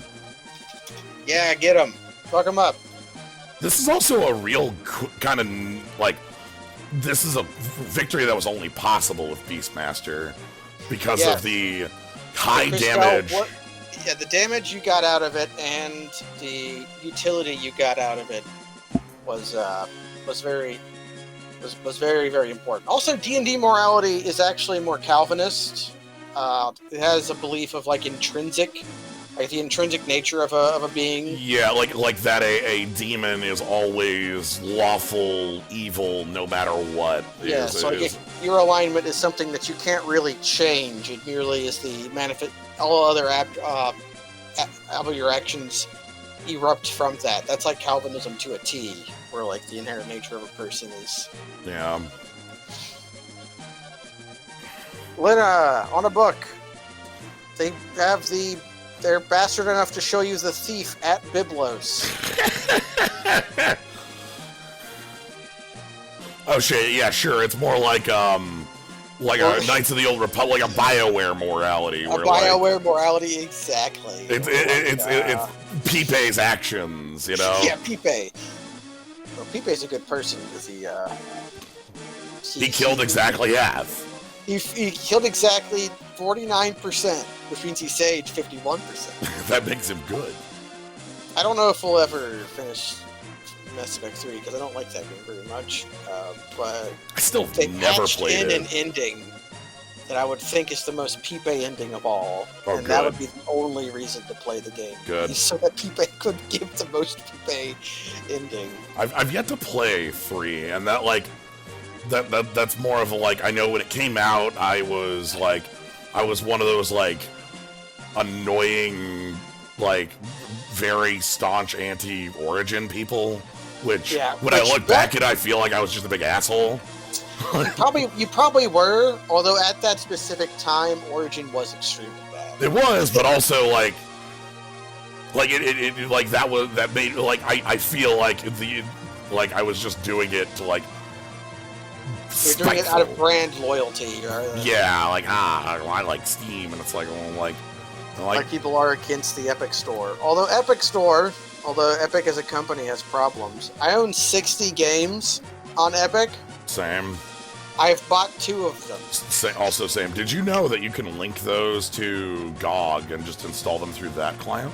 Yeah, get him. Fuck him up. This is also a real kind of, like, this is a victory that was only possible with Beastmaster because of the high damage. Yeah, the damage you got out of it and the utility you got out of it was very, very important. Also, D&D morality is actually more Calvinist. It has a belief of like intrinsic, like the intrinsic nature of a being. Yeah, like that a demon is always lawful evil no matter what. Yeah, so your alignment is something that you can't really change. It merely is the manifest. All other of your actions erupt from that. That's like Calvinism to a T, where like the inherent nature of a person is. Yeah. Lena, on a book, they have they're bastard enough to show you the thief at Biblos. Oh shit! Yeah, sure. It's more like a Knights of the Old Republic, like a BioWare morality. A BioWare morality, exactly. It's Pipe's actions, you know. Yeah, Pipe. Well, Pipe's a good person with the. He killed exactly half. He killed exactly 49%, which means he saved 51%. That makes him good. I don't know if we'll ever finish Mass Effect 3 because I don't like that game very much. But I still they never played it. An ending that I would think is the most Pipe ending of all, and good. that would be the only reason to play the game. Good. So that Pipe could give the most Pipe ending. I've yet to play 3, and that like. That's more of a like, I know when it came out, I was one of those like annoying, like very staunch anti-Origin people, which when I look back at it, I feel like I was just a big asshole. You probably were, although at that specific time, Origin was extremely bad. It was, but also like it like that made like I feel like I was just doing it to like. You're doing it out of brand loyalty, or yeah, like I like Steam, and it's like like people are against the Epic Store. Although Epic as a company has problems. I own 60 games on Epic. Same. I've bought 2 of them. Also same. Did you know that you can link those to GOG and just install them through that client?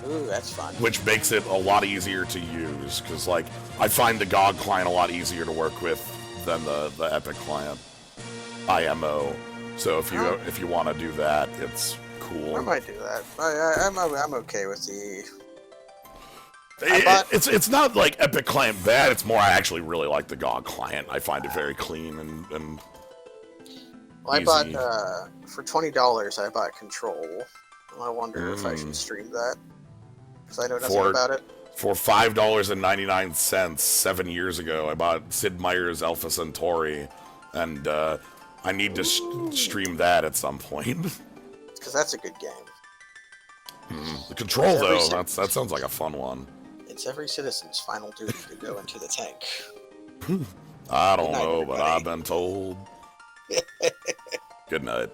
Ooh, that's fun. Which makes it a lot easier to use, because like I find the GOG client a lot easier to work with than the Epic client IMO. So if you want to do that, it's cool. I might do that. I'm okay with the. It's not like Epic client bad. It's more I actually really like the GOG client. I find it very clean and. Well, I bought for $20. I bought Control. I wonder if I should stream that because I know nothing about it. For $5.99 7 years ago, I bought Sid Meier's Alpha Centauri, and I need to stream that at some point. Because that's a good game. The Control, though, that sounds like a fun one. It's every citizen's final duty to go into the tank. I don't know, but I've been told. Good night.